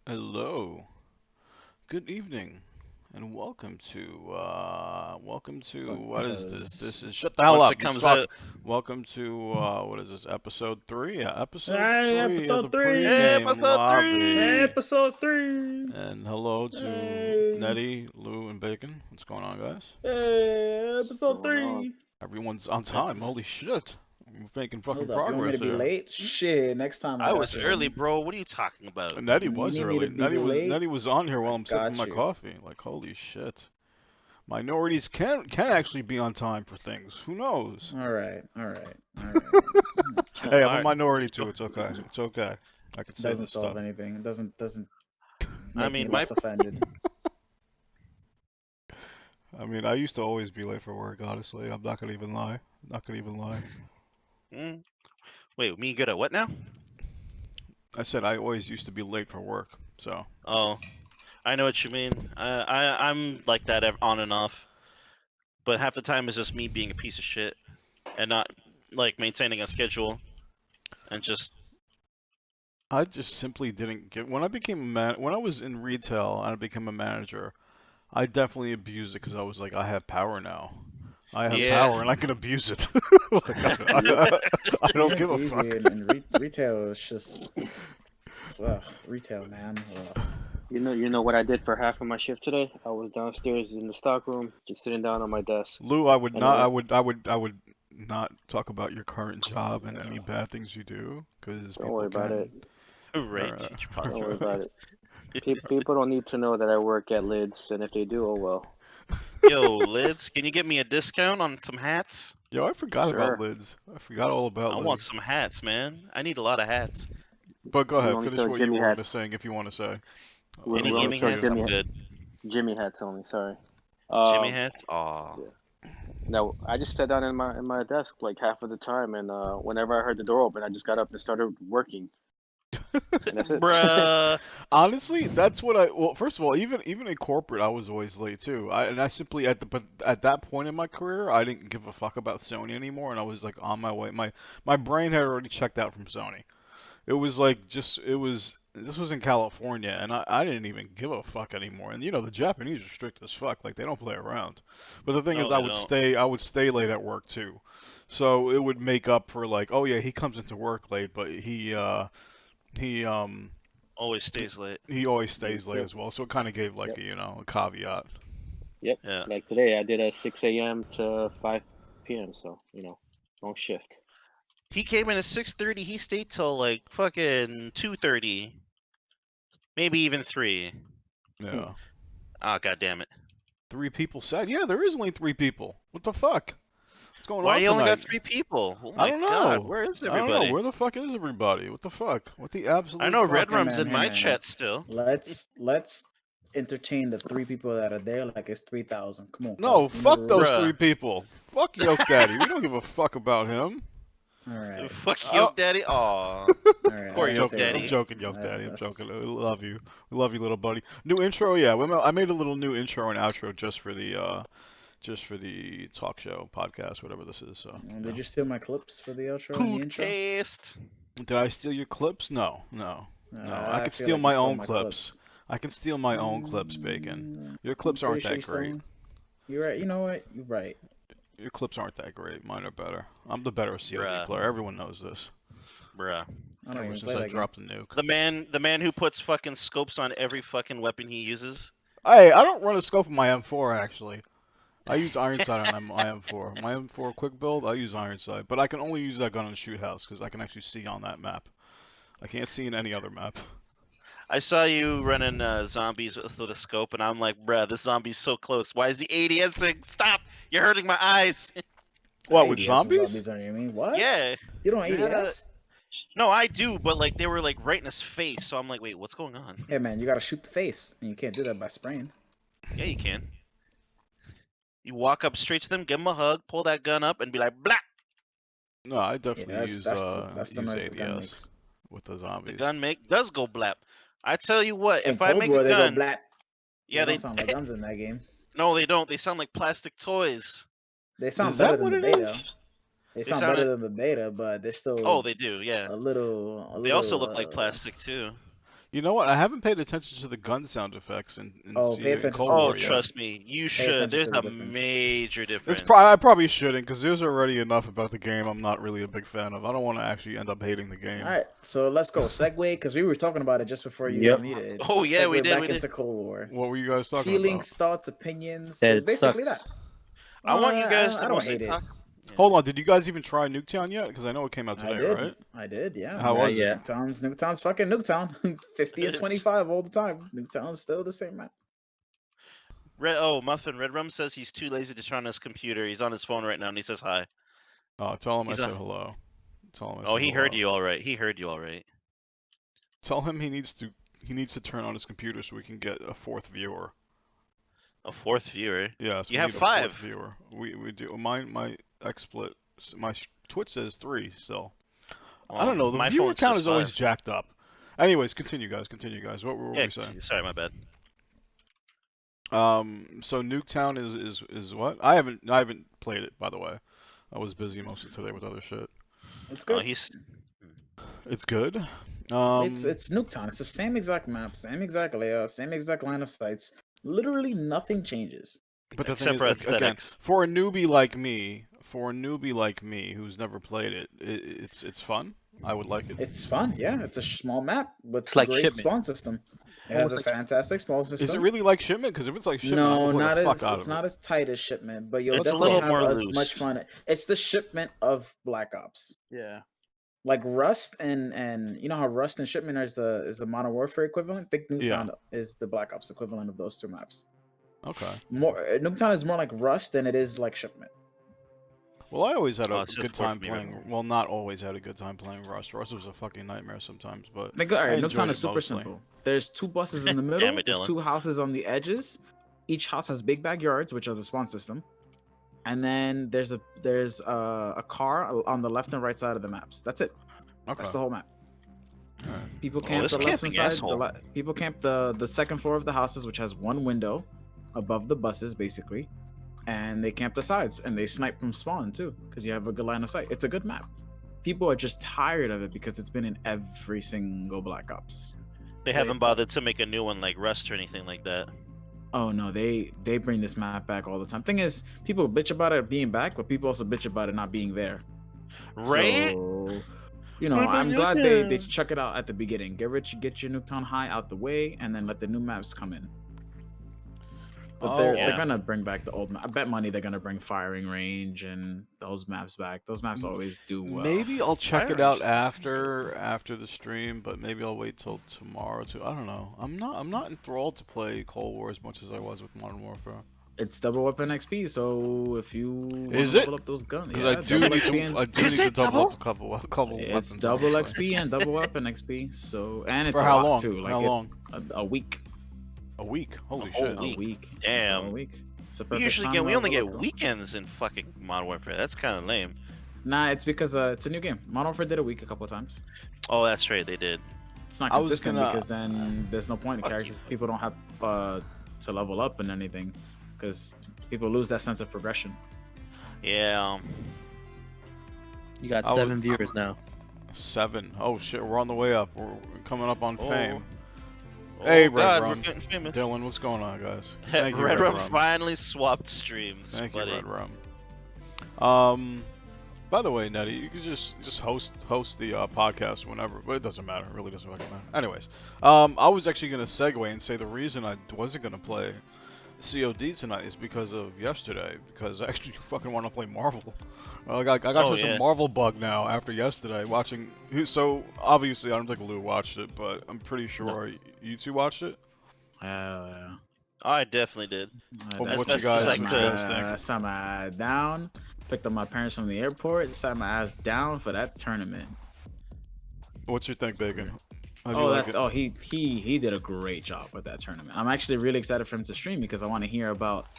Hello, good evening, and welcome to what is this? Because This is shut the hell Once up. it Let's comes talk. out, Welcome to what is this? Episode three. Yeah, episode hey, three of the episode three, pregame episode lobby. 3. episode three. And hello to Hey, Nettie, Lou, and Bacon. What's going on, guys? hey, What's episode going on? three. Everyone's on time. Holy shit, we're making fucking Hold up, you want me progress to be here. late? Shit, next time I I got was you, early, homie. bro. What are you talking about? Nettie You was need me to early. be late? Nettie was on here I while I'm sipping got my you. coffee. Like holy shit. Minorities can actually be on time for things. Who knows? All right. Hey, I'm All a right. minority too. It's okay. It's okay. I can say Doesn't this solve stuff. anything. It doesn't I make me mean, my less offended. I mean, I used to always be late for work. Honestly, I'm not gonna even lie. Not gonna even lie. mm, wait, me good at what now? I said I always used to be late for work. So Oh, I know what you mean. I'm like that on and off, but half the time it's just me being a piece of shit and not like maintaining a schedule and just I just simply didn't get. When I became a man, when I was in retail and I became a manager, I definitely abused it because I was like, I have power now. I have yeah. power and I can abuse it. Like, Yep. I don't Yeah, give it's a easy. fuck. And retail is just, retail, man. Ugh. You know what I did for half of my shift today? I was downstairs in the stock room, just sitting down on my desk, Lou, I would and then not. when I would not talk about your current job and any bad things you do, because don't people worry about it. can. Right. Uh, Change your Don't positive worry about voice. it. People don't need to know that I work at Lids, and if they do, oh well. Yo, Lids, can you get me a discount on some hats? Yo, I forgot about Sure. lids. I forgot all about I want lids. some hats, man. I need a lot of hats. But go We ahead, only finish sell what you Jimmy were gonna hats. say if you want to say. We Any I'll only gaming let sell you. hats? I'm good. Jimmy hats only. Sorry. Jimmy Um. hats? Aw. Yeah. Now I just sat down in my desk like half of the time, and whenever I heard the door open, I just got up and started working, and that's it. Bruh. Honestly, that's what I. Well, first of all, even in corporate, I was always late too. I simply but at that point in my career, I didn't give a fuck about Sony anymore, and I was like on my way. My brain had already checked out from Sony. It was like just it was. This was in California, and I didn't even give a fuck anymore. And you know the Japanese are strict as fuck, like they don't play around. But the thing is, No, they don't. I would stay late at work too, so it would make up for like, oh yeah, he comes into work late, but he Always stays late. he always Me stays late too. as well. So it kind of gave like Yep. a, you know, a caveat. Yep. Yeah. Like today, I did a 6 a.m. to 5 p.m. So long shift. He came in at 6:30. He stayed till like fucking 2:30, maybe even 3. Yeah. Ah, god damn it. Three people said, yeah, there is only three people. What the fuck? What's going Why on you only got tonight? 3 people? Oh I my don't god, know. where is I don't know. everybody? Where the fuck is everybody? What the fuck? What the I absolute know Red fuck? Rum's in Hey my man. chat still. Let's entertain the three people that are there like it's 3,000. Come on, Carl. No, You know the fuck those rules. three Bruh. people. Fuck Yoke Daddy. We don't give a fuck about him. All right. Fuck I don't... Yoke Daddy. Aw. All right. I Poor didn't Yoke say I'm that. Daddy. joking, Yoke Daddy. I'm That's joking. I love you. We love you, little buddy. New intro, yeah. I made a little new intro and outro just for the talk show podcast, whatever this is. So, yeah. Did you steal my clips for the outro and the intro? Podcast. Did I steal your clips? No, no, no. I I could feel steal like you my stole own my clips. clips. I can steal my own clips, Bacon. Your I'm clips pretty aren't sure that you stole great. them. You're right. You know what? You're right. Your clips aren't that great. Mine are better. I'm the better COD Bruh. player. Everyone knows this. Bruh. I don't Ever even since play I that game. dropped the nuke. The man who puts fucking scopes on every fucking weapon he uses. Hey, I don't run a scope in my M4 actually. I use iron sight on my M4. My M4 quick build, I use iron sight, but I can only use that gun in the shoot house because I can actually see on that map. I can't see in any other map. I saw you running zombies with a scope, and I'm like, bruh, this zombie's so close. Why is he ADSing? Stop! You're hurting my eyes. What, with ADS with zombies? zombies on you mean? What? Yeah, You don't you had a. ADS? No, I do, but like they were like right in his face, so I'm like, wait, what's going on? Hey man, you gotta shoot the face, and you can't do that by spraying. Yeah, you can. You walk up straight to them, give them a hug, pull that gun up, and be like, blah. No, I Yeah, definitely that's the use noise the gun ADS makes. with the The zombies. gun does go blap. I tell you what, In if I Cold make a War, they go gun, blap. yeah, They don't they sound like guns in that game. no, they don't. They sound like plastic toys. They Is sound better that than what the it beta. is? They They sound better sound. than the beta, but they're Oh, still they do. Yeah. a little, a They also little. look like plastic too. You know what? I haven't paid attention to the gun sound effects in Oh, pay attention to Cold the Oh, War difference. yet. trust me, you Pay should. attention There's to the a difference. major difference. I probably shouldn't, because there's already enough about the game I'm not really a big fan of. I don't want to actually end up hating the game. All right, so let's go segue because we were talking about it just before you Yep. unmuted. Oh, yeah, we Segue did, back we did. into Cold War. What were you guys talking Feelings, thoughts, opinions. That it Basically sucks. that. I want you guys I to don't mostly hate it. talk. about? Hold on, did you guys even try Nuketown yet? Because I know it came out I today, did. right? I did. Yeah. How was it? Yeah. Nuketown's fucking Nuketown. 50 and It's- 25 all the time. Nuketown's still the same map. Muffin Red Rum says he's too lazy to turn on his computer. He's on his phone right now, and he says hi. Oh, tell him He's I a- said hello. Tell him I Oh, said he heard hello. you all right. He heard you all right. Tell him he needs to turn on his computer so we can get a fourth viewer. A fourth viewer. Yes, You we have need a fourth 5. viewer. We do. My XSplit, my Twitch says 3 still. I don't know. The my viewer phone count says is always 5. jacked up. Anyways, continue, guys. What were Yeah, we saying? sorry, my bad. So Nuketown is what? I haven't played it, by the way. I was busy most of today with other shit. It's Oh, good. he's It's good. It's Nuketown. It's the same exact map, same exact layout, same exact line of sights. Literally nothing changes. But the except thing for is, again, aesthetics. for a newbie like me who's never played it, it's fun. I would like it. It's fun, yeah. It's a small map with It's like great Shipment. spawn system. It has a Almost like fantastic spawn system. Is it really like Shipment? Because if it's like Shipment, No, I'll play not the fuck as out it's of not it. as tight as Shipment, but you'll It's a definitely little have more as loose. much fun. It's the Shipment of Black Ops. Yeah. Like Rust and you know how Rust and Shipment is the Modern Warfare equivalent. I think Nuketown is the Black Ops equivalent of those two maps. Okay. Nuketown is more like Rust than it is like Shipment. Well, I always had a it's just good more time for me right playing. now. Well, not always had a good time playing Rust. Rust was a fucking nightmare sometimes, but Like, all right, I enjoyed Nuketown it is super mostly. simple. There's 2 buses in the middle. Damn it, There's Dylan. 2 houses on the edges. Each house has big backyards, which are the spawn system. And then there's a car on the left and right side of the maps. That's it. Okay. That's the whole map. Alright. People Oh, camp this the left camping hand side. asshole. People camp the second floor of the houses, which has 1 window above the buses, basically. And they camp the sides and they snipe from spawn too, because you have a good line of sight. It's a good map. People are just tired of it because it's been in every single Black Ops. They haven't bothered to make a new one like Rust or anything like that. Oh no, they bring this map back all the time. Thing is, people bitch about it being back, but people also bitch about it not being there. Right? So, you know, What about I'm glad they Nuketown? chuck it out at the beginning. Get your Nuketown High out the way, and then let the new maps come in. But Oh, they're yeah. gonna bring back the old map. I bet money they're gonna bring Firing Range and those maps back. Those maps always do well. Maybe I'll check Fire it out Range. after the stream, but maybe I'll wait till tomorrow too. I don't know. I'm not enthralled to play Cold War as much as I was with Modern Warfare. It's double weapon XP, so if you Is wanna it? level up those guns, Because yeah, I do double need XP to. and- I do Is need to it double double? up a couple It's weapons. double honestly. XP and double weapon XP. So and it's For a how lot long? too. Like How long? A week. A week. Holy whole shit. week. A week. It's Damn. a week. It's a We perfect usually time get to we only level get up. weekends in fucking Modern Warfare. That's kind of lame. Nah, it's because it's a new game. Modern Warfare did a week a couple of times. Oh, that's right, they did. It's not I was consistent gonna- because then there's no point in Fuck you. characters. People don't have to level up and anything because people lose that sense of progression. Yeah. You got I was- 7 viewers now. 7. Oh shit, we're on the way up. We're coming up on Oh. fame. Oh Hey, Red God, Rum. we're getting famous. Dylan, what's going on, guys? Thank you, Red Red Rum Rum. finally swapped streams, Thank buddy. you, Red Rum. By the way, Nettie, you can just host the podcast whenever, but it doesn't matter. It really doesn't fucking matter. Anyways, I was actually gonna segue and say the reason I wasn't gonna play COD tonight is because of yesterday. Because I actually fucking want to play Marvel. I got Oh, such yeah. a Marvel bug now after yesterday watching. So obviously I don't think Lou watched it, but I'm pretty sure you two watched it. Yeah. Oh, I definitely did. Well, As what you best guys, as I what you could. guys think? Sat my ass down, picked up my parents from the airport, sat my ass down for that tournament. What's your think, Bacon? How'd you Oh, like it? he did a great job with that tournament. I'm actually really excited for him to stream because I want to hear about,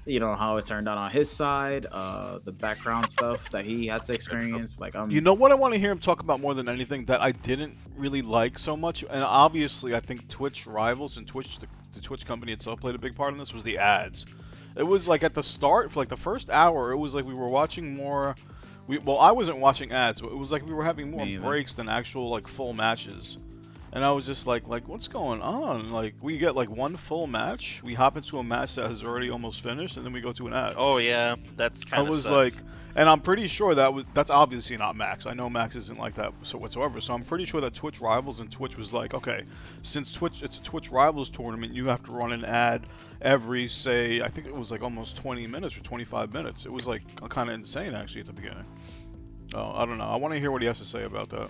how it turned out on his side, the background stuff that he had to experience. Like, You know what I want to hear him talk about more than anything that I didn't really like so much, and obviously I think Twitch rivals and the Twitch company itself played a big part in this, was the ads. It was like at the start, for like the first hour, it was like we were watching more. I wasn't watching ads, but it was like we were having more Me either. breaks than actual like full matches. And I was just like, what's going on? Like, we get like one full match, we hop into a match that has already almost finished, and then we go to an ad. Oh yeah, that's I kind of was sucks. like, and I'm pretty sure that's obviously not Max. I know Max isn't like that whatsoever. So I'm pretty sure that Twitch Rivals and Twitch was like, okay, since it's a Twitch Rivals tournament, you have to run an ad every, say, I think it was like almost 20 minutes or 25 minutes. It was like kind of insane actually at the beginning. Oh, I don't know. I want to hear what he has to say about that.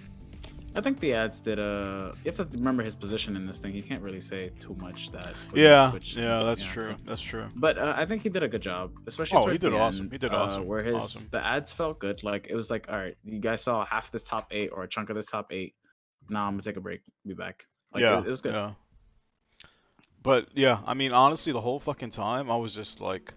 I think the ads did. You have to remember his position in this thing. You can't really say too much that. Yeah, Twitch, yeah, that's you know, true. so. That's true. But I think he did a good job, especially. Oh, towards he did the awesome. end, He did awesome. Where his Awesome. the ads felt good. Like it was like, all right, you guys saw half this top 8 or a chunk of this top 8. Now I'm gonna take a break. Be back. Like Yeah, it was good. yeah. But yeah, I mean, honestly, the whole fucking time I was just like,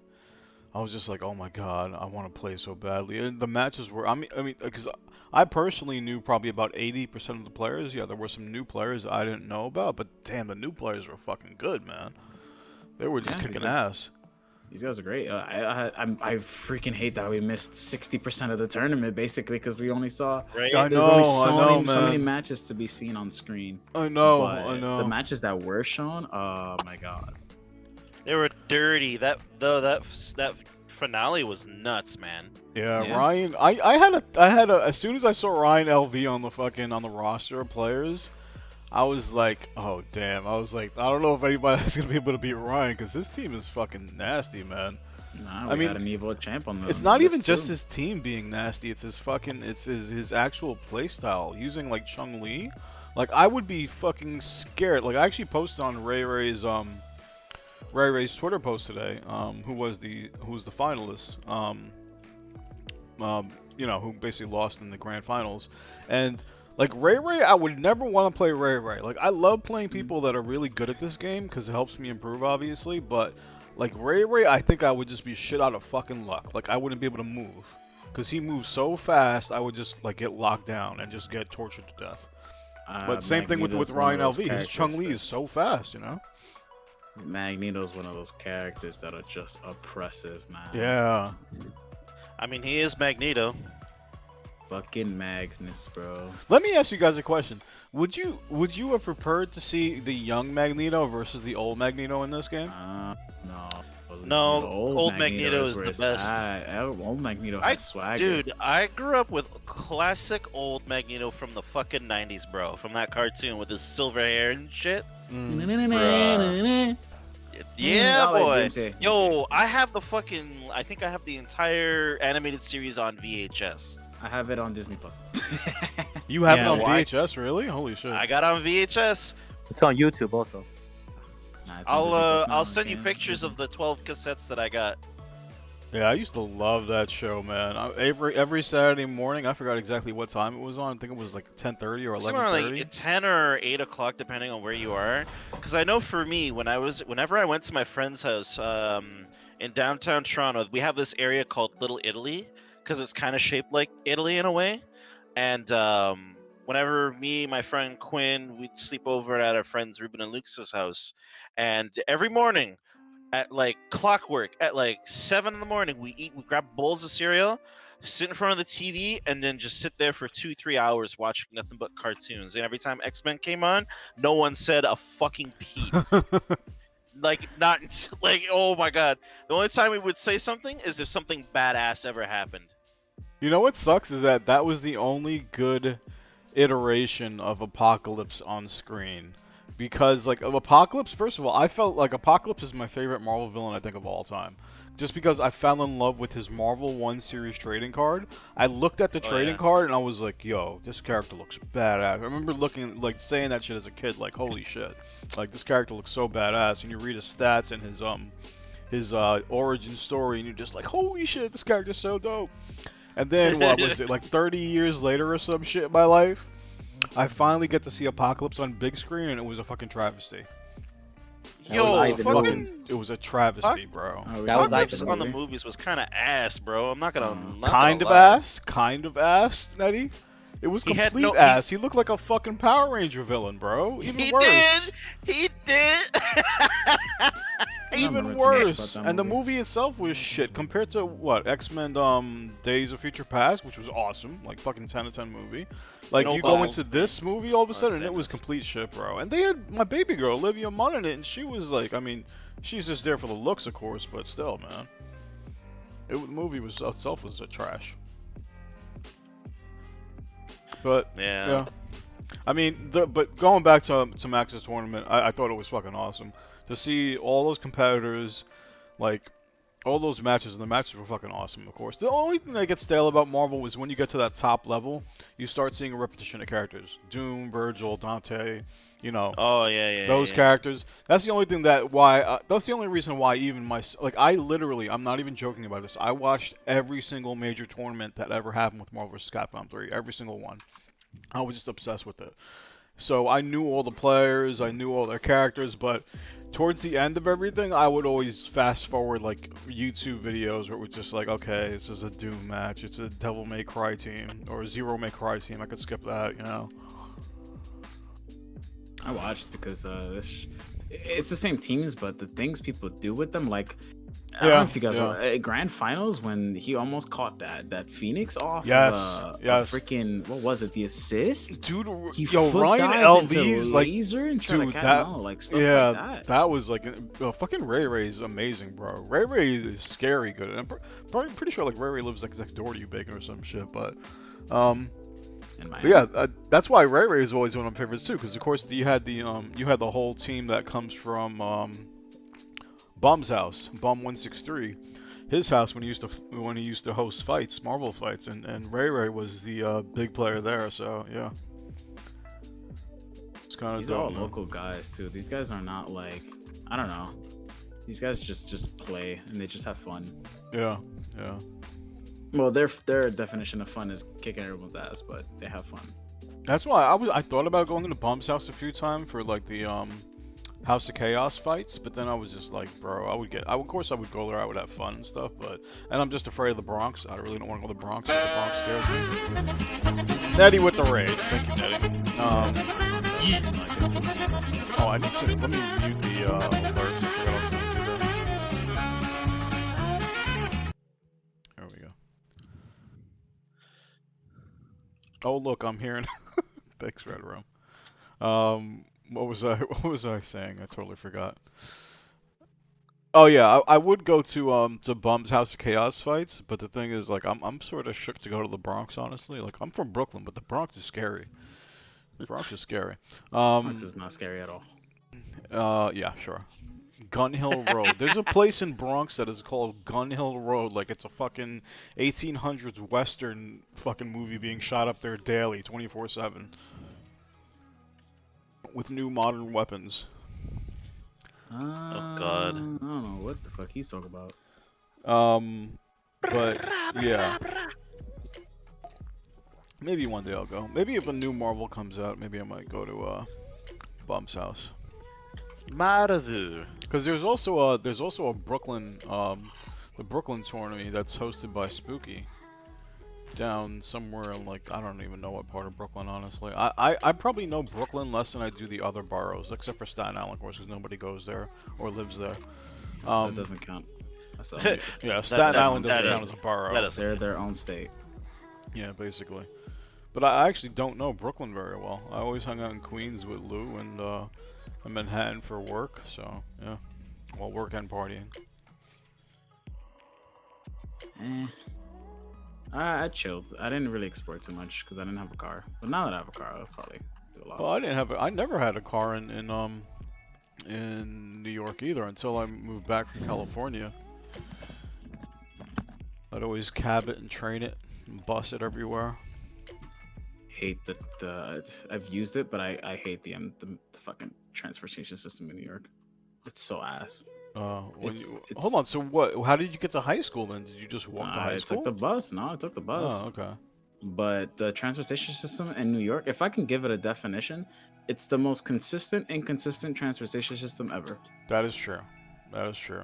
oh my god, I want to play so badly. And the matches were, I mean, because I personally knew probably about 80% of the players. Yeah, there were some new players I didn't know about, but damn, the new players were fucking good, man. They were just kicking ass. These guys are great. I freaking hate that we missed 60% of the tournament basically because we only saw Right? I there's know, only so many man. matches to be seen on screen. I know, But I know. the matches that were shown, oh my god. They were dirty. That finale was nuts, man. Yeah, Yeah. Ryan. I had a. As soon as I saw Ryan LV on the roster of players, I was like, oh damn. I was like, I don't know if anybody's gonna be able to beat Ryan because his team is fucking nasty, man. Nah, I we mean, had an Evo champ on the It's not list even just too. his team being nasty. It's his fucking. It's his actual playstyle using like Chung Li. Like I would be fucking scared. Like I actually posted on Ray Ray's Twitter post today. Who was the finalist? You know, who basically lost in the grand finals. And like Ray Ray, I would never want to play Ray Ray. Like I love playing people that are really good at this game because it helps me improve, obviously. But like Ray Ray, I think I would just be shit out of fucking luck. Like I wouldn't be able to move because he moves so fast. I would just like get locked down and just get tortured to death. But same thing with Magneto's one Ryan of those LV. His Chung Li is characters so fast, you know. Magneto's one of those characters that are just oppressive, man. Yeah. I mean, he is Magneto. Fucking Magnus, bro. Let me ask you guys a question. Would you have preferred to see the young Magneto versus the old Magneto in this game? No. No, The old Magneto is where the it's best. at. Old Magneto has swagger. Dude, I grew up with classic old Magneto from the fucking 90s, bro. From that cartoon with his silver hair and shit. Yeah, I'll let boy. James say. Yo, I have the fucking. I think I have the entire animated series on VHS. I have it on Disney Plus. You have Yeah, it on well, I- VHS, really? Holy shit. I got it on VHS. It's on YouTube also. Nah, it's on Disney Plus now, I'll send you okay? pictures of the 12 cassettes that I got. Yeah, I used to love that show, man. Every Saturday morning, I forgot exactly what time it was on. I think it was like 10:30 or Somewhere 11:30. like 10 or 8 o'clock, depending on where you are. Because I know for me, whenever I went to my friend's house in downtown Toronto, we have this area called Little Italy because it's kind of shaped like Italy in a way. And whenever me, my friend Quinn, we'd sleep over at our friends Ruben and Luke's house, and every morning at like clockwork at like 7 in the morning, we grab bowls of cereal, sit in front of the TV, and then just sit there for 2-3 hours watching nothing but cartoons. And every time X-Men came on, no one said a fucking peep. Like not like, oh my god, the only time we would say something is if something badass ever happened. You know what sucks is that was the only good iteration of Apocalypse on screen. Because, like, of Apocalypse, first of all, I felt like Apocalypse is my favorite Marvel villain, I think, of all time. Just because I fell in love with his Marvel 1 Series trading card. I looked at the trading card and I was like, yo, this character looks badass. I remember looking, like, saying that shit as a kid, like, holy shit. Like, this character looks so badass. And you read his stats and his origin story, and you're just like, holy shit, this character's so dope. And then, what was it, like 30 years later or some shit in my life? I finally get to see Apocalypse on big screen, and it was a fucking travesty. Yo, Ivan fucking It was a travesty, bro. Oh, That was Apocalypse Ivan on the movie. movies was kind of ass, bro. I'm not gonna. Not Kind gonna of lie. kind of ass, Nettie. It was He had complete no- he- ass. He looked like a fucking Power Ranger villain, bro. Even He worse. did. He did. even remember too much about worse. that And the movie. movie itself was shit compared to what X-Men Days of Future Past, which was awesome, like fucking 10 out of 10 movie. Like No you go balls, into this movie all of a sudden, and it was Samus. complete shit, bro. And they had my baby girl Olivia Munn in it, and she was like, I mean, she's just there for the looks, of course, but still, man. The movie was itself was a trash. But Yeah. I mean, but going back to Max's tournament, I thought it was fucking awesome to see all those competitors, like all those matches, and the matches were fucking awesome. Of course, the only thing that gets stale about Marvel was when you get to that top level, you start seeing a repetition of characters: Doom, Virgil, Dante. You know, Oh yeah. those characters. That's the only thing that's the only reason why even I'm not even joking about this. I watched every single major tournament that ever happened with Marvel vs. Capcom 3, every single one. I was just obsessed with it. So I knew all the players, I knew all their characters, but towards the end of everything, I would always fast forward like YouTube videos where it was just like, okay, this is a Doom match, it's a Devil May Cry team, or a Zero May Cry team. I could skip that, you know. I watched because it's the same teams, but the things people do with them, like I don't know if you guys were at Grand Finals when he almost caught that Phoenix off. Yes, a yes. What was it? The assist? Dude, He yo, foot Ryan dived into LV's like, laser and tried dude, to catch that, him out, like stuff yeah, like that. that was like, fucking Ray Ray is amazing, bro. Ray Ray is scary good. And I'm pretty sure like Ray Ray lives like next door to you, Bacon, or some shit. But yeah, that's why Ray Ray is always one of my favorites too. Because of course you had the whole team that comes from Bum's house, Bum 163. His house when he used to host fights, Marvel fights, and Ray Ray was the big player there. So yeah, it's kind of these are all local guys too. These guys are not like, I don't know. These guys just play and they just have fun. Yeah. Well, their definition of fun is kicking everyone's ass, but they have fun. That's why I thought about going to Bum's house a few times for like the House of Chaos fights, but then I was just like, bro, of course I would go there, I would have fun and stuff, and I'm just afraid of the Bronx. I really don't want to go to the Bronx because the Bronx scares me. Nettie with the raid. Thank you, Nettie. Oh, I need to, let me mute the alerts. I forgot I was going to do that. There we go. Oh, look, I'm hearing. Thanks, Red Room. What was I saying? I totally forgot. Oh yeah, I would go to Bum's House of Chaos fights, but the thing is, like, I'm sort of shook to go to the Bronx, honestly. Like, I'm from Brooklyn, but the Bronx is scary. The Bronx is scary. Bronx is not scary at all. Yeah, sure. Gun Hill Road. There's a place in Bronx that is called Gun Hill Road, like it's a fucking 1800s Western fucking movie being shot up there daily, 24/7. With new modern weapons. Oh God. I don't know what the fuck he's talking about. But yeah. Maybe one day I'll go. Maybe if a new Marvel comes out, maybe I might go to Bum's house. Marvel. Because there's also a Brooklyn the Brooklyn tournament that's hosted by Spooky. Down somewhere in, like, I don't even know what part of Brooklyn, honestly. I probably know Brooklyn less than I do the other boroughs, except for Staten Island, of course, because nobody goes there or lives there. That doesn't count. Yeah, Staten Island doesn't count as a borough. They're their own state. Yeah, basically. But I actually don't know Brooklyn very well. I always hung out in Queens with Lou and in Manhattan for work, so yeah. Well, work and partying. I chilled. I didn't really explore too much because I didn't have a car. But now that I have a car, I'll probably do a lot. Well, I never had a car in New York either until I moved back from California. I'd always cab it and train it and bus it everywhere. Hate I've used it, but I hate the fucking transportation system in New York. It's so ass. Hold on. So what? How did you get to high school then? Did you just walk to high school? I took the bus. No, I took the bus. Oh, okay. But the transportation system in New York, if I can give it a definition, it's the most consistent, inconsistent transportation system ever. That is true. That is true.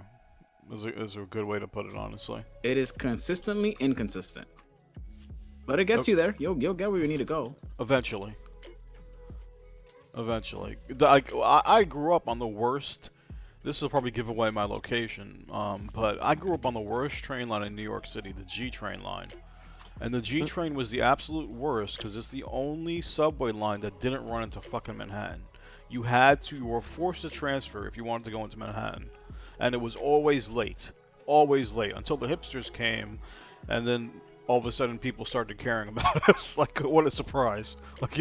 Is a good way to put it, honestly. It is consistently inconsistent. But it gets you there. You'll get where you need to go. Eventually. I grew up on the worst this will probably give away my location. But I grew up on the worst train line in New York City, the G train line. And the G train was the absolute worst because it's the only subway line that didn't run into fucking Manhattan. You were forced to transfer if you wanted to go into Manhattan. And it was always late. Always late. Until the hipsters came, and then all of a sudden people started caring about us. Like, what a surprise. Like,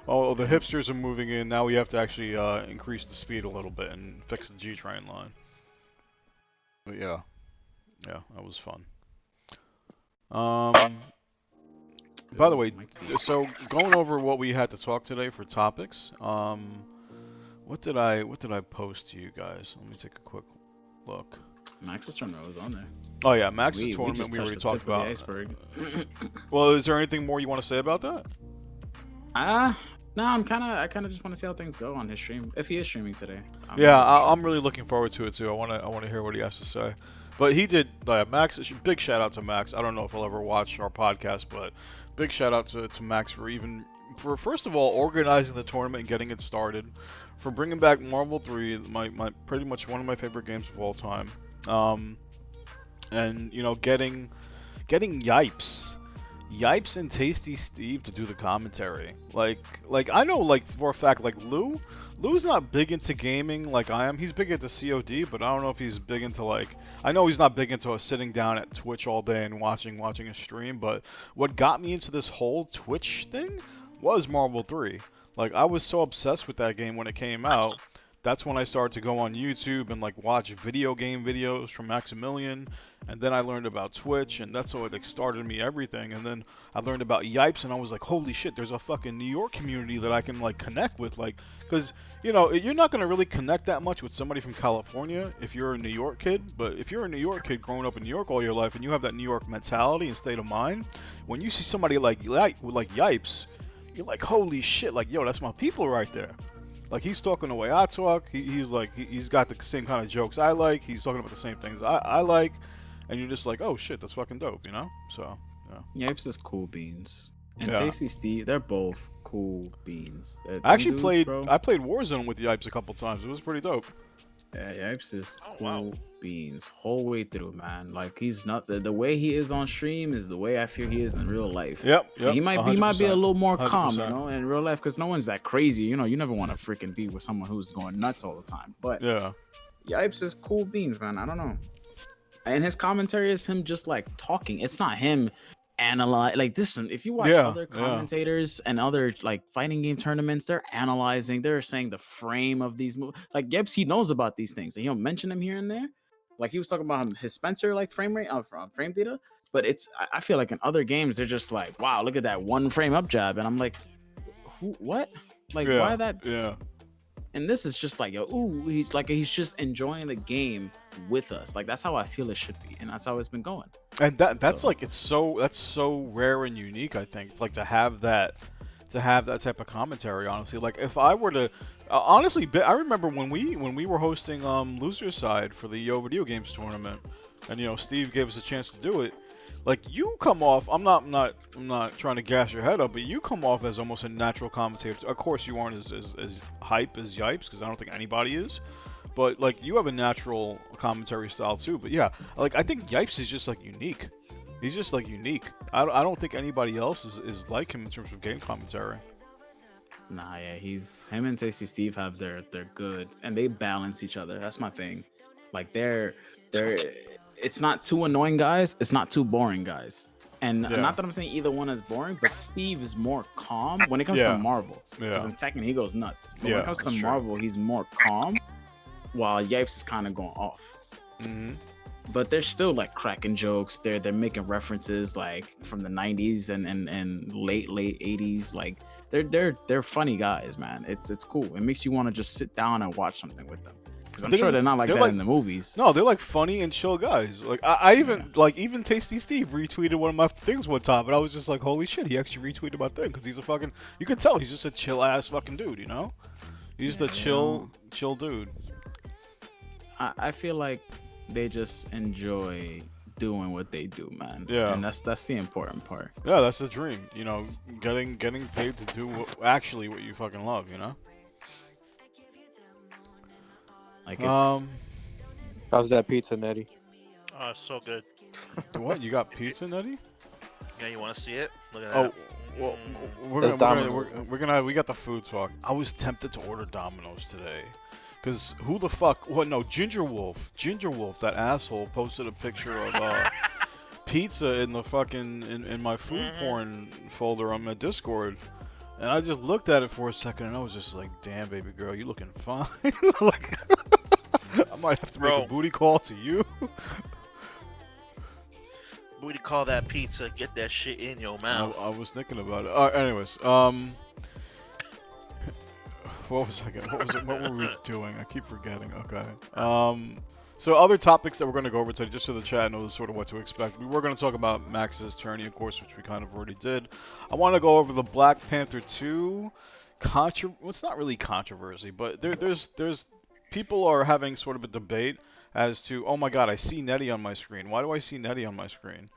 oh, the hipsters are moving in, now we have to actually increase the speed a little bit and fix the G train line. But yeah, that was fun. By the way, so going over what we had to talk today for topics, what did I post to you guys? Let me take a quick look. Max's tournament was on there. Oh yeah, Max's tournament we already talked about. Well, is there anything more you want to say about that? No, I kind of just want to see how things go on his stream. If he is streaming today. I'm really looking forward to it too. I want to hear what he has to say. But he did, Max. Big shout out to Max. I don't know if he'll ever watch our podcast, but big shout out to Max for first of all organizing the tournament and getting it started, for bringing back Marvel 3, my pretty much one of my favorite games of all time. And getting Yipes and Tasty Steve to do the commentary. Like I know for a fact Lou's not big into gaming like I am. He's big into COD, but I don't know if he's big into I know he's not big into sitting down at Twitch all day and watching a stream, but what got me into this whole Twitch thing was Marvel 3. Like, I was so obsessed with that game when it came out. That's when I started to go on YouTube and watch video game videos from Maximilian, and then I learned about Twitch, and that's what started me everything. And then I learned about Yipes, and I was like, holy shit, there's a fucking New York community that I can connect with, because you're not gonna really connect that much with somebody from California if you're a New York kid. But if you're a New York kid growing up in New York all your life and you have that New York mentality and state of mind, when you see somebody like Yipes, you're like, holy shit, yo, that's my people right there. He's talking the way I talk. He's got the same kind of jokes I like. He's talking about the same things I like, and you're just like, oh shit, that's fucking dope, So yeah. Yipes is cool beans, and Tasty Steve, they're both cool beans. I actually played Warzone with Yipes a couple times. It was pretty dope. Yeah, Yipes is cool beans whole way through, man. He's not the way he is on stream is the way I feel he is in real life. Yep. He might be a little more 100%. calm, in real life, because no one's that crazy. You never want to freaking be with someone who's going nuts all the time. But yeah, Yipes is cool beans, man. I don't know. And his commentary is him just talking. It's not him analyze listen, if you watch other commentators and other fighting game tournaments, they're analyzing, they're saying the frame of these moves. Gibbs, he knows about these things and he'll mention them here and there. He was talking about his Spencer frame rate from frame data, but I feel in other games they're just wow, look at that one frame up jab, and I'm like, what? Why that? Yeah. And this is just yo, ooh, he's just enjoying the game with us. That's how I feel it should be, and that's how it's been going. And that's so rare and unique, I think. To have that type of commentary, honestly. If I were to honestly, I remember when we were hosting Loser's Side for the Yo Video Games tournament, and Steve gave us a chance to do it. You come off, I'm not trying to gas your head up, but you come off as almost a natural commentator. Of course, you aren't as hype as Yipes, because I don't think anybody is. But you have a natural commentary style too. But yeah, I think Yipes is just unique. He's just unique. I don't think anybody else is like him in terms of game commentary. Nah, yeah, him and Tasty Steve have they're good, and they balance each other. That's my thing. They're it's not too annoying guys, it's not too boring guys. And not that I'm saying either one is boring, but Steve is more calm when it comes to Marvel. Because in Tekken he goes nuts. But when it comes to Marvel, he's more calm, while Yipes is kind of going off. Mm-hmm. But they're still cracking jokes. They're making references from the 90s and late 80s. They're funny guys, man. It's cool. It makes you want to just sit down and watch something with them. Because I'm sure they're not that in the movies. No, they're funny and chill guys. I even even Tasty Steve retweeted one of my things one time, and I was just like, holy shit, he actually retweeted my thing, because he's a fucking, you can tell he's just a chill ass fucking dude, He's the chill dude. I feel they just enjoy doing what they do, man. Yeah. And that's the important part. Yeah, that's the dream. Getting paid to do what you fucking love. Like it's How's that pizza, Nettie? Oh, it's so good. What? You got pizza, Nutty? Yeah, you want to see it? Look at Oh, that. well, That's Domino's, we got the food talk. I was tempted to order Domino's today. Cause who the fuck? What? No, Ginger Wolf, that asshole, posted a picture of pizza in the fucking in my food porn folder on my Discord, and I just looked at it for a second, and I was just like, "Damn, baby girl, you looking fine." Like, I might have to make Bro. a booty call to you. Booty call that pizza. Get that shit in your mouth. I was thinking about it. Anyways, what was I what were we doing? I keep forgetting. Okay. So other topics that we're going to go over today, just so the chat knows sort of what to expect. We were going to talk about Max's tourney, of course, which we kind of already did. I want to go over the Black Panther 2 well, it's not really controversy, but there's people are having sort of a debate as to, oh my god, I see Nettie on my screen. Why do I see Nettie on my screen?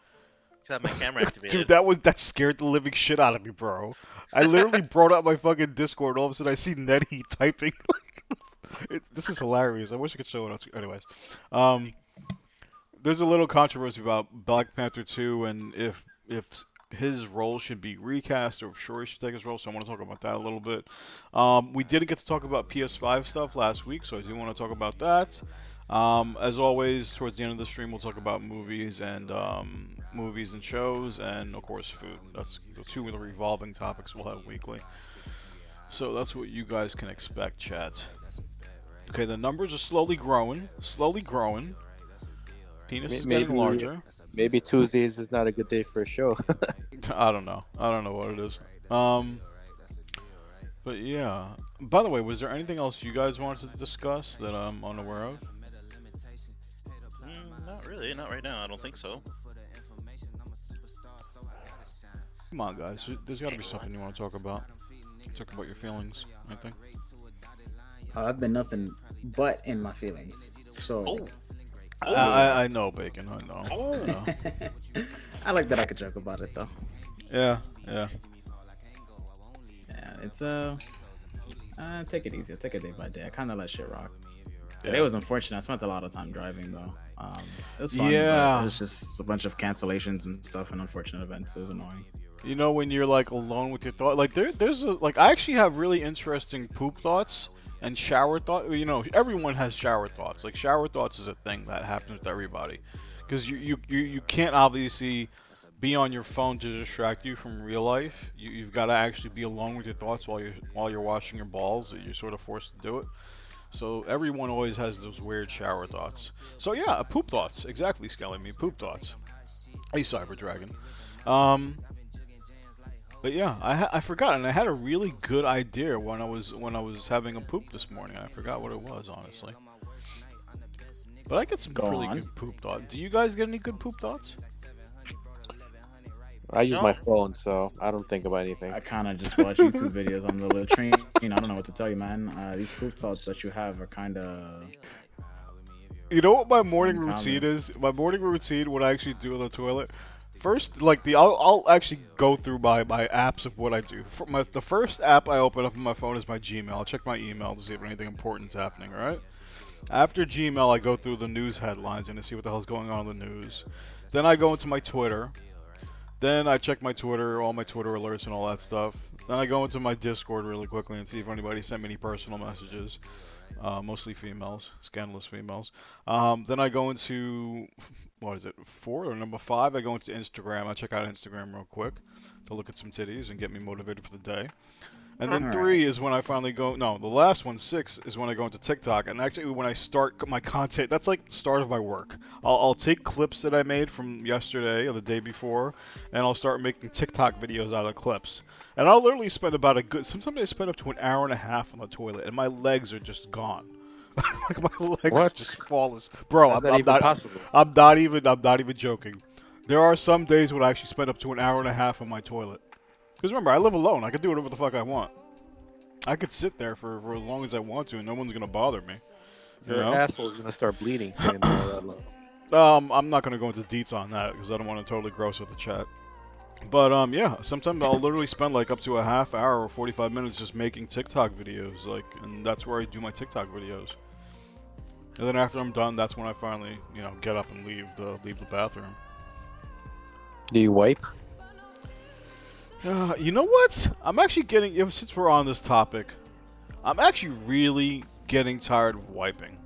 Have my camera activated. Dude, that scared the living shit out of me, bro. I literally brought up my fucking Discord. All of a sudden, I see Nettie typing. This is hilarious. I wish I could show it. Anyways, there's a little controversy about Black Panther 2 and if his role should be recast or if Shuri should take his role. So I want to talk about that a little bit. We didn't get to talk about PS5 stuff last week, so I do want to talk about that. As always, towards the end of the stream, we'll talk about movies and shows, and of course food. That's the two of the revolving topics we'll have weekly. So that's what you guys can expect, chat. Okay, the numbers are slowly growing. Penis is getting larger. Maybe Tuesdays is not a good day for a show. I don't know what it is. But yeah. By the way, was there anything else you guys wanted to discuss that I'm unaware of? Not really. Not right now. I don't think so. Come on, guys. There's got to be something you want to talk about. Talk about your feelings. Anything? I've been nothing but in my feelings. So I know, Bacon. I know. I like that I could joke about it though. Yeah. Yeah, it's take it easy. Take it day by day. I kind of let shit rock. Today was unfortunate. I spent a lot of time driving though. It was fun. Yeah. But it was just a bunch of cancellations and stuff and unfortunate events. It was annoying. You know, when you're like alone with your thoughts, like I actually have really interesting poop thoughts and shower thoughts. You know, everyone has shower thoughts. Like shower thoughts is a thing that happens with everybody, because you can't obviously be on your phone to distract you from real life. You've got to actually be alone with your thoughts while you're washing your balls. You're sort of forced to do it. So everyone always has those weird shower thoughts. So yeah, poop thoughts. Exactly, Skelly. Me poop thoughts. Hey, Cyber Dragon. But yeah, I forgot, and I had a really good idea when I was having a poop this morning. I forgot what it was, honestly. But I get some really good poop thoughts. Do you guys get any good poop thoughts? I use my phone, so I don't think about anything. I kind of just watch YouTube videos on the little train. I don't know what to tell you, man. These poop thoughts that you have are kind of... You know what my morning routine is? My morning routine, what I actually do on the toilet... First, like I'll actually go through my apps of what I do. The first app I open up on my phone is my Gmail. I'll check my email to see if anything important is happening, right? After Gmail, I go through the news headlines and to see what the hell's going on in the news. Then I go into my Twitter. Then I check my Twitter, all my Twitter alerts and all that stuff. Then I go into my Discord really quickly and see if anybody sent me any personal messages. Mostly females, scandalous females. Then I go into, what is it, 4 or number 5? I go into Instagram. I check out Instagram real quick to look at some titties and get me motivated for the day. And then 3 is when I finally go, no, the last one, 6, is when I go into TikTok. And actually when I start my content, that's like the start of my work. I'll take clips that I made from yesterday or the day before, and I'll start making TikTok videos out of the clips. And I'll literally spend about sometimes I spend up to an hour and a half on the toilet, and my legs are just gone. Like my legs just fall as... Bro, I'm not even joking. There are some days when I actually spend up to an hour and a half on my toilet. Because remember, I live alone. I can do whatever the fuck I want. I could sit there for as long as I want to, and no one's gonna bother me. Your asshole's gonna start bleeding staying there that long. I'm not gonna go into deets on that because I don't want to totally gross with the chat. But yeah, sometimes I'll literally spend like up to a half hour or 45 minutes just making TikTok videos, and that's where I do my TikTok videos. And then after I'm done, that's when I finally, get up and leave the bathroom. Do you wipe? You know what? I'm actually getting, since we're on this topic, I'm actually really getting tired of wiping.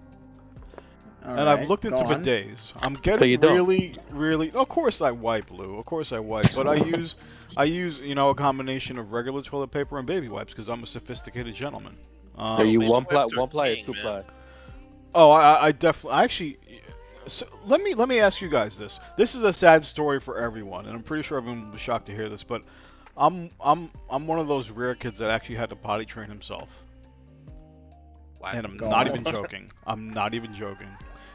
All And I've right, looked go into on. bidets. I'm So getting you don't? really. Of course I wipe, Lou. Of course I wipe. But I use, a combination of regular toilet paper and baby wipes because I'm a sophisticated gentleman. Are Yo, you baby one ply, wipes are one ply or king, two man. ply? Oh, I definitely. Actually, so let me ask you guys this. This is a sad story for everyone, and I'm pretty sure everyone will be shocked to hear this. But I'm one of those rare kids that actually had to potty train himself. Wow. And I'm Go not on. even joking. I'm not even joking.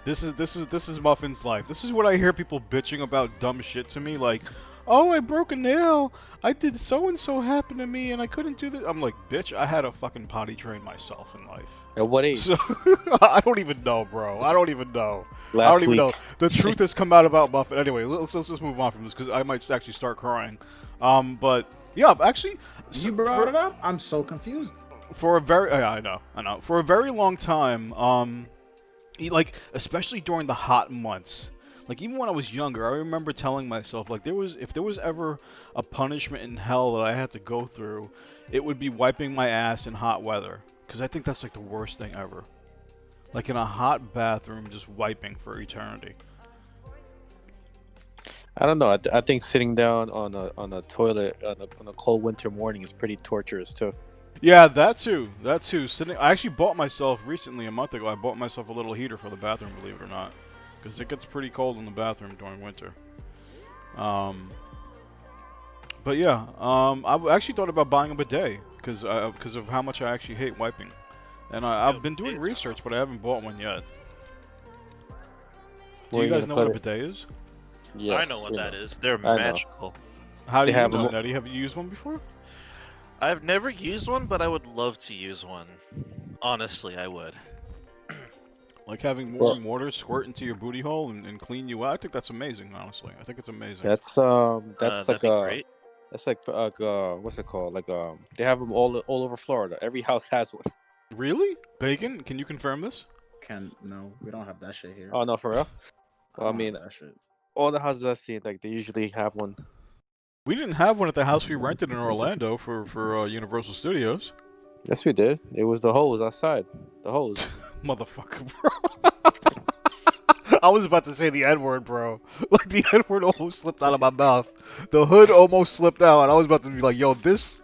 This is Muffin's life. This is what I hear people bitching about dumb shit to me, like, "Oh, I broke a nail. I did so and so happened to me, and I couldn't do this." I'm like, "Bitch, I had to fucking potty train myself in life." At what age? So I don't even know, bro. I don't even know. I don't Last even week. know. The truth has come out about Muffin. Anyway, let's just move on from this because I might actually start crying. But yeah, actually, You brought it up. I'm so confused. for a very I know for a very long time like especially during the hot months, like even when I was younger, I remember telling myself like if there was ever a punishment in hell that I had to go through, it would be wiping my ass in hot weather, because I think that's like the worst thing ever, like in a hot bathroom just wiping for eternity. I don't know. I think sitting down on a toilet on a cold winter morning is pretty torturous too. Yeah, that too sitting. I actually bought myself recently, a month ago, I bought myself a little heater for the bathroom, believe it or not, because it gets pretty cold in the bathroom during winter. um But yeah, actually thought about buying a bidet because of how much I actually hate wiping, and Yo, I've been doing bidets are research, but I haven't bought one yet. Do Where you are you guys gonna know what put a it? bidet is? Yes, I know what we that know. is. They're I know. magical. How do They you have know, them. Nettie? Have you used one before? I've never used one, but I would love to use one. Honestly, I would. Like having Well, warm water squirt into your booty hole and clean you out? I think that's amazing, honestly. I think it's amazing. that's That'd like be great. what's it called? Like they have them all over Florida. Every house has one. Really? Bacon? Can you confirm this? No, we don't have that shit here. Oh no, for real? I Well, I don't mean, have that shit. all the houses I've seen, like they usually have one. We didn't have one at the house we rented in Orlando for Universal Studios. Yes, we did. It was the hose outside. The hose. Motherfucker, bro. I was about to say the N word, bro. Like the N word almost slipped out of my mouth. The hood almost slipped out, and I was about to be like, "Yo, this."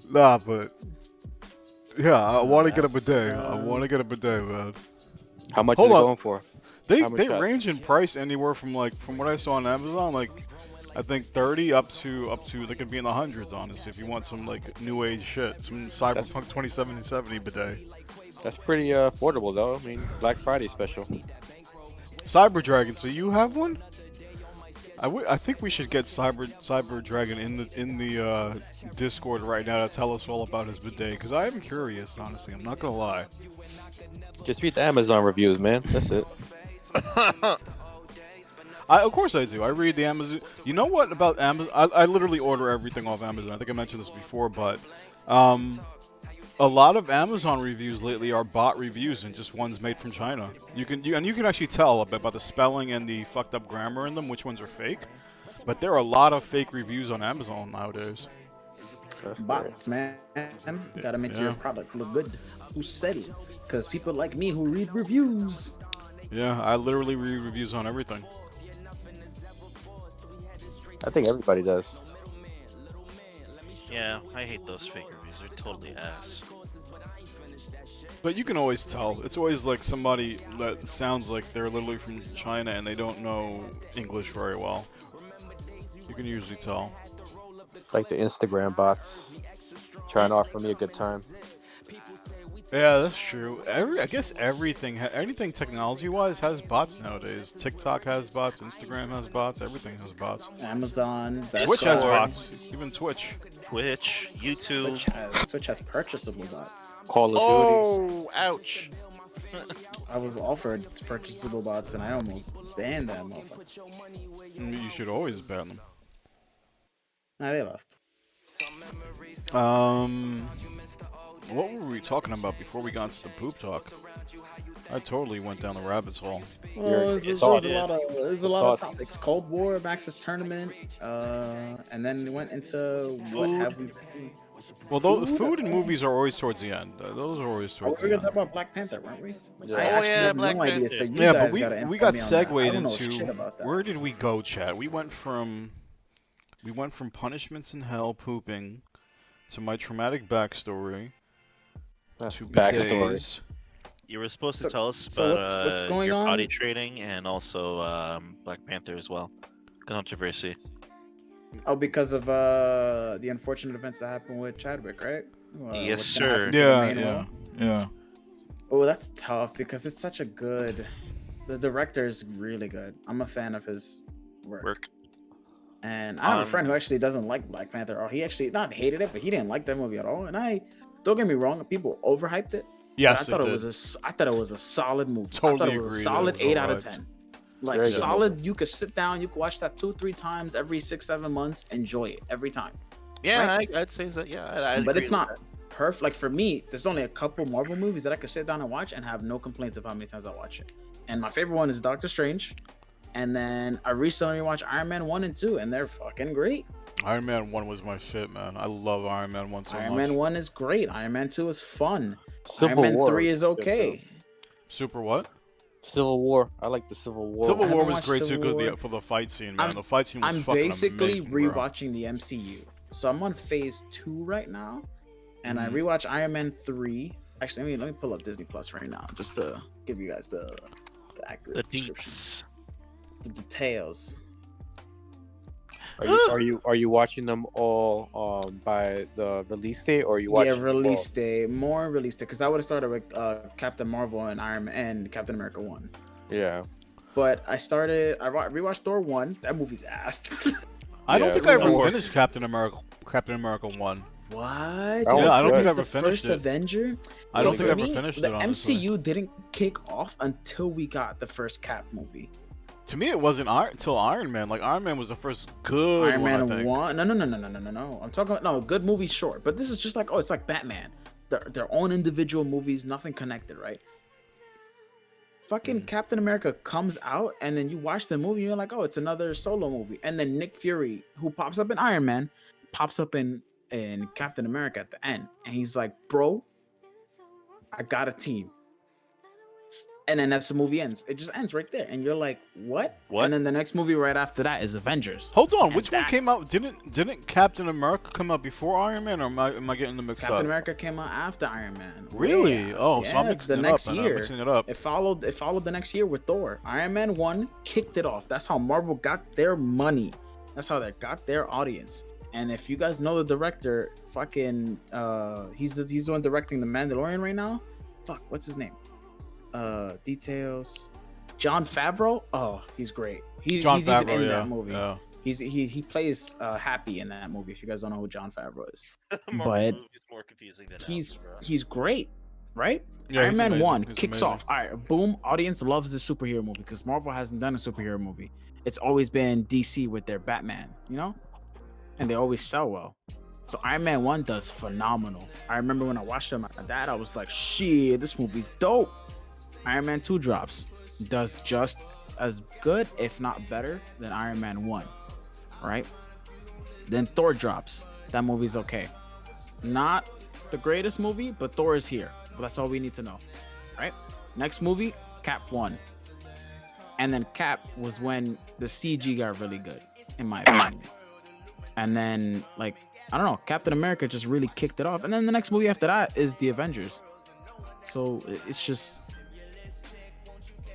Nah, but yeah, I want to get a That's bidet. I want to get a bidet, man. How much is Hold it on, going for? they How much they shot? range in price anywhere from from what I saw on Amazon, like I think 30 up to they could be in the hundreds, honestly, if you want some like new age shit, some Cyberpunk 2070 bidet. That's pretty affordable though. I mean, Black Friday special. Cyber Dragon, so you have one? I think we should get Cyber Dragon in the Discord right now to tell us all about his bidet, because I am curious, honestly. I'm not gonna lie. Just read the Amazon reviews, man. That's it. Of course I do. I read the Amazon. You know what about Amazon? I literally order everything off Amazon. I think I mentioned this before, but a lot of Amazon reviews lately are bot reviews and just ones made from China. You can actually tell about the spelling and the fucked up grammar in them which ones are fake. But there are a lot of fake reviews on Amazon nowadays. That's great. Bots, man. Gotta make your Yeah. product look good. Who said it? Because people like me who read reviews. Yeah, I literally read reviews on everything. I think everybody does. Yeah, I hate those fake reviews. They're totally ass. But you can always tell. It's always like somebody that sounds like they're literally from China and they don't know English very well. You can usually tell. Like the Instagram bots trying to offer me a good time. Yeah, that's true. I guess anything technology-wise has bots nowadays. TikTok has bots, Instagram has bots, everything has bots. Amazon, Best Twitch has Discord. bots, even Twitch. Twitch, YouTube. Twitch has purchasable bots. Call of Duty. Oh, ouch. I was offered purchasable bots and I almost banned that motherfucker. You should always ban them. Nah, they left. What What were we talking about before we got into the poop talk? I totally went down the rabbit's hole. Well, there's thoughts. a lot of Thoughts. topics. Cold War, Max's tournament, and then we went into what have we been. Well, food and movies are always towards the end. Those are always Oh, towards we were the gonna talk end. about Black Panther, weren't we? Yeah. I Oh, actually yeah, have Black no idea. Panther. So you Yeah, but guys we gotta we inform got me on that. I segued don't know shit into about that. where did we go, Chad? We went from punishments in hell pooping to my traumatic backstory to Backstory. bidets. You were supposed to So- tell us so about what's going your on? potty training and also Black Panther as well. Controversy. Oh, because of the unfortunate events that happened with Chadwick, right? Yes, what's gonna sir. happen to the Yeah, main yeah, role? yeah. Oh, that's tough because it's such a good. The director is really good. I'm a fan of his work. And I have a friend who actually doesn't like Black Panther, or he actually not hated it, but he didn't like that movie at all. And I don't get me wrong, people overhyped it. Yes, I thought it was a solid movie. I Totally thought it was a agree that solid it was 8 out of overhyped. 10. Like Very good solid, you could sit down, you could watch that 2-3 times every 6-7 months, enjoy it every time. Yeah, Right. I'd say that. Yeah, I'd But agree it's with not that. perfect. Like for me, there's only a couple Marvel movies that I could sit down and watch and have no complaints of how many times I watch it. And my favorite one is Doctor Strange. And then I recently watched Iron Man 1 and 2, and they're fucking great. Iron Man 1 was my shit, man. I love Iron Man 1 so Iron much. Man 1 is great. Iron Man 2 is fun. Civil Iron Man War 3 was is good, okay. too. Super what? Civil War. I like the Civil War. Civil I War haven't was watched great too Civil because War. for the fight scene, man. I'm- The fight scene was I'm fucking basically amazing, bro. rewatching the MCU. So I'm on phase 2 right now. And I Mhm. rewatched Iron Man 3. Actually, let me pull up Disney Plus right now just to give you guys the accurate The description. deets. The details. Are you watching them all by the release date, or are you watching Yeah, them release day. More release day. Because I would have started with Captain Marvel and Iron Man and Captain America 1. all? Yeah. But I rewatched Thor 1. That movie's ass. I don't Yeah, think it I was ever more- finished Captain America 1. What? Yeah, Yeah, I don't think I It's ever the finished first it. Avenger. I So don't think for I ever me, finished the it, honestly. MCU didn't kick off until we got the first Cap movie. To me, it wasn't until Iron Man. Like, Iron Man was the first good Iron one, I Man think. 1. No. I'm talking about, no, good movie, short. But this is just like, it's like Batman. Their own individual movies, nothing connected, right? Fucking Captain America comes out, and then you watch the movie, and you're like, oh, it's another solo movie. And then Nick Fury, who pops up in Iron Man, pops up in Captain America at the end. And he's like, bro, I got a team. And then that's the movie ends. It just ends right there. And you're like, what? What? And then the next movie right after that is Avengers. Hold on, And which one that- came out? Didn't Captain America come out before Iron Man, or am I getting them mixed Captain up? America came out after Iron Man. Really? Yeah, Oh, so I'm yeah, mixing the it next up. Man. I'm year. mixing it up. It followed the next year with Thor. Iron Man 1 kicked it off. That's how Marvel got their money. That's how they got their audience. And if you guys know the director, fucking he's the one directing The Mandalorian right now. Fuck, what's his name? Details. Jon Favreau. Oh, he's great. He's even in that movie. Yeah. He plays Happy in that movie. If you guys don't know who Jon Favreau is, Marvel But movies more confusing than he's ever, bro. he's great, right? Yeah, Iron he's Man amazing. 1 He's kicks amazing. off. All right, boom. Audience loves the superhero movie because Marvel hasn't done a superhero movie. It's always been DC with their Batman, you know, and they always sell well. So Iron Man 1 does phenomenal. I remember when I watched it with my dad, I was like, shit, this movie's dope. Iron Man 2 drops, does just as good, if not better, than Iron Man 1, right? Then Thor drops. That movie's okay. Not the greatest movie, but Thor is here. But that's all we need to know, right? Next movie, Cap 1. And then Cap was when the CG got really good, in my opinion. And then, like, I don't know, Captain America just really kicked it off. And then the next movie after that is The Avengers. So it's just,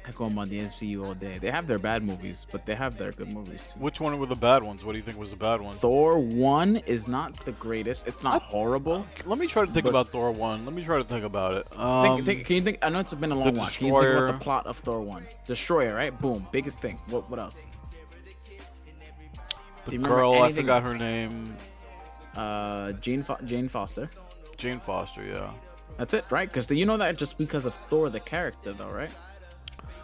I go on the MCU all day. They have their bad movies, but they have their good movies too. Which one were the bad ones? What do you think was the bad one? Thor 1 is not the greatest. It's not horrible. Let me try to think But- about Thor 1. Let me try to think about it. Can you think? I know it's been a long watch. Can you think Destroyer. about the plot of Thor 1? Destroyer, right? Boom. Biggest thing. What else? The do you remember girl, I anything forgot else? her name. Jane Foster. Jane Foster, yeah. That's it, right? Because you know that just because of Thor the character, though, right?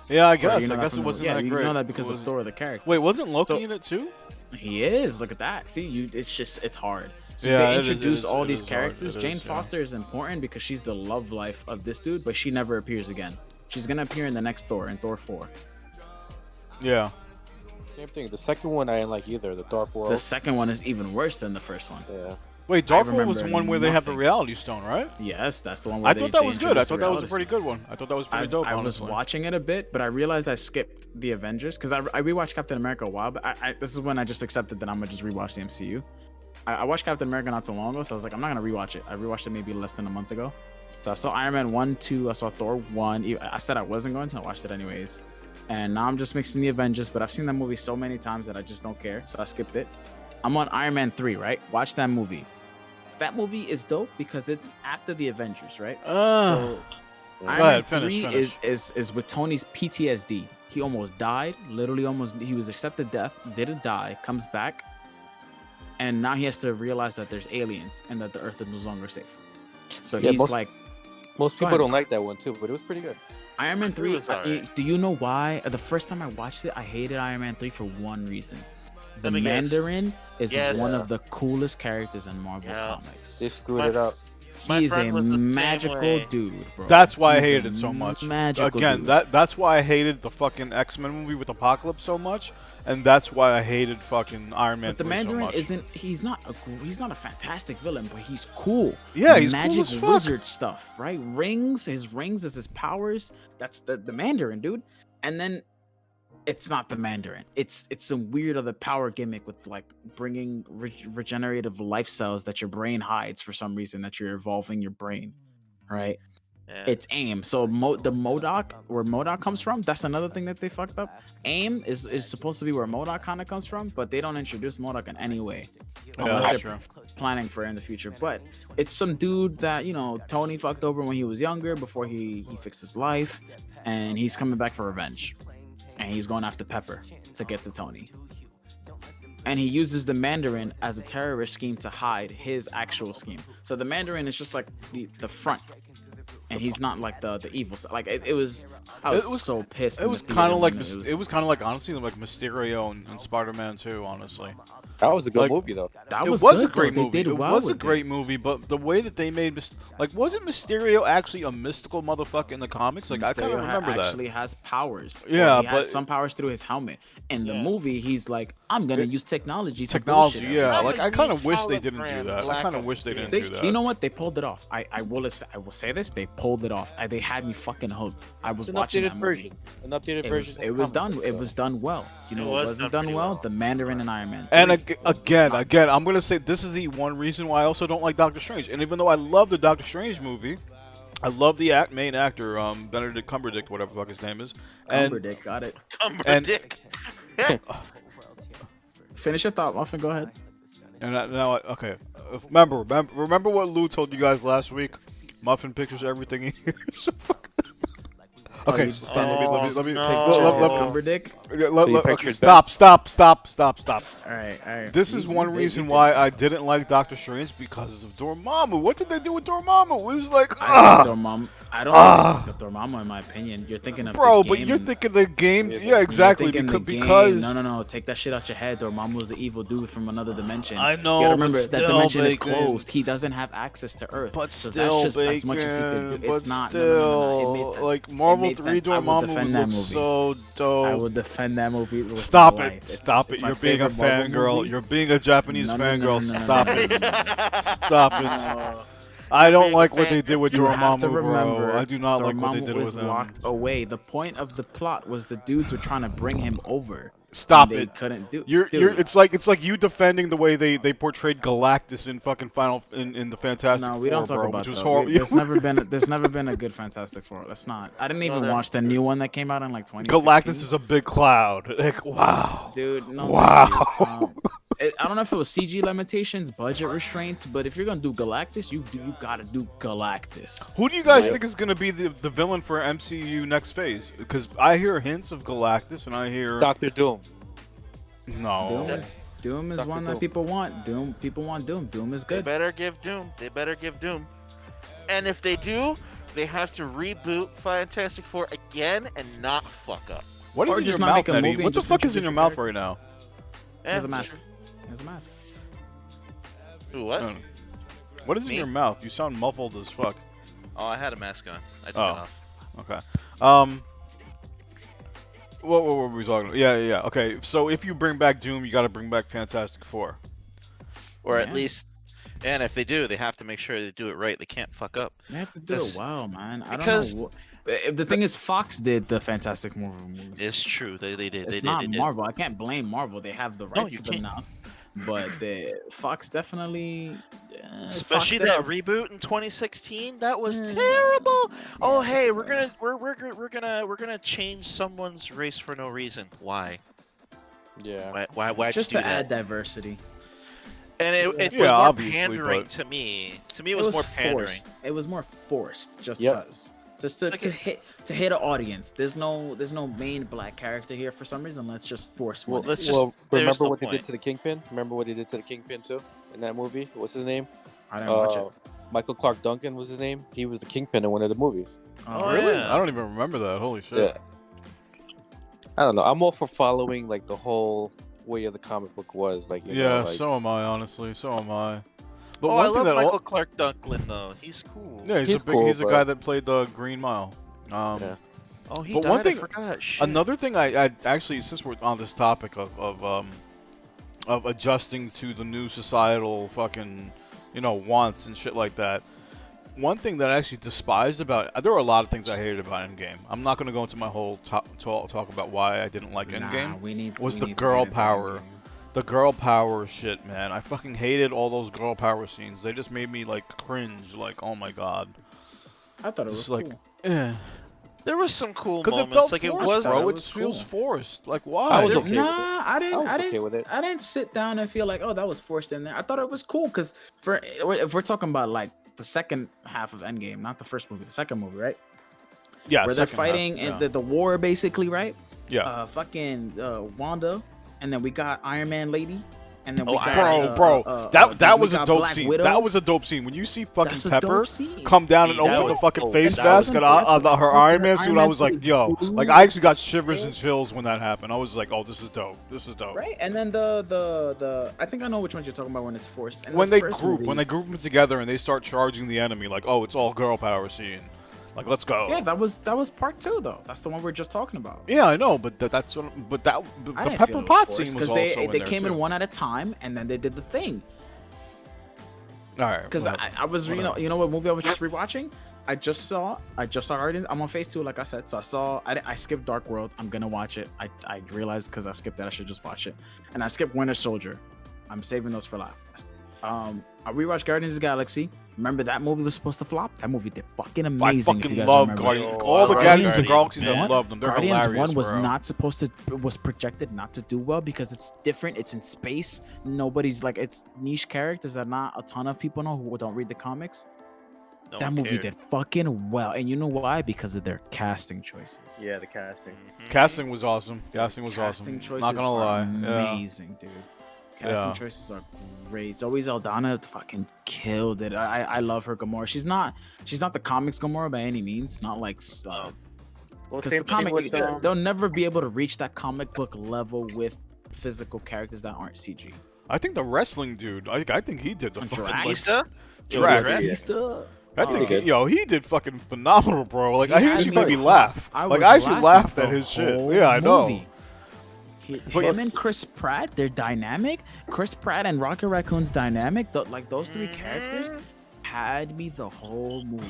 Yeah, I Or guess. you know I that guess from it the- wasn't yeah, that you great. know that because It of was- Thor the character. Wait, wasn't Loki So- in it too? He is. Look at that. See, it's hard. So Yeah, they it is- introduce all it these is hard. characters. It Jane is, yeah. Foster is important because she's the love life of this dude, but she never appears again. She's gonna appear in the next Thor, in Thor 4. Yeah. Same thing. The second one I didn't like either. The Dark World. The second one is even worse than the first one. Yeah. Wait, Dark World was the remember one where they have the nothing. Reality Stone, right? Yes, that's the one where I thought that they was good. I introduced thought the that was a reality pretty good one. I thought that was pretty dope. I was honestly. watching it a bit, but I realized I skipped the Avengers because I rewatched Captain America a while. But this is when I just accepted that I'm gonna just rewatch the MCU. I watched Captain America not too long ago, so I was like, I'm not gonna rewatch it. I rewatched it maybe less than a month ago. So I saw Iron Man 1, 2. I saw Thor 1. I said I wasn't going to. I watched it anyways. And now I'm just mixing the Avengers, but I've seen that movie so many times that I just don't care. So I skipped it. I'm on Iron Man 3, right? Watch that movie. That movie is dope because it's after the Avengers, right? So Iron Man 3 is with Tony's PTSD. He almost died, literally almost. He was accepted death, didn't die, comes back, and now he has to realize that there's aliens and that the Earth is no longer safe. So Yeah, he's most- like, Most Go people ahead. don't like that one too, but it was pretty good. Iron Man 3. was alright. Do you know why? The first time I watched it, I hated Iron Man 3 for one reason. The Let me guess. Mandarin is Yes. one of the coolest characters in Marvel Yeah. comics. They screwed My- it up. my He is a friend was the same magical way. dude, bro. That's why I He's a hated it so much. Magical Again, dude. that's why I hated the fucking X-Men movie with Apocalypse so much, and that's why I hated fucking Iron Man But the 3 so Mandarin much. isn't. He's not a fantastic villain, but he's cool. Yeah, he's cool magic as fuck. wizard stuff, right? His rings is his powers. That's the Mandarin, dude. And then it's not the Mandarin. It's some weird other power gimmick with like bringing regenerative life cells that your brain hides for some reason that you're evolving your brain, right? Yeah. It's AIM. So the MODOK, where MODOK comes from, that's another thing that they fucked up. AIM is supposed to be where MODOK kind of comes from, but they don't introduce MODOK in any way. Yeah, Unless that's they're true. planning for it in the future. But it's some dude that, Tony fucked over when he was younger before he fixed his life. And he's coming back for revenge. And he's going after Pepper to get to Tony. And he uses the Mandarin as a terrorist scheme to hide his actual scheme. So the Mandarin is just like the front. And he's not like the evil side. Like I was so pissed. It in was the theater kind of like when it was kind of like honestly like Mysterio and Spider-Man 2, honestly. That was a good Like- movie though. that It was was good, a great though. movie. They did It well was a with great movie, but the way that they made wasn't Mysterio actually a mystical motherfucker in the comics? Like I kind of Mysterio remember that. actually has powers. Yeah, Or he has but- some powers through his helmet. In the Yeah. movie, he's like, I'm gonna use technology. Technology, to bullshit yeah. everyone." Like I kind of Use wish they didn't do hologram that. I black kind of and wish they blue. didn't do that. You know what? They pulled it off. I will say this. They pulled it off. They had me fucking hooked. I was It's an watching updated that version. movie. An updated It version. was, it was done. It was done well. You know, It it was wasn't done done pretty well. well. The Mandarin and Iron Man. And 3. again, I'm gonna say this is the one reason why I also don't like Doctor Strange. And even though I love the Doctor Strange movie, I love the main actor, Benedict Cumberbatch, whatever the fuck his name is. And Cumberdick, got it. and- Dick. Finish your thought, Muffin. Go ahead. okay. Remember what Lou told you guys last week? Muffin pictures everything he hears. Okay, you just let me no. Picture let- his let- Cumberdick. you okay, pictured stop. All right. This is one reason why I didn't like Doctor Strange, because of Dormammu. What did they do with Dormammu? It was like, I like Dormammu. I don't like the Dormammu in my opinion. You're thinking of bro, the but game you're and- thinking the game. Yeah, Yeah, you're exactly. You're thinking Because the game. No. Take that shit out your head. Dormammu is an evil dude from another dimension. I know, You gotta but remember that still, dimension is Bacon. closed. He doesn't have access to Earth. But so still, that's just as much as he could do. Bacon, It's but not. still, No. It made sense. like It Marvel made 3 sense. I will Dormammu defend that looks movie. so dope. I will defend that movie. With Stop my it! life. Stop It's it! my You're being a favorite Marvel fangirl. movie. You're being a Japanese No, no, fangirl. no, no, no, Stop no, it! no, no, Stop it! no. I don't being a like what they fangirl. did with You have to Dormammu, remember, bro. I do not like what they Dormammu did was with him. locked away. The point of the plot was the dudes were trying to bring him over. Stop and they it! couldn't do. You're Dude, it's like you defending the way they portrayed Galactus in fucking in the Fantastic no, Four, we don't talk bro, about which was that. horrible. There's never been a good Fantastic Four. Let's not. I didn't even there- watch the new one that came out in like 2016. Galactus is a big cloud. Like wow. Dude, no. Wow. thank you. I don't know if it was CG limitations, budget restraints, but if you're gonna do Galactus, you gotta do Galactus. Who do you guys Like- think is gonna be the villain for MCU next phase? Because I hear hints of Galactus, and I hear Doctor Doom. no. Doom is Dr. one that Doom. people want. People want Doom. Doom is They good. better give Doom. They better give Doom. And if they do, they have to reboot Fantastic Four again and not fuck up. What is Or in just your not mouth, make a Eddie? movie What and the just fuck is in introduce your the mouth characters. right now? He has a And- mask. He has a mask. Ooh, what? No. What is in Me? your mouth? You sound muffled as fuck. Oh, I had a mask on. I took it Oh. off. Okay. What were we talking about? Yeah. Okay, so if you bring back Doom, you got to bring back Fantastic Four. Or at Yeah. least, and if they do, they have to make sure they do it right. They can't fuck up. They have to do This- it well, man. I because- don't know. The thing is, Fox did the Fantastic movies. It's true. They did. It's They not did. Marvel. I can't blame Marvel. They have the rights you to them now. But the Fox definitely. Especially fucked it that up. reboot in 2016. That was Mm. terrible. Oh, Yeah, hey, it's we're gonna change someone's race for no reason. Why? Yeah. Why'd just you to do that? add diversity. And it was Yeah, more obviously, pandering but- to me. To me, it was more pandering. forced. It was more forced, just Yep. because. Just to hit an audience. There's no main black character here for some reason. Let's just force one. Well, in. let's just. Well, there's remember no what they point. did to the Kingpin? Remember what they did to the Kingpin too in that movie? What's his name? I didn't watch it. Michael Clark Duncan was his name. He was the Kingpin in one of the movies. Oh, Really? yeah. I don't even remember that. Holy shit. Yeah. I don't know. I'm all for following like the whole way of the comic book was. Like, you Yeah, know, like, so am I, honestly. So am I. But Oh, one I thing love that Michael Clark Duncan though. He's cool. yeah, He's a big, cool, he's a but- guy that played the Green Mile. Yeah. Oh, he But died. one thing- I forgot. Shit. Another thing I actually, since we're on this topic of adjusting to the new societal fucking, wants and shit like that. One thing that I actually despised about there were a lot of things I hated about Endgame. I'm not going to go into my whole talk about why I didn't like Endgame. Was the girl power. The girl power shit, man. I fucking hated all those girl power scenes. They just made me like cringe. Like, oh my god. I thought it was Just like, cool. There was some cool Because it moments. felt Like it forced, was. bro. It It was feels cool. forced. Like, why? I was okay with it. Nah, I didn't. I was okay with it. I didn't sit down and feel like, oh, that was forced in there. I thought it was cool because if we're talking about like the second half of Endgame, not the first movie, the second movie, right? Yeah, Where they're second half, fighting yeah. in the war, basically, right? Yeah. Wanda, and then we got Iron Man lady, and then we Oh, got bro, that was a dope scene. That was a dope scene. When you see fucking That's a Pepper dope scene. come down and Yeah, that open the was- fucking oh, face that mask was and her Iron Man suit, I was like, yo, like I actually got shivers and chills when that happened. I was like, oh, this is dope. This is dope. Right, and then the I think I know which ones you're talking about when it's forced. And When the they first group, movie- when they group them together and they start charging the enemy, like, oh, it's all girl power scene. Like, let's go. Yeah, that was part 2 though. That's the one we're just talking about. Yeah, I know, but that's what. But the I didn't Pepper feel it Pot forced, scene was 'cause also they in there came too. in one at a time, and then they did the thing. All right. Because whatever. I was, Whatever. you know what movie I was just rewatching? I just saw Guardians. I'm on phase 2, like I said. So I skipped Dark World. I'm gonna watch it. I realized because I skipped that I should just watch it, and I skipped Winter Soldier. I'm saving those for last. I rewatched Guardians of the Galaxy. Remember that movie was supposed to flop? That movie did fucking I amazing. if fucking you guys love remember. Guardians. Oh, All the I love Guardians of the Guardians, Galaxies, I man. love them. They're Guardians hilarious, 1 was bro. not supposed to was projected not to do well because it's different. It's in space. Nobody's like it's niche characters that not a ton of people know who don't read the comics. No That one movie cared. did fucking well, and you know why? Because of their casting choices. Yeah, the casting. Mhm. Casting was awesome. Casting was Casting awesome. choices Not gonna are lie. Yeah. amazing, dude. Casting Yeah. choices are great. Zoe Saldana fucking killed it. I love her Gamora. She's not the comics Gamora by any means. Not like Well, because same the thing comic with, they'll never be able to reach that comic book level with physical characters that aren't CG. I think the wrestling dude. I think he did the And fucking. Drax. Like, Batista? Drax. Drax? Batista. I think he did. he did fucking phenomenal, bro. Like He I had actually me made me laugh. laugh. I Like was I actually laughing laughed the at his shit. whole Yeah, I know. movie. But- Him and Chris Pratt, they're dynamic. Chris Pratt and Rocket Raccoon's dynamic. Like those three characters had me the whole movie.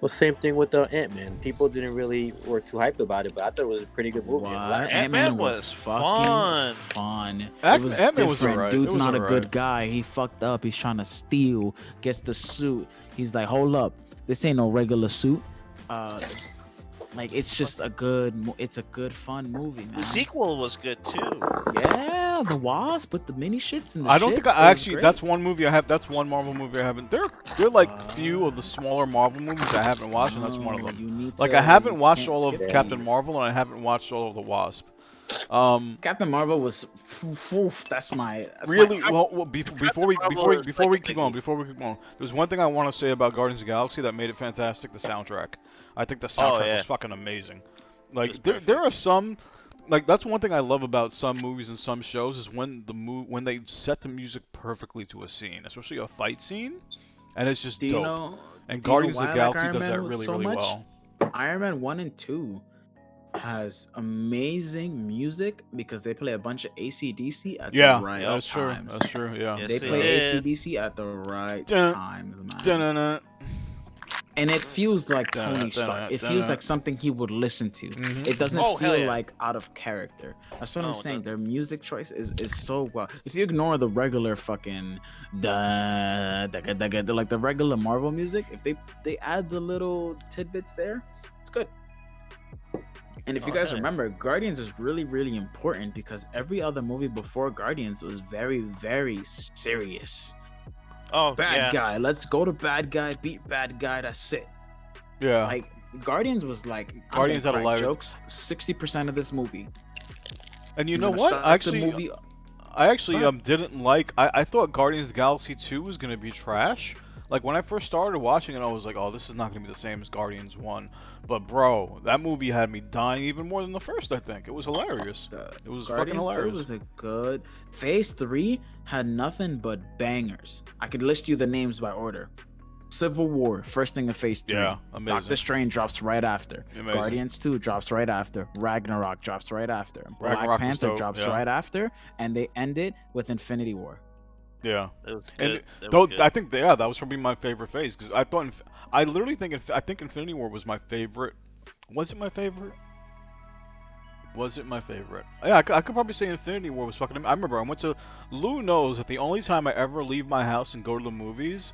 well, same thing with the Ant-Man. People didn't really were too hyped about it, but I thought it was a pretty good movie. What? Ant-Man Ant-Man was fucking fun. fun. It Ant- was Ant-Man was different. alright. Dude's It was not a good alright. guy. He fucked up. He's trying to steal. Gets the suit. He's like, hold up, this ain't no regular suit. Like it's just a good. It's a good fun movie, man. The sequel was good too. Yeah, the Wasp with the mini shits and the I don't think ships, I it was actually. great. That's one movie I have. That's one Marvel movie I haven't. They're like few of the smaller Marvel movies I haven't watched, and that's one of No, them. you need Like to- I haven't you watched can't all of skip Captain these. Marvel, and I haven't watched all of the Wasp. Captain Marvel was. That's my. Really, My, well, before we Marvel is before like we a keep big going, leap. before we keep going, there's one thing I want to say about Guardians of the Galaxy that made it fantastic: the soundtrack. I think the soundtrack yeah. was fucking amazing. was Like there are some like that's one thing I love about some movies and some shows is when when they set the music perfectly to a scene, especially a fight scene, and it's just Do you dope. know? And Do you know Guardians of why the I like Galaxy Iron does that Man really, so really much? well. Iron Man 1 and 2 has amazing music because they play a bunch of AC/DC at the Yeah, right that's true. times. That's true. Yeah. Yes, They they play did. AC/DC at the right Dun, times, man. Dun-dun-dun. And it feels like Dun, Tony dun, Stark. It dun, feels dun. like something he would listen to. Mhm. It doesn't Oh, hell feel yeah. like out of character. That's what I'm Oh, saying. the- Their music choice is so well. If you ignore the regular fucking like the regular Marvel music, if they add the little tidbits there, it's good. And if you guys Okay. remember, Guardians was really, really important because every other movie before Guardians was very, very serious. Oh, Bad yeah. guy, let's go to bad guy, beat bad guy, that's it. Yeah. Like Guardians was like Guardians had a lot of- jokes 60% of this movie. And you I'm know gonna what? start Actually, the movie. I actually Go ahead. didn't like. I thought Guardians of the Galaxy 2 was gonna be trash. Like when I first started watching it, I was like, "Oh, this is not gonna be the same as Guardians 1." But bro, that movie had me dying even more than the first. I think it was hilarious. It was fucking Guardians 2 hilarious. was a good. Phase 3 had nothing but bangers. I could list you the names by order. Civil War, first thing in Phase 3. Yeah, amazing. Doctor Strange drops right after. Amazing. Guardians 2 drops right after. Ragnarok drops right after. Ragnarok Black was Panther dope, drops yeah. right after. And they end it with Infinity War. Yeah. It was And good. It though was good. I think that was probably my favorite phase because I thought I literally think I think Infinity War was my favorite. Was it my favorite? Was it my favorite? Yeah, I could probably say Infinity War was fucking. I remember I went to. Lou knows that the only time I ever leave my house and go to the movies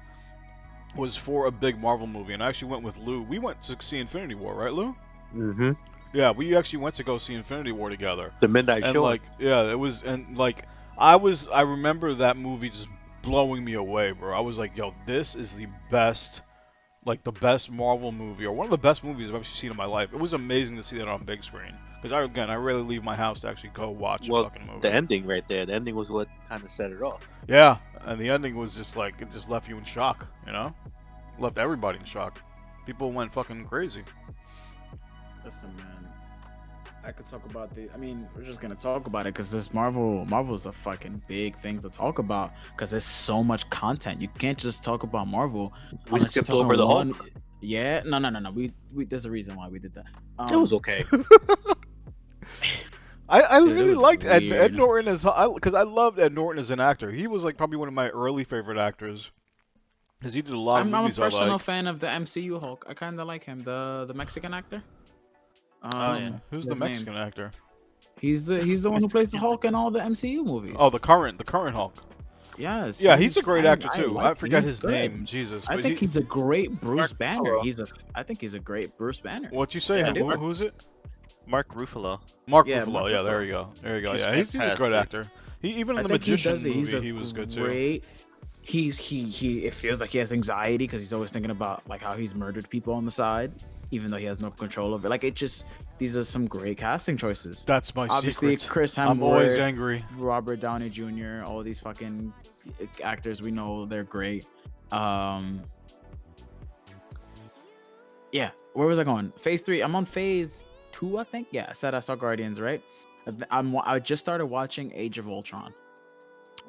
was for a big Marvel movie, and I actually went with Lou. We went to see Infinity War, right, Lou? Mm-hmm. Yeah, we actually went to go see Infinity War together. The midnight And show. like, yeah, it was, and like, I remember that movie just blowing me away, bro. I was like, yo, this is the best, like the best Marvel movie, or one of the best movies I've actually seen in my life. It was amazing to see that on big screen, because I rarely leave my house to actually go watch a fucking movie. The ending right there. The ending was what kind of set it off. Yeah, and the ending was just like, it just left you in shock, you know? Left everybody in shock. People went fucking crazy. Listen, man. I could talk about the. I mean, we're just gonna talk about it because this Marvel's a fucking big thing to talk about because there's so much content. You can't just talk about Marvel. We unless skipped you're talking over the one- Hulk. Yeah, no. We there's a reason why we did that. It was okay. I Dude, it really was liked Ed weird. Norton as because I loved Ed Norton as an actor. He was like probably one of my early favorite actors because he did a lot of I'm a movies I personal like. fan of the MCU Hulk. I kind of like him, the Mexican actor. yeah. Who's the his name. Mexican actor? He's the one who plays the Hulk in all the MCU movies. Oh, the current Hulk. yes. Yeah, he's a great actor too. I like him. forget He's his good. name. Jesus. I But think he's a great Bruce Mark Banner. Ruffalo. I think he's a great Bruce Banner. What you say? Yeah, Who, Mark- who's it? Mark Ruffalo. Mark Yeah, Ruffalo. Mark Yeah, Ruffalo. there you go. There you go. He's Yeah, he's a good fantastic. actor. He even in I the think he Magician does it. He's movie, a he was good too. great. He. It feels like he has anxiety because he's always thinking about like how he's murdered people on the side, even though he has no control over it. Like it just. These are some great casting choices. That's my Obviously, secret. Chris I'm always Hemsworth, angry. Robert Downey Jr., all these fucking actors we know they're great. Yeah, where was I going? Phase 3. I'm on phase 2, I think. Yeah, I said I saw Guardians, right? I just started watching Age of Ultron.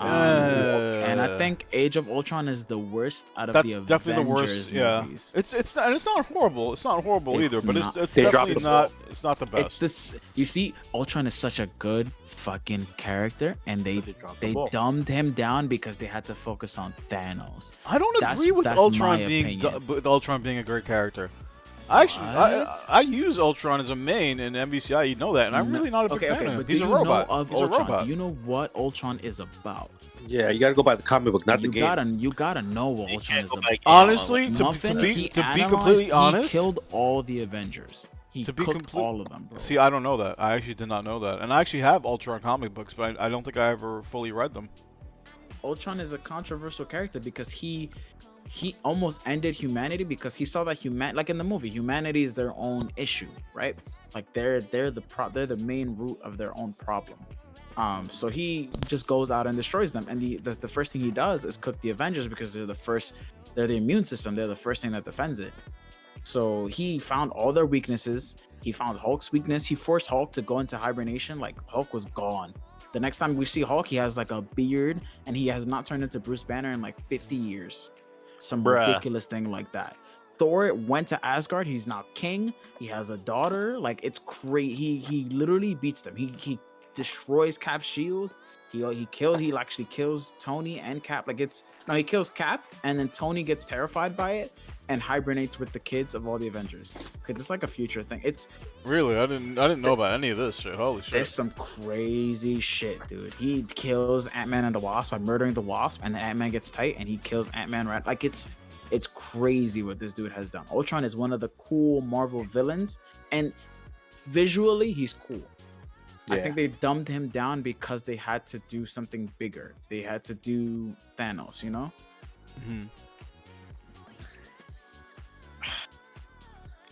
And I think Age of Ultron is the worst out of That's the definitely the Avengers worst. Yeah, movies. it's not horrible. It's not horrible It's either, but not. it's They dropped definitely the not. ball. It's not the It's best. this. You see, Ultron is such a good fucking character, and they dropped the they ball. dumbed him down because they had to focus on Thanos. I don't That's- agree with that's Ultron my being opinion. with Ultron being a great character. I use Ultron as a main in MVCI. You know that, and I'm really not a big fan of him. But He's do a you robot. know of He's Ultron? a robot. Do you know what Ultron is about? Yeah, you gotta go by the comic book, not the you game. gotta know what You Ultron can't is go about. back. Honestly, to Muffin, be he completely analyzed- he honest, killed all the Avengers. He To be cooked complete- all of them, bro. see, I don't know that. I actually did not know that, and I actually have Ultron comic books, but I don't think I ever fully read them. Ultron is a controversial character because he almost ended humanity because he saw that like in the movie, humanity is their own issue, right? Like they're the main root of their own problem. So he just goes out and destroys them, and the first thing he does is cook the Avengers because they're the immune system. They're the first thing that defends it. So he found all their weaknesses. He found Hulk's weakness. He forced Hulk to go into hibernation. Like Hulk was gone. The next time we see Hulk, he has like a beard and he has not turned into Bruce Banner in like 50 years. Some Bruh. ridiculous thing like that. Thor went to Asgard. He's now king. He has a daughter. Like it's crazy. He literally beats them. He destroys Cap's shield. He actually kills Tony and Cap. He kills Cap and then Tony gets terrified by it and hibernates with the kids of all the Avengers. Cause it's like a future thing. It's Really, I didn't know about any of this shit. Holy shit. there's some crazy shit, dude. He kills Ant-Man and the Wasp by murdering the Wasp, and the Ant-Man gets tight and he kills Ant-Man right. Like it's crazy what this dude has done. Ultron is one of the cool Marvel villains, and visually he's cool. I think they dumbed him down because they had to do something bigger. They had to do Thanos, you know? Mhm.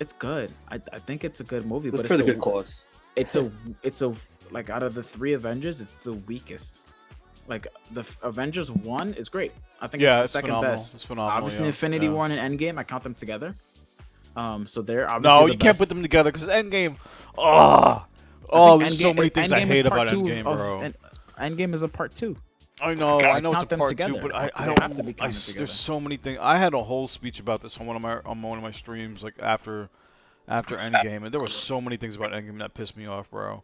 It's good. I think it's a good movie, It's but for the the- good cause. it's a like out of the 3 Avengers, it's the weakest. Like the Avengers 1 is great. I think Yeah, it's the it's second phenomenal. best. It's phenomenal. Obviously, yeah. Infinity Yeah. War and Endgame, I count them together. So they're obviously No, the you can't best. put them together because Endgame. There's so many things I Endgame is hate part about 2 Endgame, bro. Endgame is a part 2. I know I it's a count them part 2, together. but I They don't. have to be counted together. There's so many things. I had a whole speech about this on one of my streams, like after Endgame, and there were so many things about Endgame that pissed me off, bro.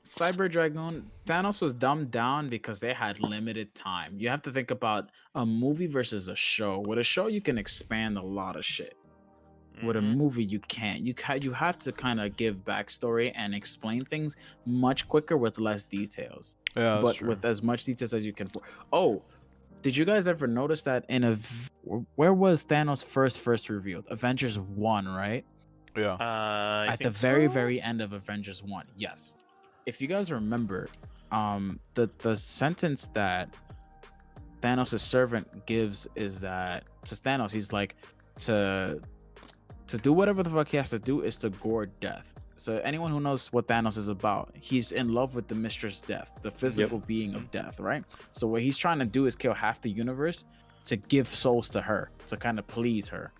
Cyber Dragoon, Thanos was dumbed down because they had limited time. You have to think about a movie versus a show. With a show, you can expand a lot of shit. With a Mhm. movie, you can't. You have to kind of give backstory and explain things much quicker with less details, Yeah, that's but true. with as much details as you can. Oh, did you guys ever notice that where was Thanos first revealed? Avengers 1, right? Yeah. I At the think very so? very end of Avengers 1. Yes. If you guys remember, the sentence that Thanos' servant gives is that to Thanos, he's like, to do whatever the fuck he has to do is to gore death. So anyone who knows what Thanos is about, he's in love with the Mistress Death, the physical being of death, right? So what he's trying to do is kill half the universe to give souls to her, to kind of please her,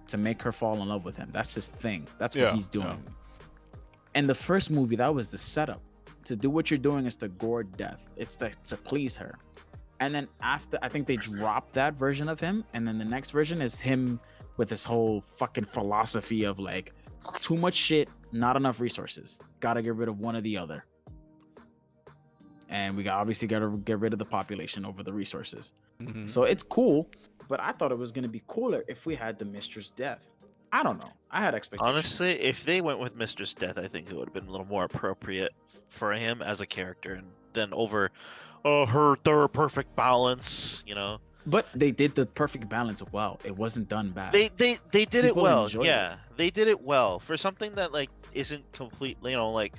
to make her fall in love with him. That's his thing. That's what Yeah, he's doing. yeah. In the first movie, that was the setup. To do what you're doing is to gore death. It's to please her. And then after, I think they dropped that version of him, and then the next version is him with this whole fucking philosophy of like, too much shit, not enough resources. Gotta get rid of one or the other. And we obviously gotta get rid of the population over the resources. Mhm. So it's cool, but I thought it was gonna be cooler if we had the Mistress Death. I don't know. I had expectations. Honestly, if they went with Mistress Death, I think it would have been a little more appropriate for him as a character, and then over, their perfect balance, you know. But they did the perfect balance well. It wasn't done bad. They did it People well. enjoyed it. Yeah, they did it well for something that like isn't completely, you know, like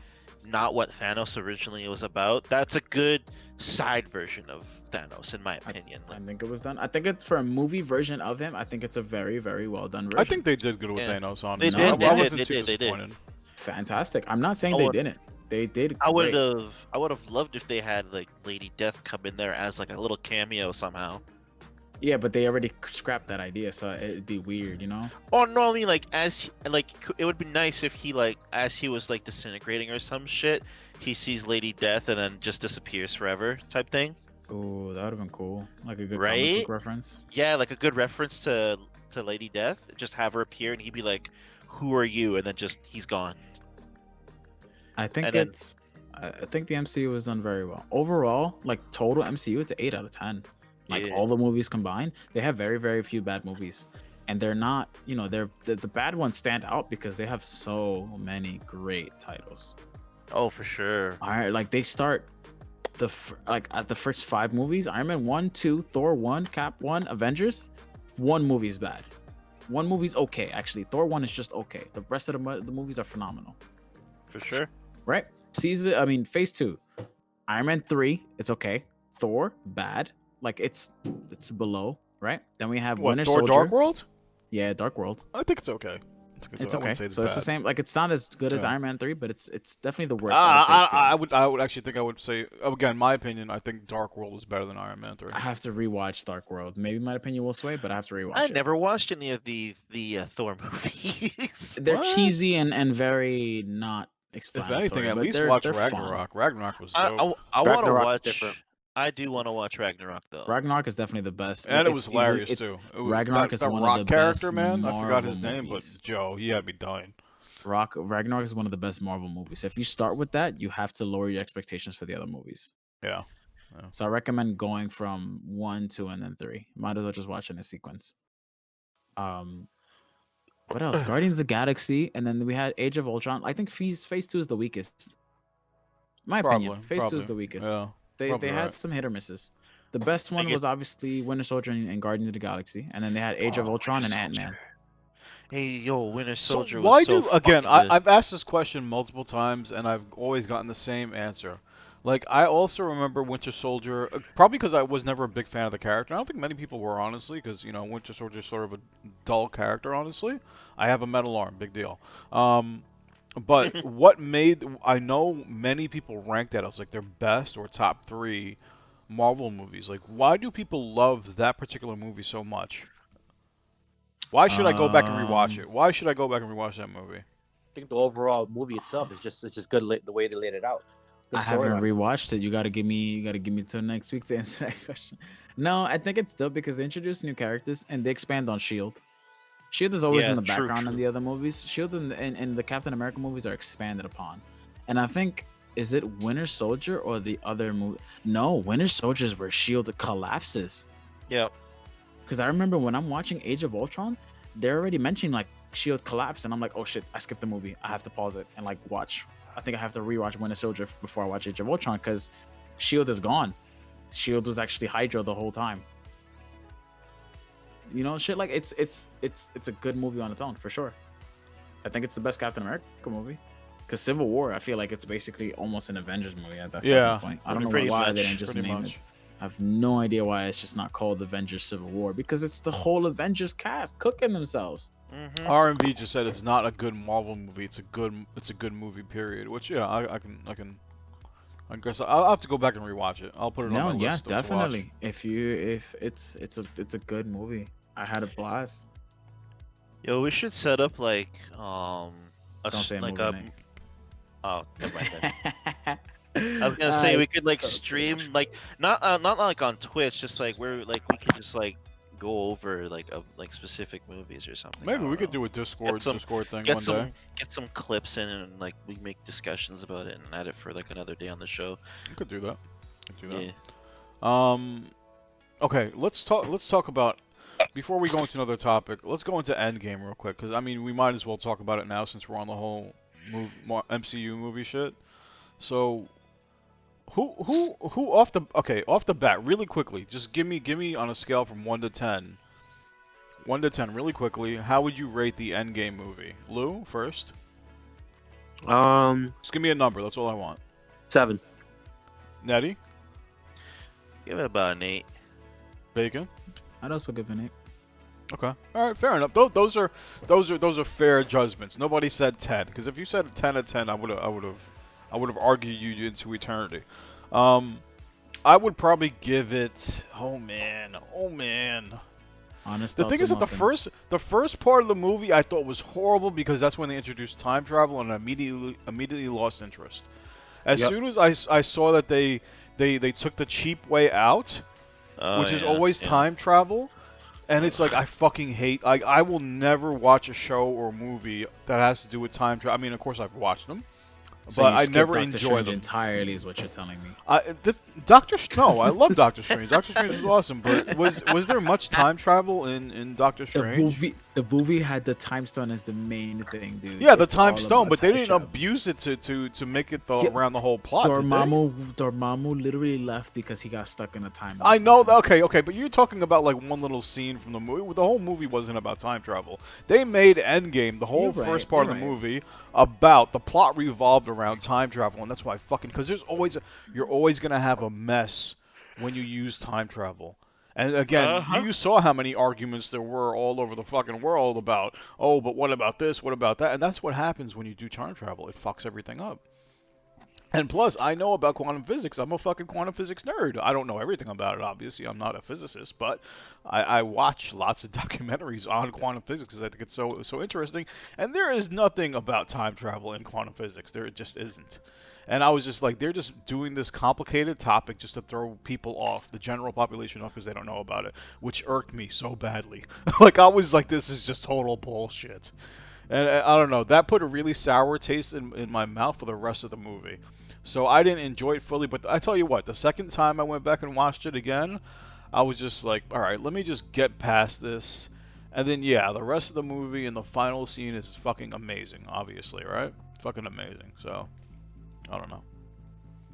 not what Thanos originally was about. That's a good side version of Thanos, in my opinion. I Like, think it was done. I think it's for a movie version of him. I think it's a very, very well done version. I think they did good with Yeah. Thanos. They Honestly, did, I they did, wasn't they too did, they did. disappointed. fantastic. I'm not saying I they would- didn't. They did. I would great. have loved if they had like Lady Death come in there as like a little cameo somehow. Yeah, but they already scrapped that idea, so it'd be weird, you know. Oh no, I mean like it would be nice if he like as he was like disintegrating or some shit, he sees Lady Death and then just disappears forever type thing. Oh, that would have been cool. Like a good comic Right? book reference. Yeah, like a good reference to Lady Death. Just have her appear and he'd be like, "Who are you?" And then just he's gone. I think And then- it's. I think the MCU was done very well overall. Like total MCU, it's an 8 out of 10. Like Yeah. all the movies combined, they have very, very few bad movies, and they're not. You know, the bad ones stand out because they have so many great titles. Oh, for sure. All right, like they start like at the first 5 movies: Iron Man 1, 2, Thor 1, Cap 1, Avengers. One movie is bad. One movie's okay, actually. Thor 1 is just okay. The rest of the movies are phenomenal. For sure. Right? Phase 2. Iron Man 3, it's okay. Thor, bad. Like it's below, right? Then we have What? Winter Thor: Soldier. Dark World? Yeah, Dark World. I think it's okay. It's It's I wouldn't okay. say it's So it's the bad. same. Like it's not as good as Yeah. Iron Man 3, but it's definitely the worst out of Phase 2. I would actually think I would say again, my opinion. I think Dark World is better than Iron Man 3. I have to rewatch Dark World. Maybe my opinion will sway, but I have to rewatch I it. never watched any of the Thor movies. They're What? cheesy and very not If explanatory. anything, at but least watch they're Ragnarok. fun. Ragnarok was I dope, want to Ragnarok's watch. different. I do want to watch Ragnarok though. Ragnarok is definitely the best. and it It's was easily- hilarious it- too. Ragnarok is that one rock of the character, best man. I forgot his Marvel name, movies. but Joe, he had me dying. Ragnarok is one of the best Marvel movies. So if you start with that, you have to lower your expectations for the other movies. Yeah. So I recommend going from 1, 2, and then 3. Might as well just watch in a sequence. What else? Guardians of the Galaxy, and then we had Age of Ultron. I think Phase 2 is the weakest. My opinion, Phase 2 is the weakest. Yeah. They probably had right. some hit or misses. The best one get- was obviously Winter Soldier and Guardians of the Galaxy, and then they had Age of Ultron and Ant Man. Hey, yo, Winter Soldier So why was so do again? fucking good. I've asked this question multiple times, and I've always gotten the same answer. Like I also remember Winter Soldier, probably because I was never a big fan of the character. I don't think many people were, honestly, because Winter Soldier is sort of a dull character. Honestly, I have a metal arm, big deal. But what made I know many people ranked that as like their best or top 3 Marvel movies. Like, why do people love that particular movie so much? Why should I go back and rewatch it? Why should I go back and rewatch that movie? I think the overall movie itself is just good. The way they laid it out. Good I haven't storyline. rewatched it. You gotta give me till next week to answer that question. No, I think it's still because they introduce new characters and they expand on Shield. Shield is always Yeah, in the true, background in true. the other movies. Shield and the Captain America movies are expanded upon, and I think is it Winter Soldier or the other movie? No, Winter Soldier is where Shield collapses. Yeah. Because I remember when I'm watching Age of Ultron, they're already mentioning like Shield collapsed, and I'm like, oh shit, I skipped the movie. I have to pause it and like watch. I think I have to rewatch Winter Soldier before I watch Age of Ultron because Shield is gone. Shield was actually Hydra the whole time. Shit like it's a good movie on its own for sure. I think it's the best Captain America movie. Because Civil War, I feel like it's basically almost an Avengers movie at that certain point. I don't know pretty why much, they didn't just pretty name much. it. I have no idea why it's just not called Avengers Civil War because it's the whole Avengers cast cooking themselves. Mm-hmm. R&V just said it's not a good Marvel movie. It's a good movie. Period. Which I guess I'll have to go back and rewatch it. I'll put it on No, my yeah, list. To watch. definitely. If it's a good movie. I had a blast. Yo, we should set up like a Don't say a like movie a. name. Oh, never mind. Then. I was gonna say we could like stream like not like on Twitch, just like where like we could just like go over like specific movies or something. Maybe we could do a Discord some- thing one Get day. some clips in and like we make discussions about it and add it for like another day on the show. We could do that. Yeah. Okay, let's talk about before we go into another topic. Let's go into Endgame real quick because I mean we might as well talk about it now since we're on the whole MCU movie shit. So who off the bat really quickly, just give me on a scale from 1 to 10. 1 to 10 really quickly. How would you rate the Endgame movie? Lou first. Just give me a number. That's all I want. 7. Nettie, Give it about an 8. Bacon. I'd also give an 8. Okay. All right. Fair enough. Those are fair judgments. Nobody said 10 because if you said 10 out of 10, I would have argued you into eternity. I would probably give it. Oh man. Honest The thoughts thing on is that Muffin. the first part of the movie I thought was horrible because that's when they introduced time travel and I immediately lost interest. As Yep. soon as I saw that they took the cheap way out, which is always time travel, and it's like I fucking hate. I will never watch a show or movie that has to do with time travel. I mean, of course I've watched them, So but you I skip never Doctor enjoy Strange them. entirely, is what you're telling me. No, I love Doctor Strange. Doctor Strange is awesome, but was there much time travel in Doctor Strange? The movie had the time stone as the main thing, dude. Yeah, the It's time all stone, about but they time didn't travel. abuse it to make it Yeah, around the whole plot. Did they? Dormammu literally left because he got stuck in a time loop. I know. Okay, but you're talking about like one little scene from the movie. The whole movie wasn't about time travel. They made Endgame, the whole You're first right, part of you're the right. movie, about the plot revolved around time travel, and that's why because you're always gonna have a mess when you use time travel. And again, Uh-huh. you saw how many arguments there were all over the fucking world about, oh, but what about this? What about that? And that's what happens when you do time travel. It fucks everything up. And plus, I know about quantum physics. I'm a fucking quantum physics nerd. I don't know everything about it, obviously. I'm not a physicist, but I watch lots of documentaries on quantum physics because I think it's so interesting. And there is nothing about time travel in quantum physics. There just isn't. And I was just like, they're just doing this complicated topic just to throw people off, the general population off, because they don't know about it, which irked me so badly. Like, I was like, this is just total bullshit. And I don't know, that put a really sour taste in my mouth for the rest of the movie. So I didn't enjoy it fully, but I tell you what, the second time I went back and watched it again, I was just like, all right, let me just get past this. And then, yeah, the rest of the movie and the final scene is fucking amazing, obviously, right? Fucking amazing. So, I don't know.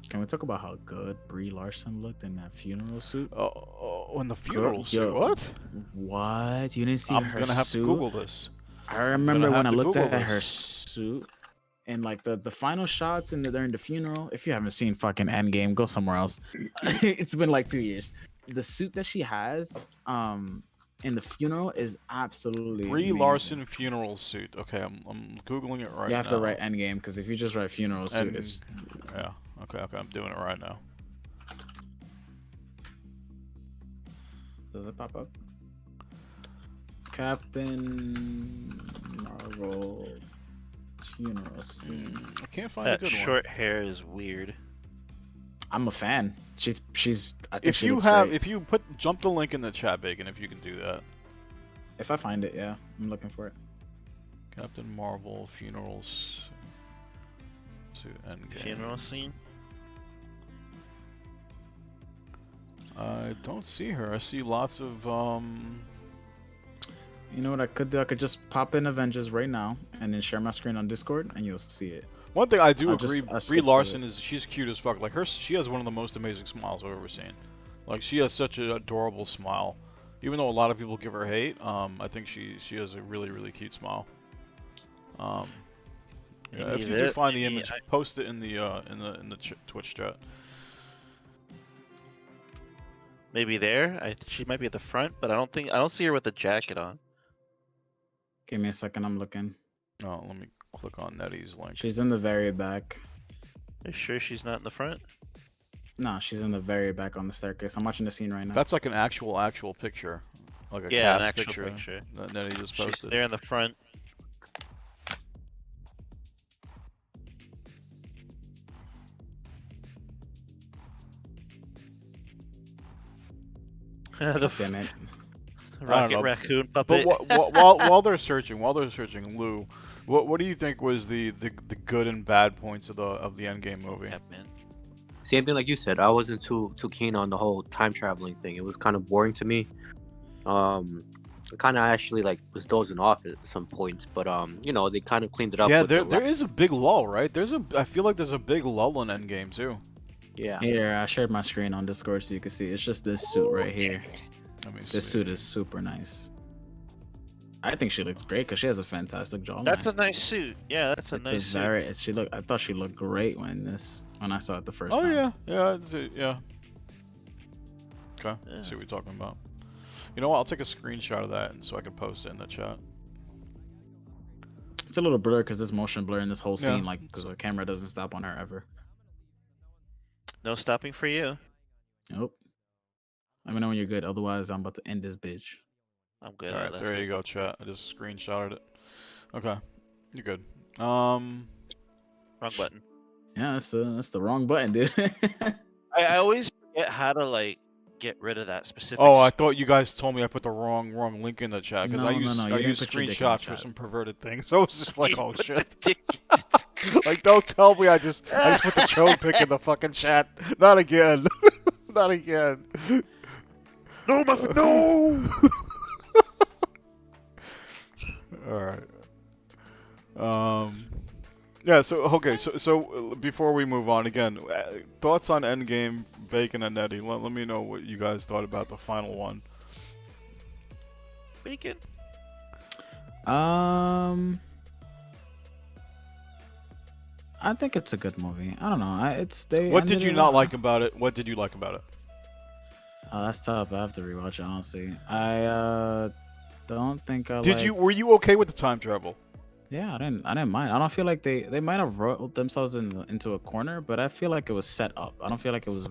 Can we talk about how good Brie Larson looked in that funeral suit? Oh, in the funeral suit? Yo, What? What? You didn't see I'm her gonna have suit? to Google this. I remember when I looked Google at her this. suit and like the final shots during the funeral. If you haven't seen fucking Endgame, go somewhere else. It's been like 2 years. The suit that she has in the funeral is absolutely Brie amazing. Larson funeral suit. Okay, I'm googling it right now. You have to write Endgame because if you just write funeral suit, it's yeah. Okay, I'm doing it right now. Does it pop up? Captain Marvel funeral scene. I can't find a That good short hair is weird. I'm a fan. She's. I think If she you looks have, great. if you jump the link in the chat, Bacon, if you can do that. If I find it, yeah, I'm looking for it. Captain Marvel funerals to Endgame. Funeral scene. I don't see her. I see lots of You know what I could do? I could just pop in Avengers right now and then share my screen on Discord, and you'll see it. One thing I do I'll agree, skip Brie to Larson it. is she's cute as fuck. Like she has one of the most amazing smiles I've ever seen. Like she has such an adorable smile. Even though a lot of people give her hate, I think she has a really cute smile. Yeah, if you do find the image, post it in the Twitch chat. Maybe there. She might be at the front, but I don't see her with a jacket on. Give me a second. I'm looking. Oh, let me click on Nettie's link. She's in the very back. Are you sure she's not in the front? No, she's in the very back on the staircase. I'm watching the scene right now. That's like an actual picture, like a Yeah, cast an actual picture. that Nettie just She's posted. there in the front. The Damn it. Rocket know. Raccoon But puppet. while they're searching, Lou, what do you think was the good and bad points of the Endgame movie? Yeah, man. Same thing like you said. I wasn't too keen on the whole time traveling thing. It was kind of boring to me. I kind of actually like was dozing off at some points, but you know, they kind of cleaned it up. Yeah, with there is a big lull, right? I feel like there's a big lull in Endgame too. Yeah. Here, I shared my screen on Discord so you can see. It's just this suit right here. Let me This see. suit is super nice. I think she looks great because she has a fantastic jawline. That's a nice suit. Yeah, that's a It's nice suit. I thought she looked great when I saw it the first Oh time. yeah. Okay, Yeah. see what you're talking about. You know what? I'll take a screenshot of that so I can post it in the chat. It's a little blur because there's motion blur in this whole scene, Yeah. like because the camera doesn't stop on her ever. No stopping for you. Nope. Let me know when you're good. Otherwise, I'm about to end this bitch. I'm good. All I right, left there it. you go, chat. I just screenshotted it. Okay, you're good. Wrong button. Yeah, that's the wrong button, dude. I always forget how to like get rid of that specific. Oh, I thought you guys told me I put the wrong link in the chat because No, I no, use no, you I didn't use put your dick in the screenshots for chat. some perverted things. So it's just like, You oh put shit. the dick- Like, don't tell me I just put the chode pic in the fucking chat. Not again. Not again. No, Muffin, no! All right. Yeah. So okay. So before we move on, again, thoughts on Endgame, Bacon and Nettie. Let me know what you guys thought about the final one. Bacon. I think it's a good movie. I don't know. What did you not like about it? What did you like about it? Oh, that's tough. I have to rewatch it, honestly. I don't think I Did you? liked- Were you okay with the time travel? Yeah, I didn't mind. I don't feel like they might have wrote themselves into a corner, but I feel like it was set up. I don't feel like it was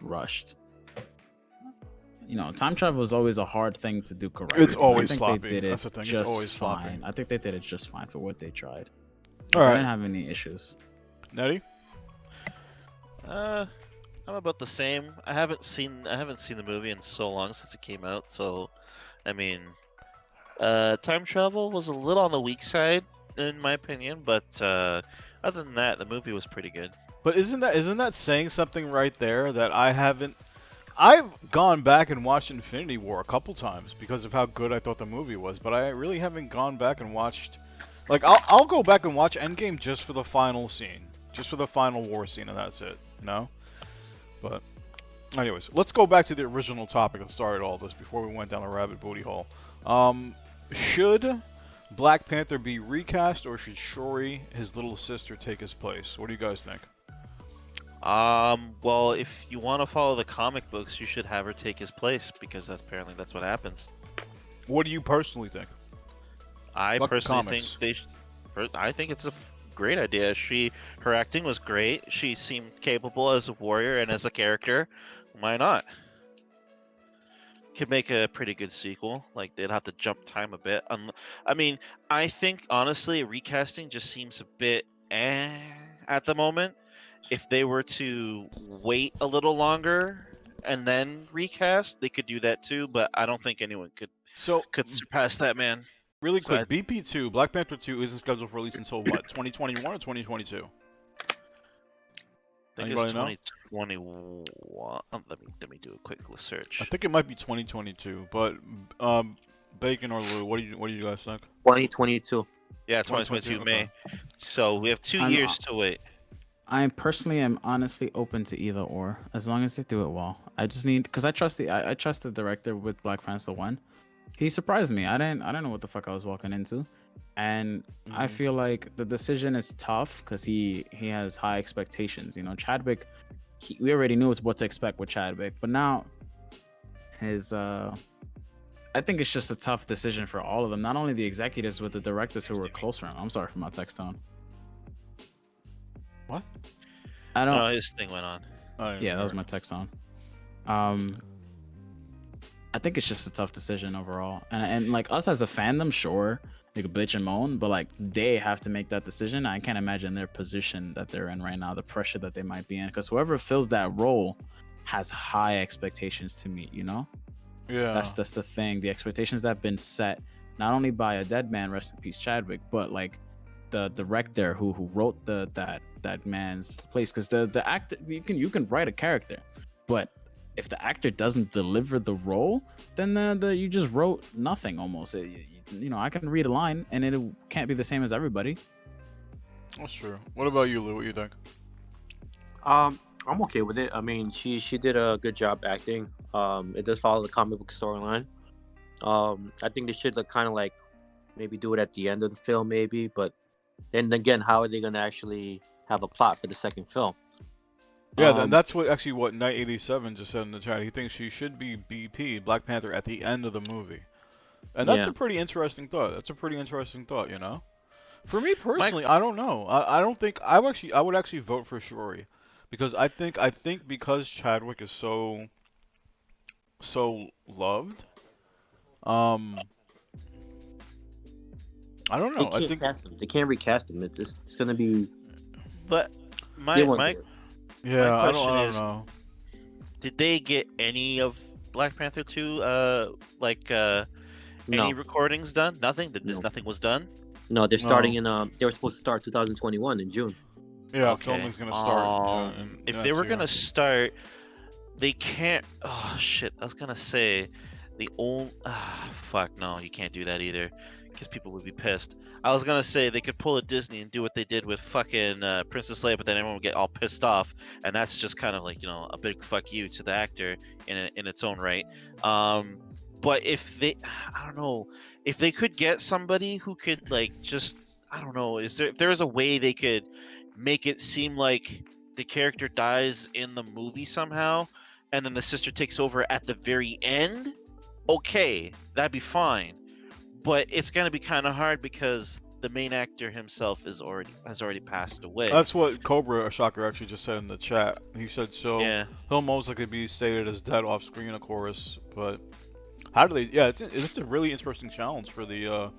rushed. You know, time travel is always a hard thing to do correctly. It's and I always think sloppy. they did That's it the thing. It's just always sloppy. fine. I think they did it just fine for what they tried. All Like, I right. didn't have any issues. Nettie? I'm about the same. I haven't seen the movie in so long since it came out, so I mean, time travel was a little on the weak side in my opinion, but other than that, the movie was pretty good. But isn't that saying something right there that I haven't? I've gone back and watched Infinity War a couple times because of how good I thought the movie was, but I really haven't gone back and watched. Like I'll go back and watch Endgame just for the final scene, just for the final war scene, and that's it. You know. But anyways, let's go back to the original topic that started all this before we went down a rabbit booty hole. Should Black Panther be recast, or should Shuri, his little sister, take his place? What do you guys think? Well, if you want to follow the comic books, you should have her take his place because apparently that's what happens. What do you personally think? I Fuck the personally comics. think I think it's a great idea. Her acting was great. She seemed capable as a warrior and as a character. Why not? Could make a pretty good sequel. Like they'd have to jump time a bit. I mean, I think honestly, recasting just seems a bit at the moment. If they were to wait a little longer and then recast, they could do that too. But I don't think anyone So, could surpass that man. really So quick, BP2, Black Panther 2 isn't scheduled for release until what? 2021 or 2022? I think Anybody it's know? 2021. Let me do a quick I search. think it might be 2022, but Bacon or Lou, what do you guys think? 2022. Yeah, 2022, 2022 May. So we have 2 I'm- years to wait. I personally am honestly open to either or, as long as they do it well. I just need because I trust I trust the director with Black Panther 1. He surprised me. I didn't know what the fuck I was walking into, and I Mhm. feel like the decision is tough because he has high expectations. You know, Chadwick, we already knew what to expect with Chadwick, but now his I think it's just a tough decision for all of them. Not only the executives, but the directors who were closer. I'm sorry for my text tone. What? I don't. No, his thing went on. Oh, Yeah, that was my text on. I think it's just a tough decision overall, and like us as a fandom, sure, they could bitch and moan, but like they have to make that decision. I can't imagine their position that they're in right now, the pressure that they might be in, because whoever fills that role has high expectations to meet. You know, Yeah. that's the thing. The expectations that have been set not only by a dead man, rest in peace Chadwick, but like the director who wrote that man's place, because the actor, you can write a character, but if the actor doesn't deliver the role, then you just wrote nothing almost. You know, I can read a line and it can't be the same as everybody. That's true. What about you, Lou? What do you think? I'm okay with it. I mean, she did a good job acting. It does follow the comic book storyline. I think they should kind of like maybe do it at the end of the film, maybe. But then again, how are they gonna actually have a plot for the second film? Yeah, Um, that's what Knight 87 just said in the chat. He thinks she should be BP, Black Panther, at the end of the movie. And that's Yeah. a pretty interesting thought. You know? For me personally, I don't know. I don't think I would actually vote for Shuri, because I think because Chadwick is so loved. I don't they know. I can't think cast him. They can't recast him. It's gonna be. But They won't my do it. yeah, I question don't is- know. did they get any of Black Panther 2 No, any recordings done? Nothing. No. Nothing was done. no, they're No. starting in. They were supposed to start 2021 in June. Yeah, Okay. filming's gonna start. If yeah, they were next gonna year. start, they can't. Oh shit! I was gonna say the old. Fuck no, you can't do that either, because people would be pissed. I was gonna say they could pull a Disney and do what they did with fucking Princess Leia, but then everyone would get all pissed off, and that's just kind of like, you know, a big fuck you to the actor in its own right. But if they, I don't know, if they could get somebody who could like just, I don't know, if there's a way they could make it seem like the character dies in the movie somehow, and then the sister takes over at the very end, okay, that'd be fine. But it's gonna be kind of hard because the main actor himself has already passed away. That's what Cobra Shocker actually just said in the chat. He said so. Yeah. He'll most likely be stated as dead off screen, of course. But how do they? Yeah, it's a really interesting challenge for the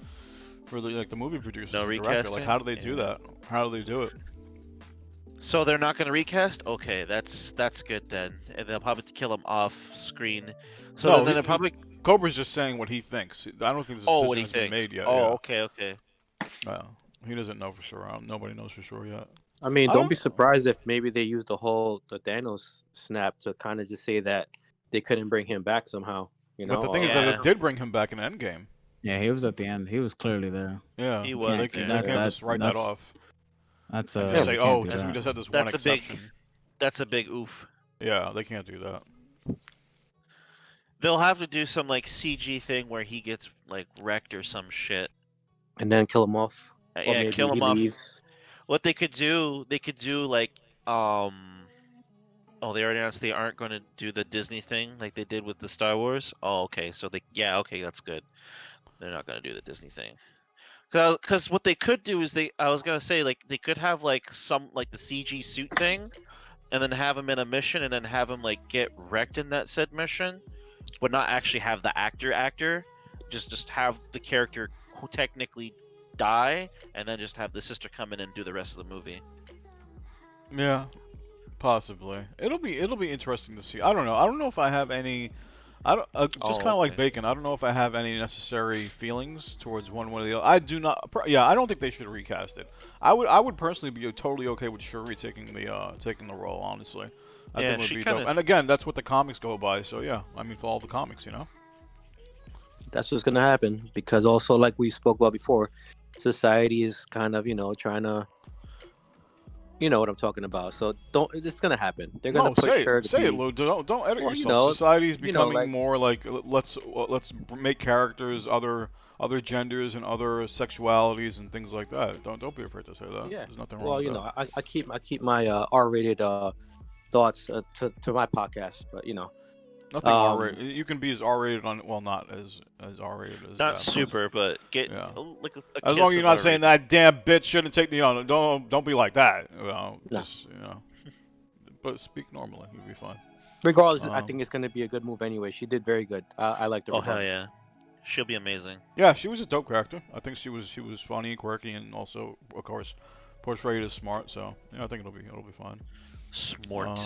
like the movie producers No and director. Like, recasting? how do they do Yeah. that? How do they do it? So they're not gonna recast? Okay, that's good then. And they'll probably kill him off screen. So No, then they're probably. Cobra's just saying what he thinks. I don't think the Oh, decision what he has been thinks. made yet. Oh, Yeah. okay. He doesn't know for sure. Nobody knows for sure yet. I mean, I don't be don't- surprised if maybe they used the Thanos snap to kind of just say that they couldn't bring him back somehow. You know, But the thing is Yeah. that it did bring him back in Endgame. Yeah, he was at the end. He was clearly there. Yeah. He was They there. can't That- just write that that's- off That's and yeah, just we say, can't oh, do because we that. just had this one That's a big- exception. That's a big oof. Yeah, they can't do that. They'll have to do some like CG thing where he gets like wrecked or some shit. and then kill him off. Or Yeah, maybe kill he him off. leaves. What they could do like oh, they already announced they aren't going to do the Disney thing like they did with the Star Wars. Oh, okay. So okay, that's good. They're not going to do the Disney thing. Because what they could do is I was gonna say like they could have like some like the CG suit thing, and then have him in a mission, and then have him like get wrecked in that said mission, but not actually have the actor. Just have the character technically die, and then just have the sister come in and do the rest of the movie. Yeah, possibly. It'll be interesting to see. I don't know. I don't know if I have any. I don't just Oh, kind of like okay. Bacon. I don't know if I have any necessary feelings towards one way or the other. I do not. Yeah, I don't think they should recast it. I would personally be totally okay with Shuri taking the role. Honestly, I Yeah, think it would she be kinda- dope. And again, that's what the comics go by. So yeah, I mean, for all the comics, you know. That's what's gonna happen because also, like we spoke about before, society is kind of trying to. You know what I'm talking about. So it's gonna happen. They're gonna No, push say her it, to say be. it, Lou. Don't edit Well, yourself. Society's becoming like- more like let's make characters other genders and other sexualities and things like that. Don't be afraid to say that. Yeah. There's nothing wrong Well, with you that. know, I keep my R-rated thoughts to my podcast, but Nothing R-rated. You can be as R-rated on, well, not as R-rated as Not that, but- super, but get Yeah. like a As kiss long as you're of not saying R-rated. that damn bitch shouldn't take the don't be like that. No. Just but speak normally. You'll be fine. regardless, I Um, think it's gonna be a good move anyway. She did very good. I liked her. Oh hell regardless. yeah, she'll be amazing. Yeah, she was a dope character. I think she was funny, quirky, and also, of course, portrayed as smart. So yeah, I think it'll be fine. Smart.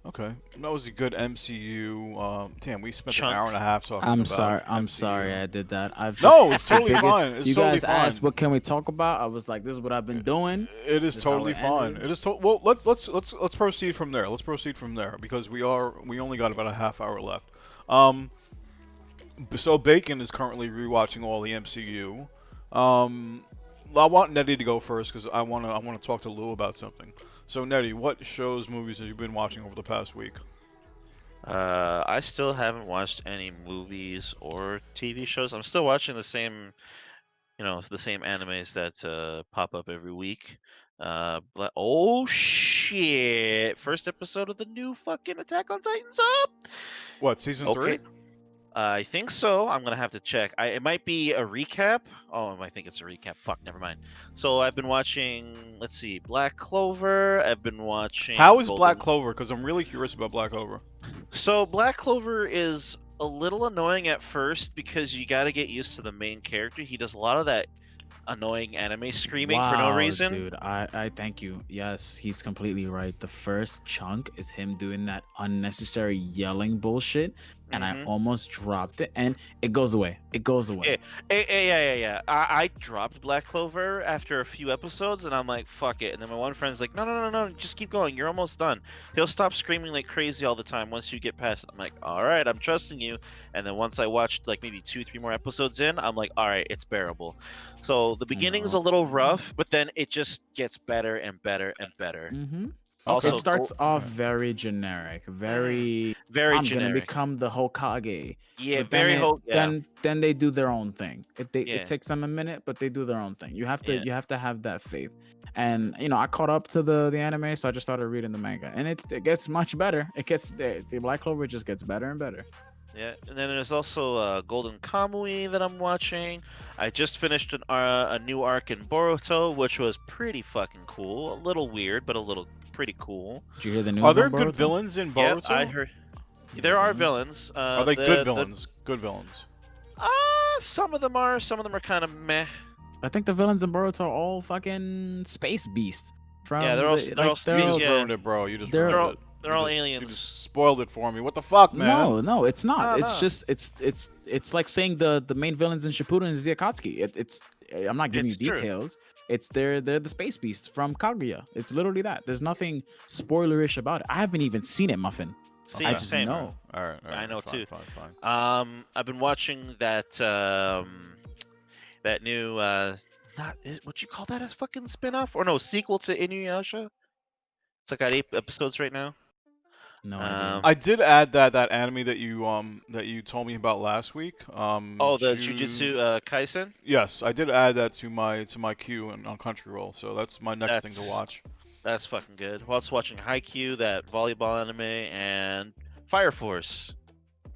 Okay, that was a good MCU. Damn, we spent Chunk. an hour and a half talking I'm about sorry. I'm MCU. sorry I did that. I've No, just- it's totally biggest- fine. It's you totally guys asked fine. what can we talk about. I was like, this is what I've been doing. It is This is how totally it fine. ended. It is well. Let's proceed from there. Let's proceed from there because we only got about a half hour left. So Bacon is currently rewatching all the MCU. I want Nettie to go first because I want to talk to Lou about something. So Nettie, what shows, movies have you been watching over the past week? I still haven't watched any movies or TV shows. I'm still watching the same animes that pop up every week. Oh shit! First episode of the new fucking Attack on Titan's up. What, season 3? Okay. I think so. I'm gonna have to check. It might be a recap. Oh, I think it's a recap. Fuck, never mind. So I've been watching. Let's see, Black Clover. I've been watching. How is Golden- Black Clover? Because I'm really curious about Black Clover. So Black Clover is a little annoying at first because you got to get used to the main character. He does a lot of that annoying anime screaming for no Wow, reason. Dude, I thank you. Yes, he's completely right. The first chunk is him doing that unnecessary yelling bullshit, and I Mhm. almost dropped it, and it goes away. It goes away. Yeah. I dropped Black Clover after a few episodes, and I'm like, fuck it. And then my one friend's like, no, just keep going. You're almost done. He'll stop screaming like crazy all the time once you get past it. I'm like, all right, I'm trusting you. And then once I watched like maybe 2-3 more episodes in, I'm like, all right, it's bearable. So the beginning's a little rough, but then it just gets better and better and better. Mm-hmm. Also, It Okay. starts Cool. off Alright. very generic, very very I'm gonna generic. become the Hokage. Yeah, But then very it whole. Yeah, then they do their own thing. It yeah, takes them a minute, but they do their own thing. yeah. You have to have that faith. And I caught up to the anime, so I just started reading the manga, and it gets much better. It gets the Black Clover just gets better and better. Yeah, and then there's also Golden Kamui that I'm watching. I just finished a new arc in Boruto, which was pretty fucking cool. A little weird, but a little pretty cool. Did you hear the Are news there on good Boruto? villains in Yep, I Boruto? heard You there heard the are news? villains. Are they good The villains? Good villains. some of them are. Some of them are kind of meh. I think the villains in Boruto are all fucking space beasts Yeah, from they're all the they're all like they're You all, just yeah, ruined it, bro. You just they're they're ruined all it. they're You all just, you aliens. just spoiled it for me. What the fuck, man? no, it's not. No, It's no. just it's like saying the main villains in Shippuden is Akatsuki. It's I'm not giving It's you true. details. It's they're the space beasts from Kaguya. It's literally that. There's nothing spoilerish about it. I haven't even seen it, Muffin. See, I Okay. just same. know. All right. I know fine, too. Fine, fine. I've been watching that that new not is what you call that a fucking spin-off or no sequel to Inuyasha? It's like got 8 episodes right now. No idea. I did add that anime that you told me about last week. Oh, the Jujutsu Kaisen. Yes, I did add that to my queue on Crunchyroll. So that's my next thing to That's watch. that's fucking good. While also watching Haikyuu, that volleyball anime, and Fire Force,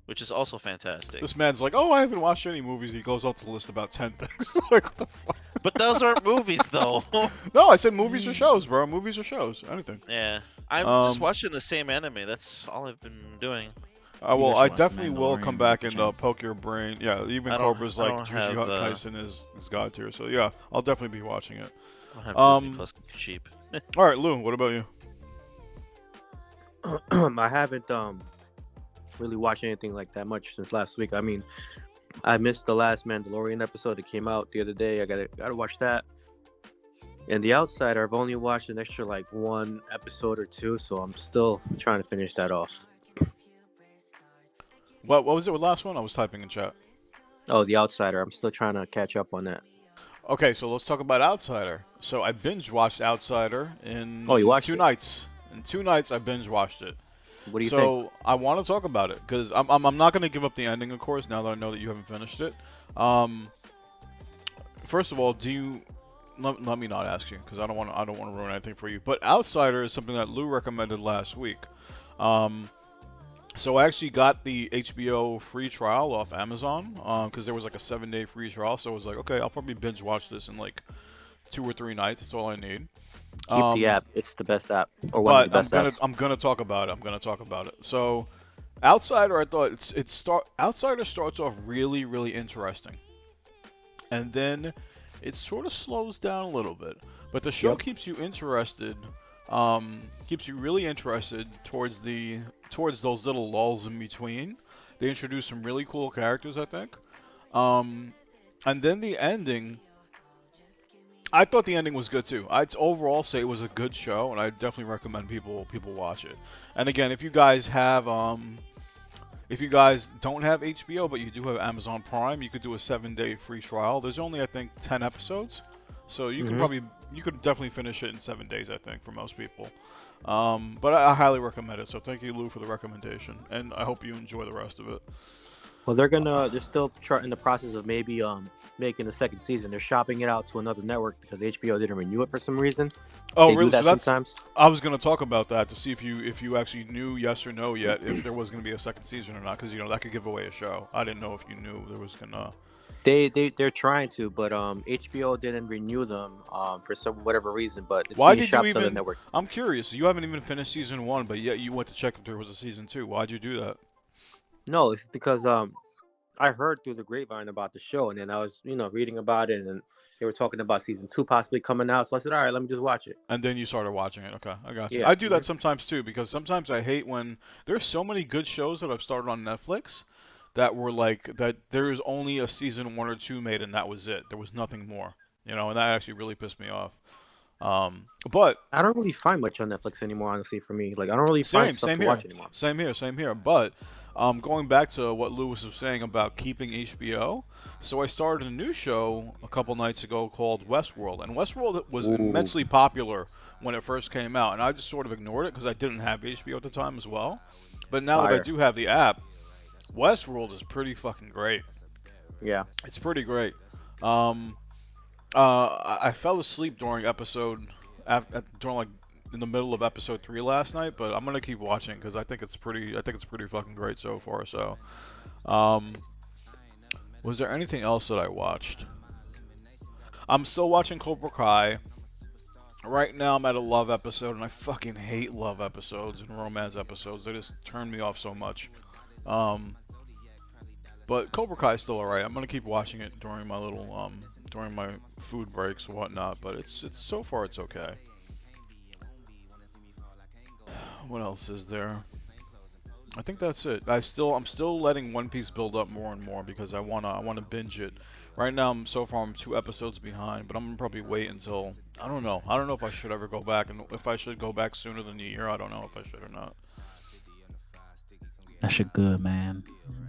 which is also fantastic. This man's like, oh, I haven't watched any movies. He goes out to list about 10 things. Like, what the fuck? But those aren't movies though. No, I said movies or shows, bro. Movies or shows, anything. Yeah, I'm just watching the same anime. That's all I've been doing. You Well, guys I should watch definitely will Mandalorian come when back you and get a chance. poke your brain. Yeah, even I don't- Cobra's I like don't Jujutsu have, Kaisen is god tier. So yeah, I'll definitely be watching it. I don't have Disney Um, Plus cheap. All right, Lou, what about you? I haven't really watched anything like that much since last week. I mean, I missed the last Mandalorian episode that came out the other day. I gotta watch that. And The Outsider, I've only watched an extra like one episode or two, so I'm still trying to finish that off. What was it with last one? I was typing in chat. Oh, The Outsider, I'm still trying to catch up on that. Okay, so let's talk about Outsider. So I binge watched Outsider in Oh, you watched 2 it? nights. In 2 nights, I binge watched it. What do you think? So I want to talk about it because I'm not gonna give up the ending, of course. Now that I know that you haven't finished it. First of all, do you? Let me not ask you because I don't want to ruin anything for you. But Outsider is something that Lou recommended last week. So I actually got the HBO free trial off Amazon because there was like a 7-day free trial. So I was like, okay, I'll probably binge watch this in like 2 or 3 nights. That's all I need. Keep the app. It's the best app, or one of the best apps. I'm gonna talk about it. So, Outsider, I thought Outsider starts off really, really interesting, and then it sort of slows down a little bit. But the show Yep. keeps you interested, keeps you really interested towards those little lulls in between. They introduce some really cool characters, I think, and then the ending. I thought the ending was good too. I'd overall say it was a good show, and I definitely recommend people watch it. And again, if you guys don't have HBO but you do have Amazon Prime, you could do a 7-day free trial. There's only I think 10 episodes, so you could definitely finish it in 7 days. I think for most people. But I highly recommend it. So thank you, Lou, for the recommendation, and I hope you enjoy the rest of it. Well, they're still in the process of maybe making the second season. They're shopping it out to another network because HBO didn't renew it for some reason. Oh, They really? do that So that's. sometimes. I was gonna talk about that to see if you actually knew yes or no yet if there was gonna be a second season or not, because that could give away a show. I didn't know if you knew there was gonna. They're trying to, but HBO didn't renew them for whatever reason. But it's Why being did you shopped to other even? networks. I'm curious. You haven't even finished season 1, but yet you went to check if there was a season 2. Why'd you do that? No, it's because I heard through the grapevine about the show, and then I was reading about it, and they were talking about season 2 possibly coming out. So I said, all right, let me just watch it. And then you started watching it. Okay, I got you. Yeah. I do that sometimes too, because sometimes I hate when there's so many good shows that I've started on Netflix that were like that. There is only a season 1 or 2 made, and that was it. There was nothing more. And that actually really pissed me off. But I don't really find much on Netflix anymore, honestly. For me, like I don't really find stuff same to here, watch anymore. same here. But going back to what Lewis was saying about keeping HBO, so I started a new show a couple nights ago called Westworld, and Westworld was Ooh, immensely popular when it first came out, and I just sort of ignored it because I didn't have HBO at the time as well. But now that I fire. do have the app, Westworld is pretty fucking great. Yeah. It's pretty great. Um, I fell asleep during during like in the middle of episode 3 last night, but I'm gonna keep watching because I think it's pretty fucking great so far. So, um, was there anything else that I watched? I'm still watching Cobra Kai. Right now, I'm at a love episode, and I fucking hate love episodes and romance episodes. They just turn me off so much. Um, but Cobra Kai is still alright. I'm gonna keep watching it during my during my food breaks and whatnot. But it's so far it's okay. What else is there? I think that's it. I'm still letting One Piece build up more and more because I wanna binge it. Right now I'm 2 episodes behind, but I'm gonna probably wait until I don't know. I don't know if I should ever go back, and if I should go back sooner than the year. I don't know if I should or not. That shit good, man.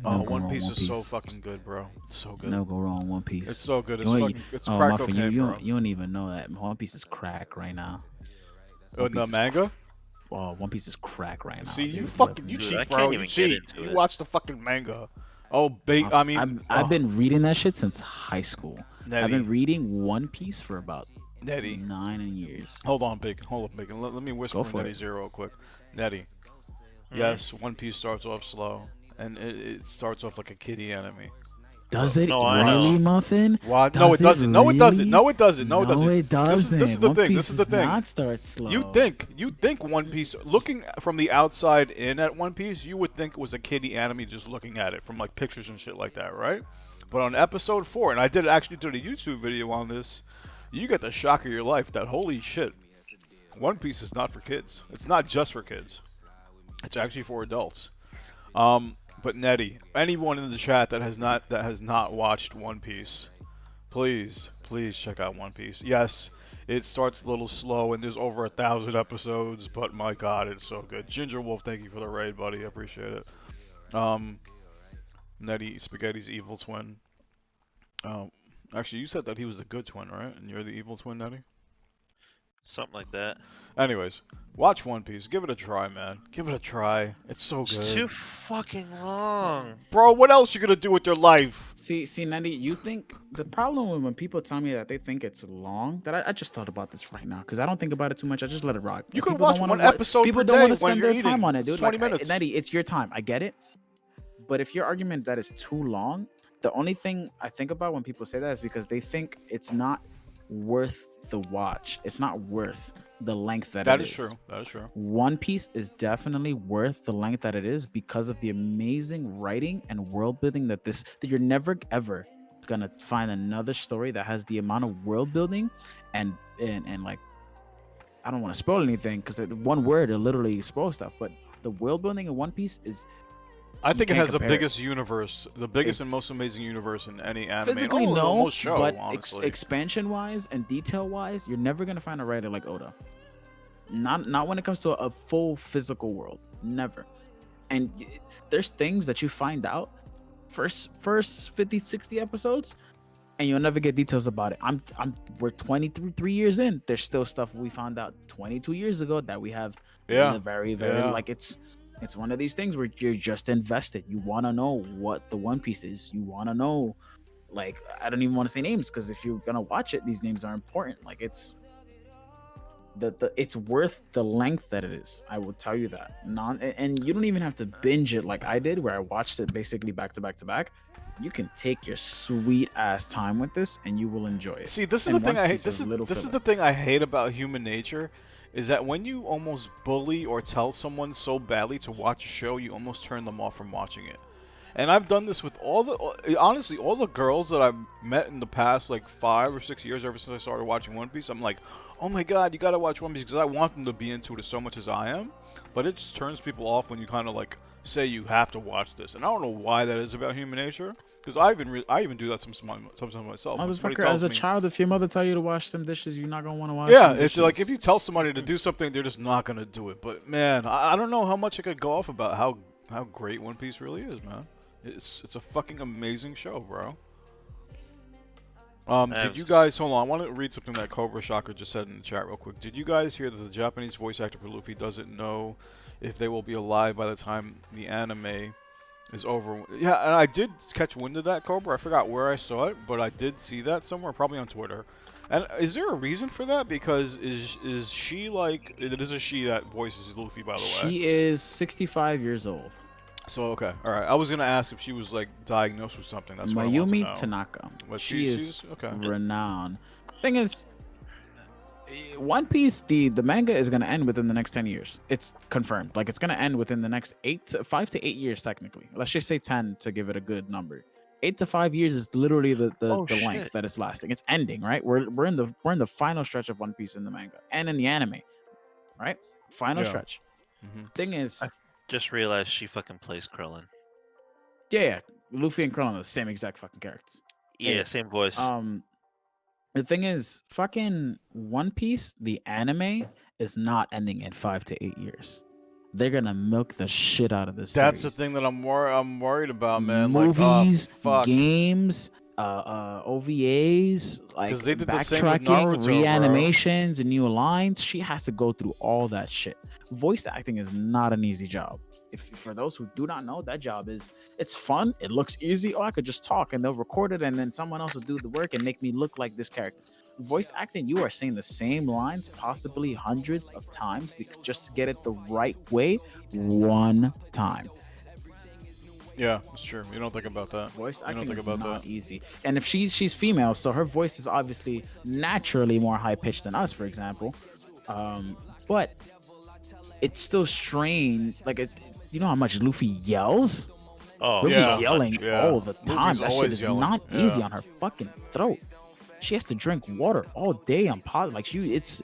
Oh, No go One wrong, Piece One is so Piece. fucking good, bro. It's so good. No go wrong, One Piece. It's so good. You It's know, fucking it's oh, crack Muffin, cocaine, bro. you don't even know that One Piece is crack right now. Oh, in the manga? One Piece is crack right now. See, you dude. fucking you Dude, I cheat, can't bro. You even get cheat. into You it. watch the fucking manga. Oh, I mean, I've been reading that shit since high school. I've Nettie, been reading One Piece for about Nettie. 9 years. Hold on, Big. Hold up, Big. Let me whisper Go in for Nettie's ear real quick. Nettie. Hmm? Yes, One Piece starts off slow, and it starts off like a kiddie anime. Does it No, I really, know. Muffin? What? No, Does it doesn't. No, it doesn't. really? No, it doesn't. No, it doesn't. No, it doesn't. This is the One thing. Piece This is the does thing. not start slow. You think One Piece, looking from the outside in at One Piece, you would think it was a kiddie anime just looking at it from like pictures and shit like that, right? But on episode 4, and I actually did a YouTube video on this, you get the shock of your life that holy shit, One Piece is not for kids. It's not just for kids. It's actually for adults. But Nettie, anyone in the chat that has not watched One Piece, please check out One Piece. Yes, it starts a little slow and there's over 1,000 episodes, but my God, it's so good. Ginger Wolf, thank you for the raid, buddy. I appreciate it. Nettie, Spaghetti's evil twin. Actually, you said that he was the good twin, right? And you're the evil twin, Nettie? Something like that. Anyways, watch One Piece. Give it a try, man. Give it a try. It's so good. It's too fucking long. Bro, what else you gonna do with your life? See, Nandy, you think the problem when people tell me that they think it's long, that I just thought about this right now because I don't think about it too much. I just let it rock. You Like, can people watch don't wanna one episode People per don't day want to when spend you're their eating. time on it, It's dude. 20 Like, minutes. Nandy, it's your time. I get it. But if your argument that is too long, the only thing I think about when people say that is because they think it's not worth the watch. It's not worth the length that That it is true. That is true. One Piece is definitely worth the length that it is because of the amazing writing and world building that you're never ever gonna find another story that has the amount of world building and like I don't want to spoil anything because one word it literally spoils stuff, but the world building in One Piece is I think it can't has the compare it. biggest universe, the biggest and most amazing universe in any anime. physically and no, almost show, but honestly. expansion wise and detail wise, you're never gonna find a writer like Oda. Not when it comes to a full physical world. Never. And there's things that you find out first 50, 60 episodes, and you'll never get details about it. We're 23 years in. There's still stuff we found out 22 years ago that we have Yeah. very Yeah. like it's one of these things where you're just invested. You want to know what the One Piece is. You want to know, like, I don't even want to say names because if you're gonna watch it, these names are important. Like it's it's worth the length that it is. I will tell you that. And you don't even have to binge it like I did, where I watched it basically back to back to back. You can take your sweet ass time with this, and you will enjoy it. See, this is And the thing One I hate. Piece This has is little this is filler. the thing I hate about human nature, is that when you almost bully or tell someone so badly to watch a show, you almost turn them off from watching it. And I've done this with honestly, all the girls that I've met in the past, like 5 or 6 years, ever since I started watching One Piece. I'm like, oh my God, you gotta watch One Piece, because I want them to be into it as so much as I am. But it just turns people off when you kind of like say you have to watch this. And I don't know why that is about human nature. Because I even do that sometimes myself. When somebody Motherfucker, tells as a me, child, if your mother tell you to wash them dishes, you're not gonna want to wash yeah, them it's dishes. like if you tell somebody to do something, they're just not gonna do it. But man, I don't know how much I could go off about how great One Piece really is, man. It's a fucking amazing show, bro. Did you guys hold on? I want to read something that Cobra Shocker just said in the chat real quick. Did you guys hear that the Japanese voice actor for Luffy doesn't know if they will be alive by the time the anime is over? Yeah, and I did catch wind of that, Cobra. I forgot where I saw it, but I did see that somewhere, probably on Twitter. And is there a reason for that? Because is she like it is a she that voices Luffy, by the way? She is 65 years old. So okay, all right. I was gonna ask if she was like diagnosed with something. That's what I want to Mayumi know. Tanaka. But She is she's okay. renowned. Thing is, One Piece, the manga is gonna end within the next 10 years. It's confirmed. Like it's gonna end within the next 5 to 8 years technically. Let's just say 10 to give it a good number. 8 to 5 years is literally the length shit. that it's lasting. It's ending, right? We're in the final stretch of One Piece in the manga and in the anime, right? Final Yeah. stretch. Mhm. Thing is, I just realized she fucking plays Krillin. yeah, Luffy and Krillin are the same exact fucking characters. Yeah, Yeah. same voice. The thing is, fucking One Piece, the anime, is not ending in 5 to 8 years. They're gonna milk the shit out of this That's the series. thing that I'm worried about, man. Movies, like, oh, fuck. games, OVAs, like 'Cause they did the same with backtracking, Naruto, bro. reanimations, and new lines. She has to go through all that shit. Voice acting is not an easy job. If for those who do not know, that job it's fun. It looks easy. Oh, I could just talk and they'll record it, and then someone else will do the work and make me look like this character. Voice acting, you are saying the same lines possibly hundreds of times because just to get it the right way one time. Yeah, it's true. You don't think about that. Voice You don't acting think is about not that. easy. And if she's female, so her voice is obviously naturally more high pitched than us, for example. But it's still strained. Like you know how much Luffy yells? Oh, Luffy's yeah. yelling Yeah. all the time. Luffy's That shit always is yelling. not easy Yeah. on her fucking throat. She has to drink water all day on pod. Like it's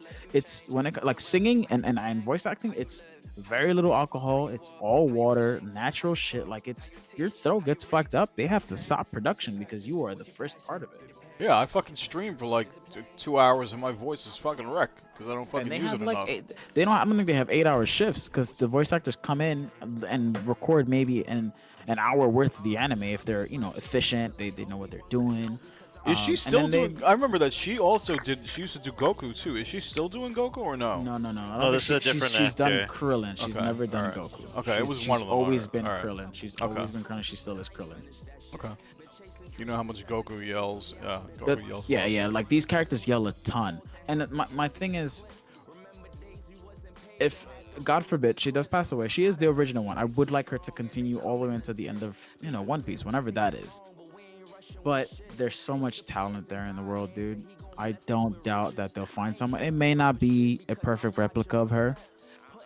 when it like singing and voice acting, it's very little alcohol. It's all water, natural shit. Like it's your throat gets fucked up. They have to stop production because you are the first part of it. Yeah, I fucking stream for like 2 hours and my voice is fucking wrecked because I don't fucking And they use have it like enough. they don't. I don't think they have 8-hour shifts because the voice actors come in and record maybe an hour worth of the anime if they're efficient. They know what they're doing. Is she and still then they- doing? I remember that she also did. She used to do Goku too. Is she still doing Goku or no? No. I don't Oh, think this is a different she's done actor. Krillin. She's Okay, never done alright. Goku. Okay, it was she's one of them, always alright, been alright. Krillin. She's Okay. always been Krillin. She still is Krillin. Okay. You know how much Goku yells? Yeah, Goku That- yells. yeah. Like these characters yell a ton. And my thing is, if God forbid she does pass away, she is the original one. I would like her to continue all the way into the end of One Piece, whenever that is. But there's so much talent there in the world, dude. I don't doubt that they'll find someone. It may not be a perfect replica of her,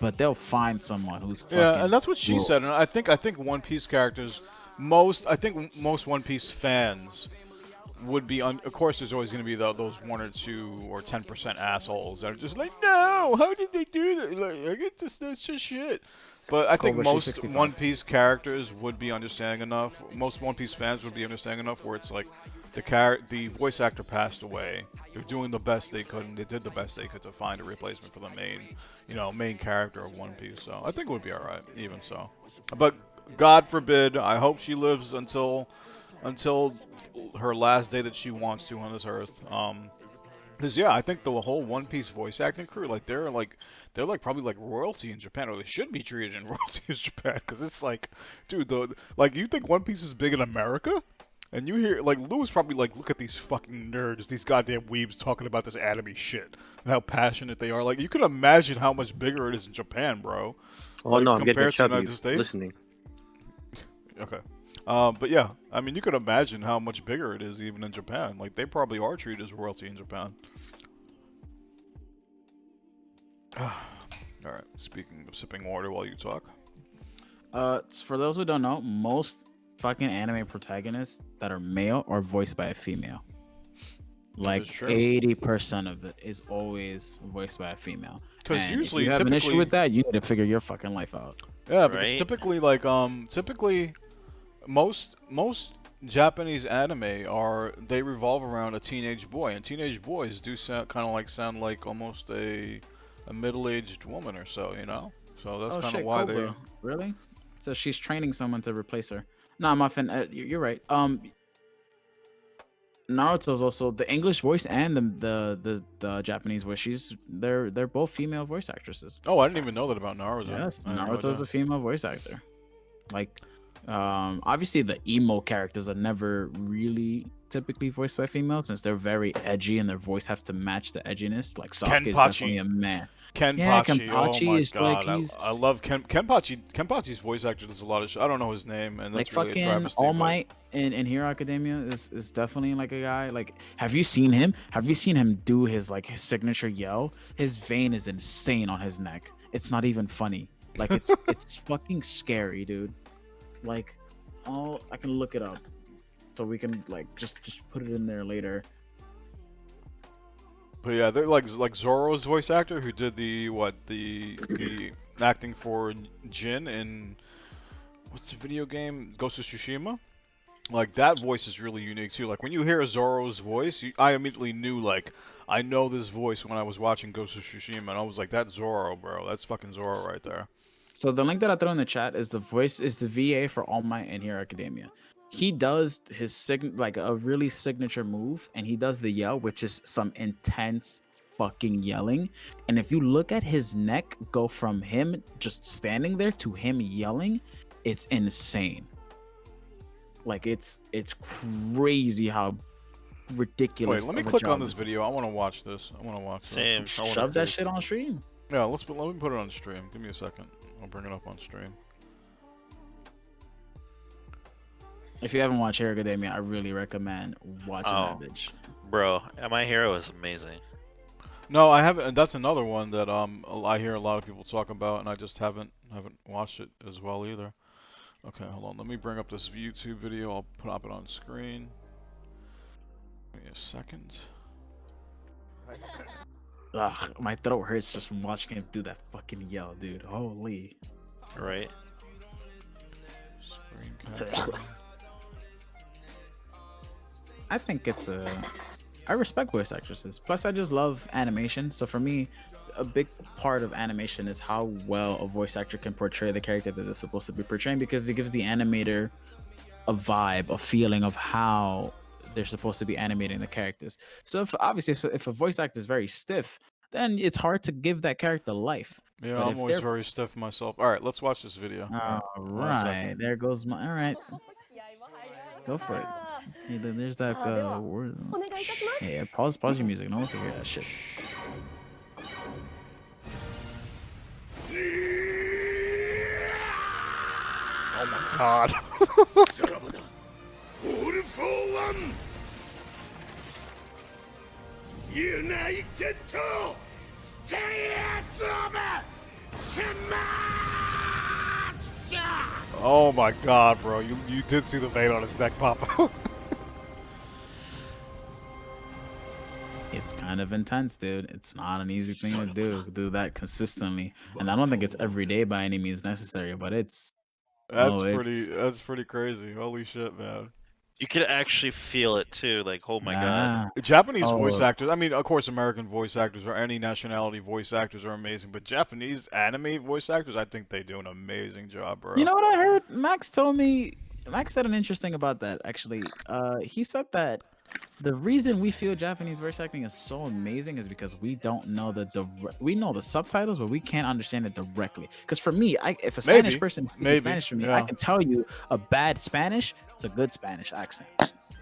but they'll find someone who's fucking Yeah, and that's what she said. rules. And I think One Piece characters, most One Piece fans would be of course there's always going to be those 1 or 2 or 10% assholes that are just like, no, how did they do that? Like, I get this, that's just shit. But I think Cobra, she's most 65. One Piece characters would be understanding enough. Most One Piece fans would be understanding enough where it's like the voice actor passed away. They're doing the best they could, and they did the best they could to find a replacement for the main character of One Piece. So I think it would be all right, even so. But God forbid, I hope she lives until her last day that she wants to on this earth. Because yeah, I think the whole One Piece voice acting crew, they're probably like royalty in Japan, or they should be treated in royalty in Japan. Because it's like, dude, you think One Piece is big in America, and you hear like Lou's probably like, look at these fucking nerds, these goddamn weebs talking about this anime shit and how passionate they are. Like you can imagine how much bigger it is in Japan, bro. Oh Like, no, I'm getting compared to the chubby. United States? Listening. Okay. But yeah, I mean, you could imagine how much bigger it is even in Japan. Like, they probably are treated as royalty in Japan. Alright, speaking of sipping water while you talk. For those who don't know, most fucking anime protagonists that are male are voiced by a female. Like is true. 80% of it is always voiced by a female. 'Cause And usually, if you have an issue typically- with that, you need to figure your fucking life out. Yeah, because Right? typically, most Japanese anime they revolve around a teenage boy, and teenage boys do sound like almost a middle-aged woman or so, you know. So that's Oh kind of shit, why they. Cobra. Really? So she's training someone to replace her. Nah, Muffin, you're right. Naruto's also the English voice and the Japanese voice. They're both female voice actresses. Oh, I didn't even know that about Naruto. Yes, I had no Naruto's idea. a female voice actor. Like, obviously the emo characters are never really typically voiced by females since they're very edgy and their voice have to match the edginess. Like Sasuke is definitely a man. Yeah, Kenpachi. Oh Kenpachi my is like god, he's I love Kenpachi. Kenpachi's voice actor does a lot of shit. I don't know his name, and like that's really a fucking travesty. All But Might in Hero Academia is definitely like a guy. Like, have you seen him? Have you seen him do his signature yell? His vein is insane on his neck. It's not even funny. Like it's fucking scary, dude. Like, oh, I can look it up, so we can like just put it in there later. But yeah, they're like Zoro's voice actor who did the acting for Jin in what's the video game Ghost of Tsushima. Like that voice is really unique too. Like when you hear Zoro's voice, I immediately knew like I know this voice when I was watching Ghost of Tsushima, and I was like, that's Zoro, bro. That's fucking Zoro right there. So the link that I throw in the chat is the VA for All Might in Hero Academia. He does his like a really signature move, and he does the yell, which is some intense fucking yelling. And if you look at his neck go from him just standing there to him yelling, it's insane. Like it's crazy how ridiculous. Wait, let me of a click on job this it is. video. I want to watch this. I want to watch Same. this. I wanna Shove that do shit this. on stream. Yeah, let me put it on stream. Give me a second. I'll bring it up on stream. If you haven't watched Hero Academia, I really recommend watching that Oh. bitch. Bro, My Hero is amazing. No, I haven't. And that's another one that I hear a lot of people talk about, and I just haven't watched it as well either. Okay, hold on. Let me bring up this YouTube video. I'll pop it on screen. Give me a second. Ugh, my throat hurts just from watching him do that fucking yell, dude. Holy. Right? Screen capture. I think I respect voice actresses. Plus, I just love animation. So for me, a big part of animation is how well a voice actor can portray the character that they're supposed to be portraying, because it gives the animator a vibe, a feeling of how they're supposed to be animating the characters. So if a voice actor is very stiff, then it's hard to give that character life. Yeah, But I'm if always they're very stiff myself. All right, let's watch this video. all One right, second. there goes my. All right, go for it. Hey, there's that word. Yeah, pause your music. No one wants to hear that shit. Oh my god. United to stay Oh my god, bro. You did see the vein on his neck pop out. It's kind of intense, dude. It's not an easy thing to do that consistently, and I don't think it's every day by any means necessary. But it's That's pretty crazy. Holy shit, man. You could actually feel it too. Like, oh my god. Japanese voice Oh. actors, I mean, of course, American voice actors or any nationality voice actors are amazing, but Japanese anime voice actors, I think they do an amazing job, bro. You know what I heard? Max said an interesting about that, actually. He said that the reason we feel Japanese voice acting is so amazing is because we don't know we know the subtitles, but we can't understand it directly. Because for me, if a Spanish Maybe, person speaks maybe, Spanish for me, yeah. I can tell you a bad Spanish, it's a good Spanish accent.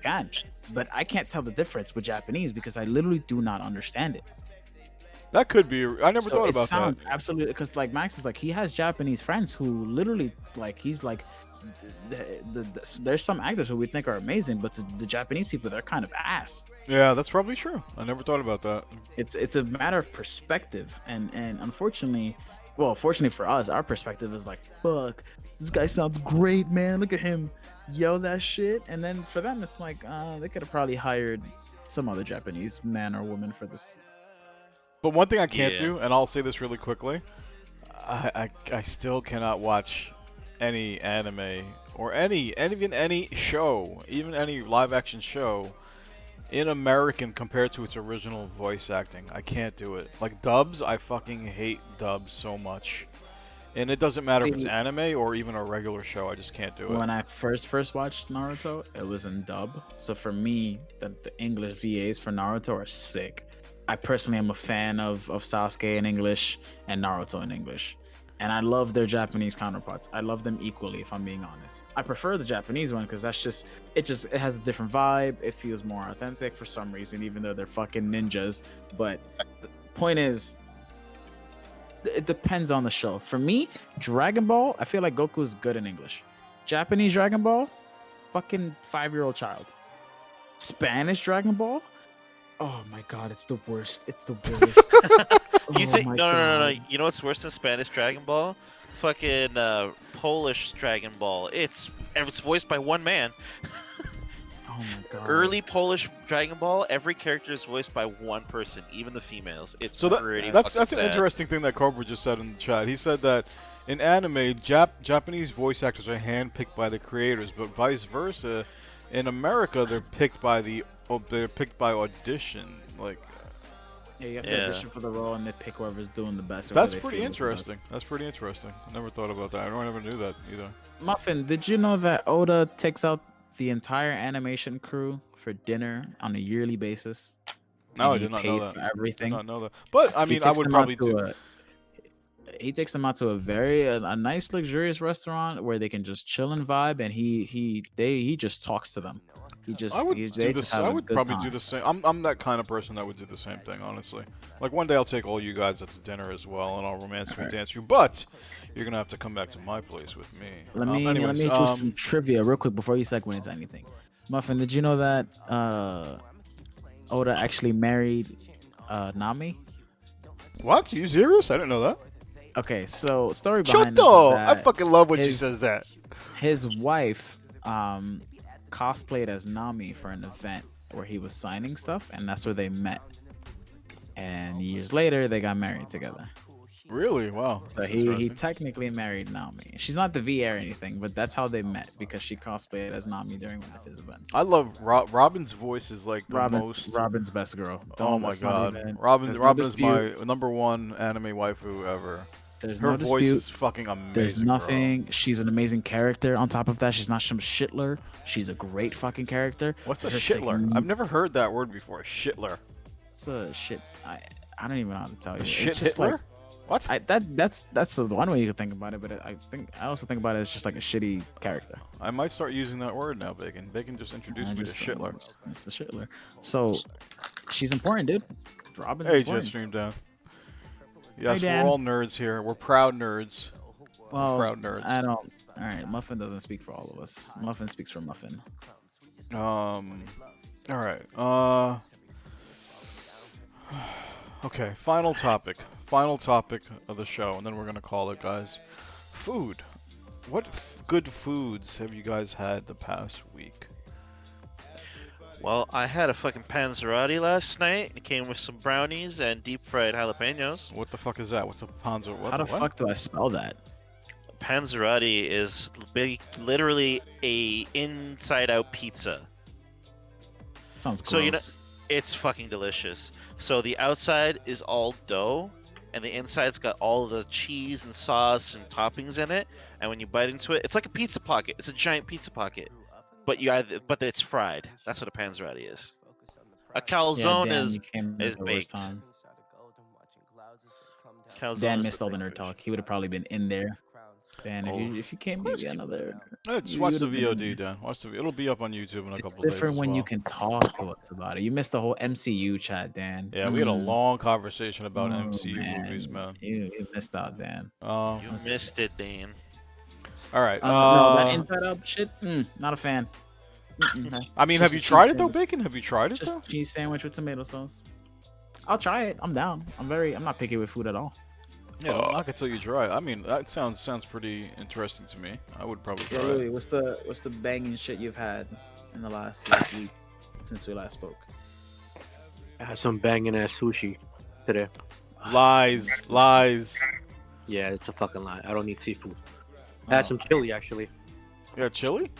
God, but I can't tell the difference with Japanese because I literally do not understand it. That could be. I never thought about sounds that. absolutely, because like Max is like, he has Japanese friends who literally like, he's like, there's some actors who we think are amazing, but to the Japanese people, they're kind of ass. Yeah, that's probably true. I never thought about that. It's a matter of perspective, and unfortunately, well, fortunately for us, our perspective is like, fuck, this guy sounds great, man. Look at him yell that shit. And then for them, it's like, they could have probably hired some other Japanese man or woman for this. But one thing I can't Yeah. do, and I'll say this really quickly, I still cannot watch any anime or even any show, even any live action show in American compared to its original voice acting. I can't do it. Like dubs, I fucking hate dubs so much. And it doesn't matter if it's See, anime or even a regular show. I just can't do it. when I first watched Naruto, it was in dub. So for me, the English VAs for Naruto are sick. I personally am a fan of Sasuke in English and Naruto in English. And I love their Japanese counterparts. I love them equally, if I'm being honest. I prefer the Japanese one because it has a different vibe. It feels more authentic for some reason, even though they're fucking ninjas. But the point is, it depends on the show. For me, Dragon Ball, I feel like Goku's good in English. Japanese Dragon Ball, fucking 5-year-old child. Spanish Dragon Ball, oh my god, it's the worst. It's the worst. You think my no. God. You know what's worse than Spanish Dragon Ball? Fucking Polish Dragon Ball. It's voiced by one man. Oh my god. Early Polish Dragon Ball, every character is voiced by one person, even the females. It's So pretty that's fucking an sad. interesting thing that Cobra just said in the chat. He said that in anime, Japanese voice actors are handpicked by the creators, but vice versa, in America they're picked by audition. Like Yeah, you have to Yeah. audition for the role and they pick whoever's doing the best. or that's who they pretty feel is the best. interesting. That's pretty interesting. I never thought about that. I never knew that either. Muffin, did you know that Oda takes out the entire animation crew for dinner on a yearly basis? No, I And he did not know pays that. for Did everything. not know that. But I He mean, I takes would them out probably to do. he takes them out to a nice luxurious restaurant where they can just chill and vibe, and he just talks to them. They just have I a would good probably do time. the same. I'm that kind of person that would do the same thing, honestly. Like one day I'll take all you guys out to dinner as well, and I'll romance you, Alright. dance you. But you're gonna have to come back to my place with me. Let me Anyways, hit you with some trivia real quick before you segue into anything. Muffin, did you know that Oda actually married Nami? What? Are you serious? I didn't know that. Okay, so story behind this is Choto! I that fucking love when she his- says that. his wife cosplayed as Nami for an event where he was signing stuff, and that's where they met. And years later, they got married together. Really? Wow. So that's he interesting. technically married Nami. She's not the VA or anything, but that's how they met because she cosplayed as Nami during one of his events. I love Robin's voice is like the most. Robin's best girl. Oh my That's not god, even- Robin there's no Robin is my dispute. #1 anime waifu ever. There's Her no voice dispute. is fucking amazing. There's bro. nothing. She's an amazing character. On top of that, she's not some shitler. She's a great fucking character. What's a Her shitler? sign- I've never heard that word before. Shitler. It's a shit. I don't even know how to tell you. A It's shit just Hitler? like What? that's the one way you could think about it, but I also think about it as just like a shitty character. I might start using that word now, Bacon. Bacon just introduced me to shitler. It's the shitler. So she's important, dude. Robin's Hey, important. Jetstream down. Yes, Dan. we're all nerds here. We're proud nerds. Well, proud nerds. I don't. All right, Muffin doesn't speak for all of us. Muffin speaks for Muffin. All right. Okay, final topic. Final topic of the show, and then we're gonna call it, guys. Food. What good foods have you guys had the past week? Well, I had a fucking panzerotti last night. It came with some brownies and deep fried jalapenos. What the fuck is that? What's a panzer? What How the what? fuck do I spell that? Panzerotti is literally a inside-out pizza. Sounds gross. So, you know- It's fucking delicious. So the outside is all dough, and the inside's got all the cheese and sauce and toppings in it. And when you bite into it, it's like a pizza pocket. It's a giant pizza pocket, but it's fried. That's what a panzerotti is. A calzone Dan, is you came at is the worst baked. time. calzone Dan is missed the all the nerd baked talk. He would have probably been in there. Dan, Oh, if you came, course maybe he another. Just You watch the would've been- VOD, Dan. Watch the. It'll be up on YouTube in a It's couple days. different as when you well. can talk to us about it. You missed the whole MCU chat, Dan. Yeah, we had a Mm. long conversation about Oh, MCU movies, man. You missed out, Dan. You missed it, Dan. All right. No, that inside out shit. Not a fan. I mean, Just have a you cheese tried it though, sandwich. Bacon? Have you tried it Just though? a cheese sandwich with tomato sauce. I'll try it. I'm down. I'm not picky with food at all. Yeah, don't knock it till you try it. I mean, that sounds pretty interesting to me. I would probably try it. what's the banging shit you've had in the last week since we last spoke? I had some banging ass sushi today. Lies, lies. Yeah, it's a fucking lie. I don't need seafood. I had some chili actually. Yeah, chili?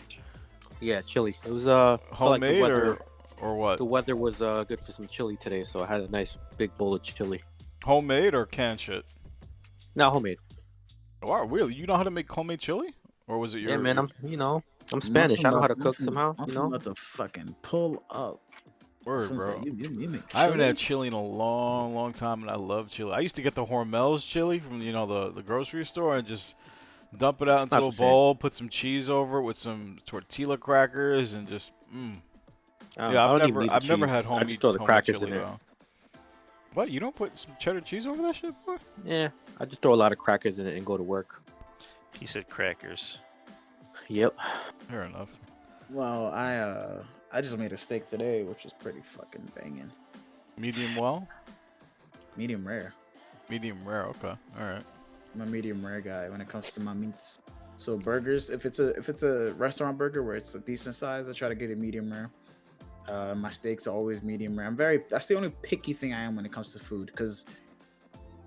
Yeah, chili. It was felt like the Homemade weather. or what? The weather was good for some chili today, so I had a nice big bowl of chili. Homemade or canned shit? Not homemade. Wow, really? You know how to make homemade chili? Or was it Yeah, your? man. your... I'm Spanish. I know how to cook Muffin, somehow. Muffin about to fucking pull up. Word, Muffin said, bro. You make I haven't had chili? chili in a long, long time, and I love chili. I used to get the Hormel's chili from the grocery store and just dump it out It's not into a the same. bowl, put some cheese over it with some tortilla crackers, and just Yeah, I don't even need the I've never had cheese. I just throw the homemade crackers in chili there. though. What? You don't put some cheddar cheese over that shit, boy? Yeah, I just throw a lot of crackers in it and go to work. He said crackers. Yep. Fair enough. Well, I just made a steak today, which is pretty fucking banging. Medium well? Medium rare. Medium rare. Okay. All right. I'm a medium rare guy when it comes to my meats. So burgers, if it's a restaurant burger where it's a decent size, I try to get it medium rare. My steaks are always medium rare. That's the only picky thing I am when it comes to food, because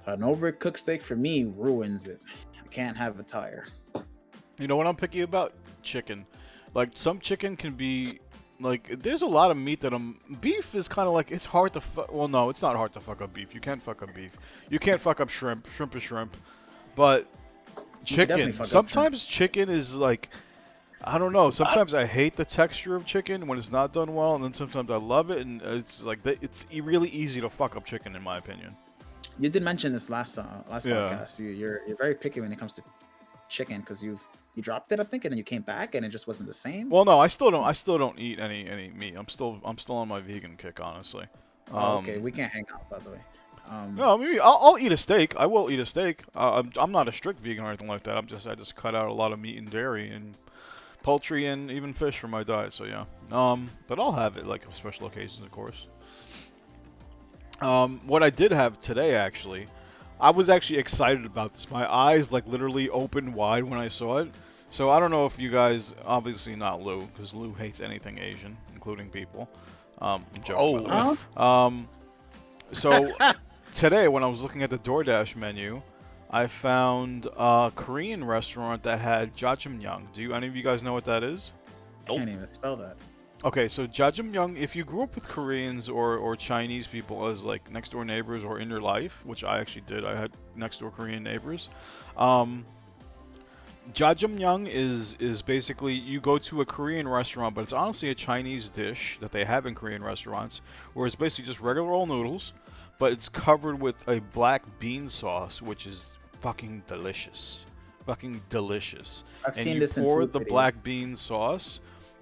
an overcooked steak for me ruins it. I can't have a tire. You know what I'm picky about? Chicken. Like some chicken can be like there's a lot of meat that beef is kind of like it's hard to well no, it's not hard to fuck up beef. You can't fuck up beef. You can't fuck up shrimp. Shrimp is shrimp. But You can definitely chicken, fuck up sometimes chicken is like I don't know. Sometimes I hate the texture of chicken when it's not done well, and then sometimes I love it, and it's like it's really easy to fuck up chicken in my opinion. You did mention this last Yeah. podcast. You're very picky when it comes to chicken because you dropped it, I think, and then you came back and it just wasn't the same. Well, no, I still don't eat any meat. I'm still on my vegan kick, honestly. Okay, we can't hang out, by the way. No, maybe I'll eat a steak. I will eat a steak. I'm not a strict vegan or anything like that. I just cut out a lot of meat and dairy and poultry and even fish from my diet. So yeah. But I'll have it like for special occasions, of course. What I did have today actually, I was actually excited about this. My eyes like literally opened wide when I saw it. So I don't know if you guys, obviously not Lou, because Lou hates anything Asian, including people. I'm joking. By the way. Huh? So today when I was looking at the DoorDash menu, I found a Korean restaurant that had jjajangmyeon. Do any of you guys know what that is? I can't even spell that. Okay, so jjajangmyeon, if you grew up with Koreans or Chinese people as like next door neighbors or in your life, which I actually did, I had next door Korean neighbors. Jjajangmyeon is basically you go to a Korean restaurant, but it's honestly a Chinese dish that they have in Korean restaurants, where it's basically just regular old noodles, but it's covered with a black bean sauce, which is fucking delicious. Fucking delicious. I've And seen you this in pour food the videos. black bean sauce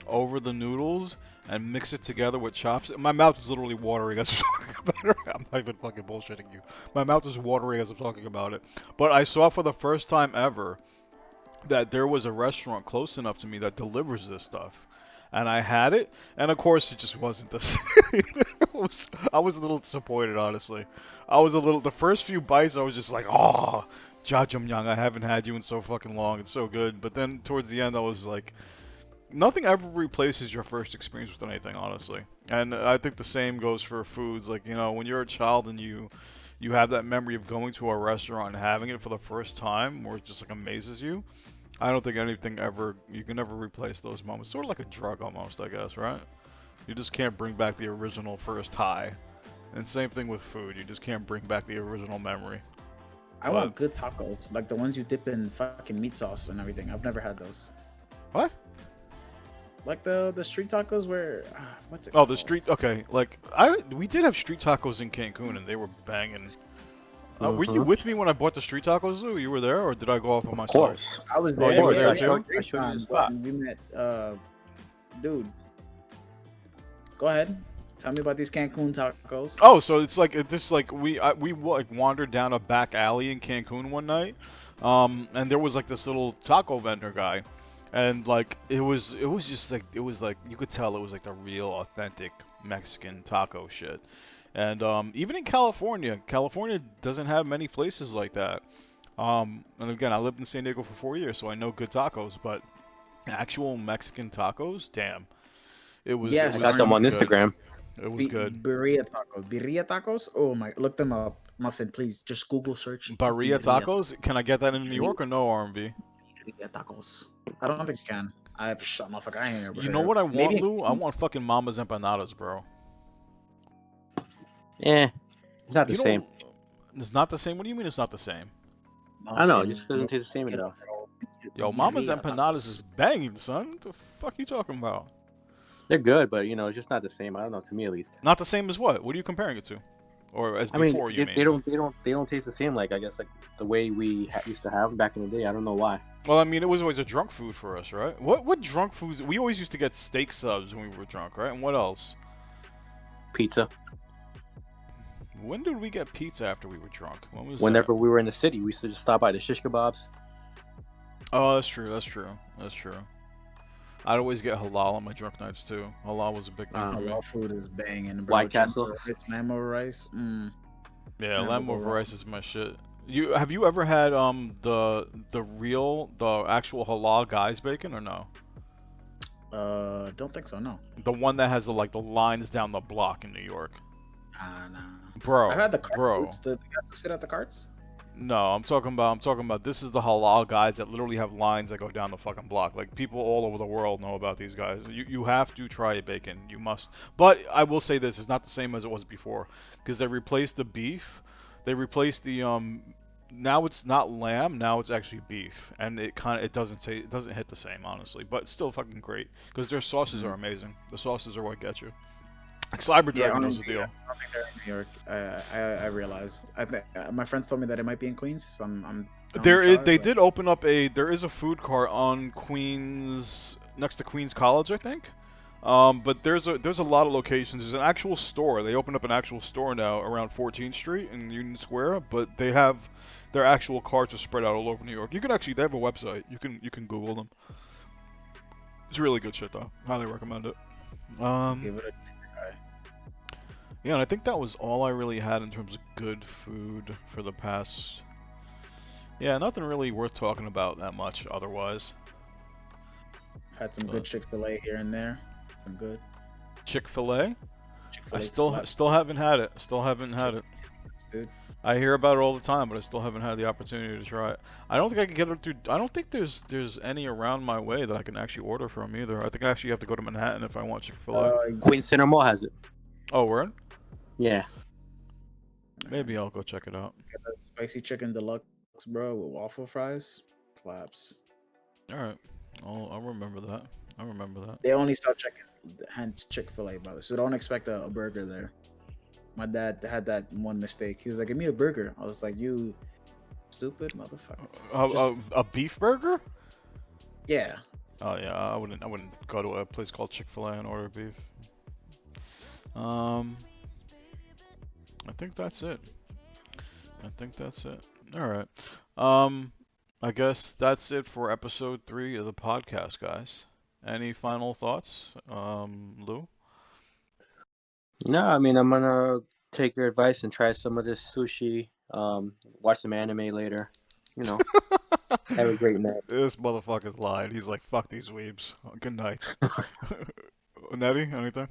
over the noodles and mix it together with chops. My mouth is literally watering as I'm talking about it. I'm not even fucking bullshitting you. My mouth is watering as I'm talking about it. But I saw for the first time ever that there was a restaurant close enough to me that delivers this stuff. And I had it, and of course it just wasn't the same. I was a little disappointed, honestly. The first few bites, I was just like, oh, jjajangmyeon, I haven't had you in so fucking long, it's so good. But then towards the end, I was like, nothing ever replaces your first experience with anything, honestly. And I think the same goes for foods. Like, when you're a child and you have that memory of going to a restaurant and having it for the first time, where it just like amazes you. I don't think you can never replace those moments. Sort of like a drug almost, I guess, right? You just can't bring back the original first high. And same thing with food. You just can't bring back the original memory. I want good tacos, like the ones you dip in fucking meat sauce and everything. I've never had those. What? Like the street tacos where what's it Oh, called? the street. Okay, like we did have street tacos in Cancun, and they were banging. Were you with me when I bought the street tacos, Lou? You were there, or did I go off on myself? Of course. I was Oh, there. you were yeah, there I too? had a great I showed you the time, spot. but we met dude. Go ahead. Tell me about these Cancun tacos. Oh, so it's like we wandered down a back alley in Cancun one night, and there was like this little taco vendor guy, and like it was just like you could tell it was like the real authentic Mexican taco shit, and even in California doesn't have many places like that. And again, I lived in San Diego for 4 years, so I know good tacos, but actual Mexican tacos, damn, it was. Yes, it I was got them on fucking good. Instagram. It was good. Birria tacos. Birria tacos? Oh my! Look them up, Muffin. Please, just Google search. Barilla tacos? Can I get that in New York or no, RMV? Birria tacos. I don't think you can. Motherfucker, I ain't never You heard know of what I it. want, Maybe in Lou? I Queens. want fucking Mama's empanadas, bro. Yeah, it's not the You same. know, it's not the same. What do you mean it's not the same? I know, it Muffin, just doesn't taste the same get anymore. up, bro. Yo, Mama's Birria empanadas is tacos. banging, son. What the fuck you talking about? They're good, but you know, it's just not the same. I don't know, to me at least. Not the same as what? What are you comparing it to? Or as I mean, before, you they mean? don't taste the same. Like I guess like the way we used to have them back in the day. I don't know why. Well, I mean, it was always a drunk food for us, right? What drunk foods? We always used to get steak subs when we were drunk, right? And what else? Pizza. When did we get pizza after we were drunk? When was Whenever that? we were in the city, we used to just stop by the shish kebabs. Oh, that's true. That's true. That's true. I'd always get halal on my drunk nights too. Halal was a big thing for me. Halal food is banging, bro. White Castle. Lamb over rice. Yeah, Never lamb go over wrong. rice is my shit. Have you ever had the actual halal guy's bacon or no? Don't think so. No. The one that has the lines down the block in New York. Nah. Bro, I've had the cart bro. foods, the guys who sit at the carts. No, I'm talking about this is the halal guys that literally have lines that go down the fucking block. Like people all over the world know about these guys. You have to try bacon. You must. But I will say this, it's not the same as it was before because they replaced the beef. They replaced the now it's not lamb, now it's actually beef, and it doesn't hit the same honestly, but it's still fucking great because their sauces are amazing. The sauces are what get you. Cyber Dragon knows the deal. I don't think they're in New York. I realized. I think my friends told me that it might be in Queens, so I'm down to try, They but- did open up there is a food cart on Queens next to Queens College, I think. But there's a lot of locations. There's an actual store. They opened up an actual store now around 14th Street in Union Square, but they have their actual carts are spread out all over New York. They have a website. You can Google them. It's really good shit though. Highly recommend it. Give it a try. Yeah, and I think that was all I really had in terms of good food for the past. Yeah, nothing really worth talking about that much otherwise. Had some good Chick-fil-A here and there. Some good Chick-fil-A? Chick-fil-A. I still haven't had it. Still haven't had it. Dude. I hear about it all the time, but I still haven't had the opportunity to try it. I don't think I can get it through. I don't think there's any around my way that I can actually order from either. I think I actually have to go to Manhattan if I want Chick-fil-A. Queens Center Mall has it. Oh, word? Yeah. Maybe I'll go check it out. Get a spicy chicken deluxe, bro, with waffle fries. Slaps. All right, I'll remember that. I remember that. They only sell chicken, hence Chick-fil-A, brother. So don't expect a burger there. My dad had that one mistake. He was like, "Give me a burger." I was like, "You stupid motherfucker." A beef burger? Yeah. Oh yeah, I wouldn't go to a place called Chick-fil-A and order beef. I think that's it. All right. I guess that's it for episode 3 of the podcast, guys. Any final thoughts, Lou? No, I mean I'm gonna take your advice and try some of this sushi. Watch some anime later. You know, have a great night. This motherfucker's lied. He's like, fuck these weebs. Good night. Nettie, anything?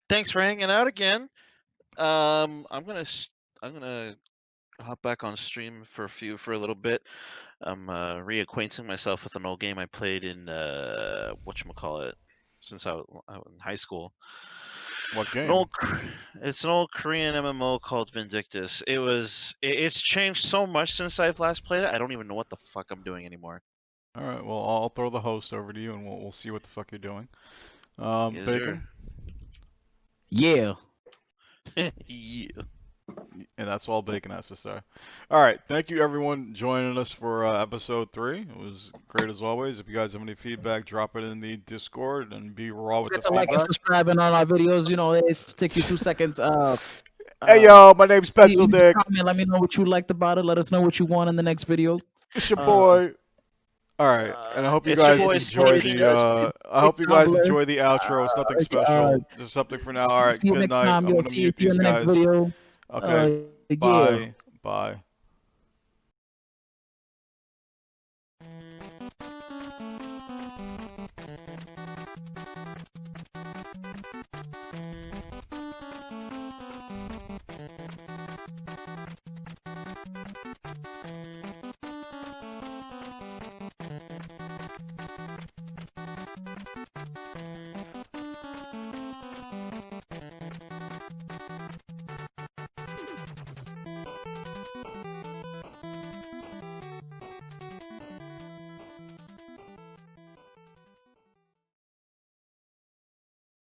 Thanks for hanging out again. I'm gonna hop back on stream for a little bit. I'm reacquainting myself with an old game I played in whatchamacallit since I was in high school. What game? It's an old Korean MMO called Vindictus. It's changed so much since I've last played it. I don't even know what the fuck I'm doing anymore. All right. Well, I'll throw the host over to you, and we'll see what the fuck you're doing. Yes, Bacon. Yeah. Yeah. And that's all Bacon has to say. All right, thank you everyone joining us for episode 3. It was great as always. If you guys have any feedback, drop it in the Discord and be raw with the Forget to like and feedback. subscribe on all our videos. You know, it takes you 2 seconds. Hey yo, my name's Pencil leave a Dick. comment, let me know what you liked about it. Let us know what you want in the next video. It's your boy. All right, and I hope you It's your guys boy, enjoy Sporty. the. I hope you guys Tumblr. enjoy the outro. It's nothing special. Just something for now. All right, See you good next night. time. I'm Yo, gonna see you mute in these the next guys. video. Okay. Yeah. Bye. Bye.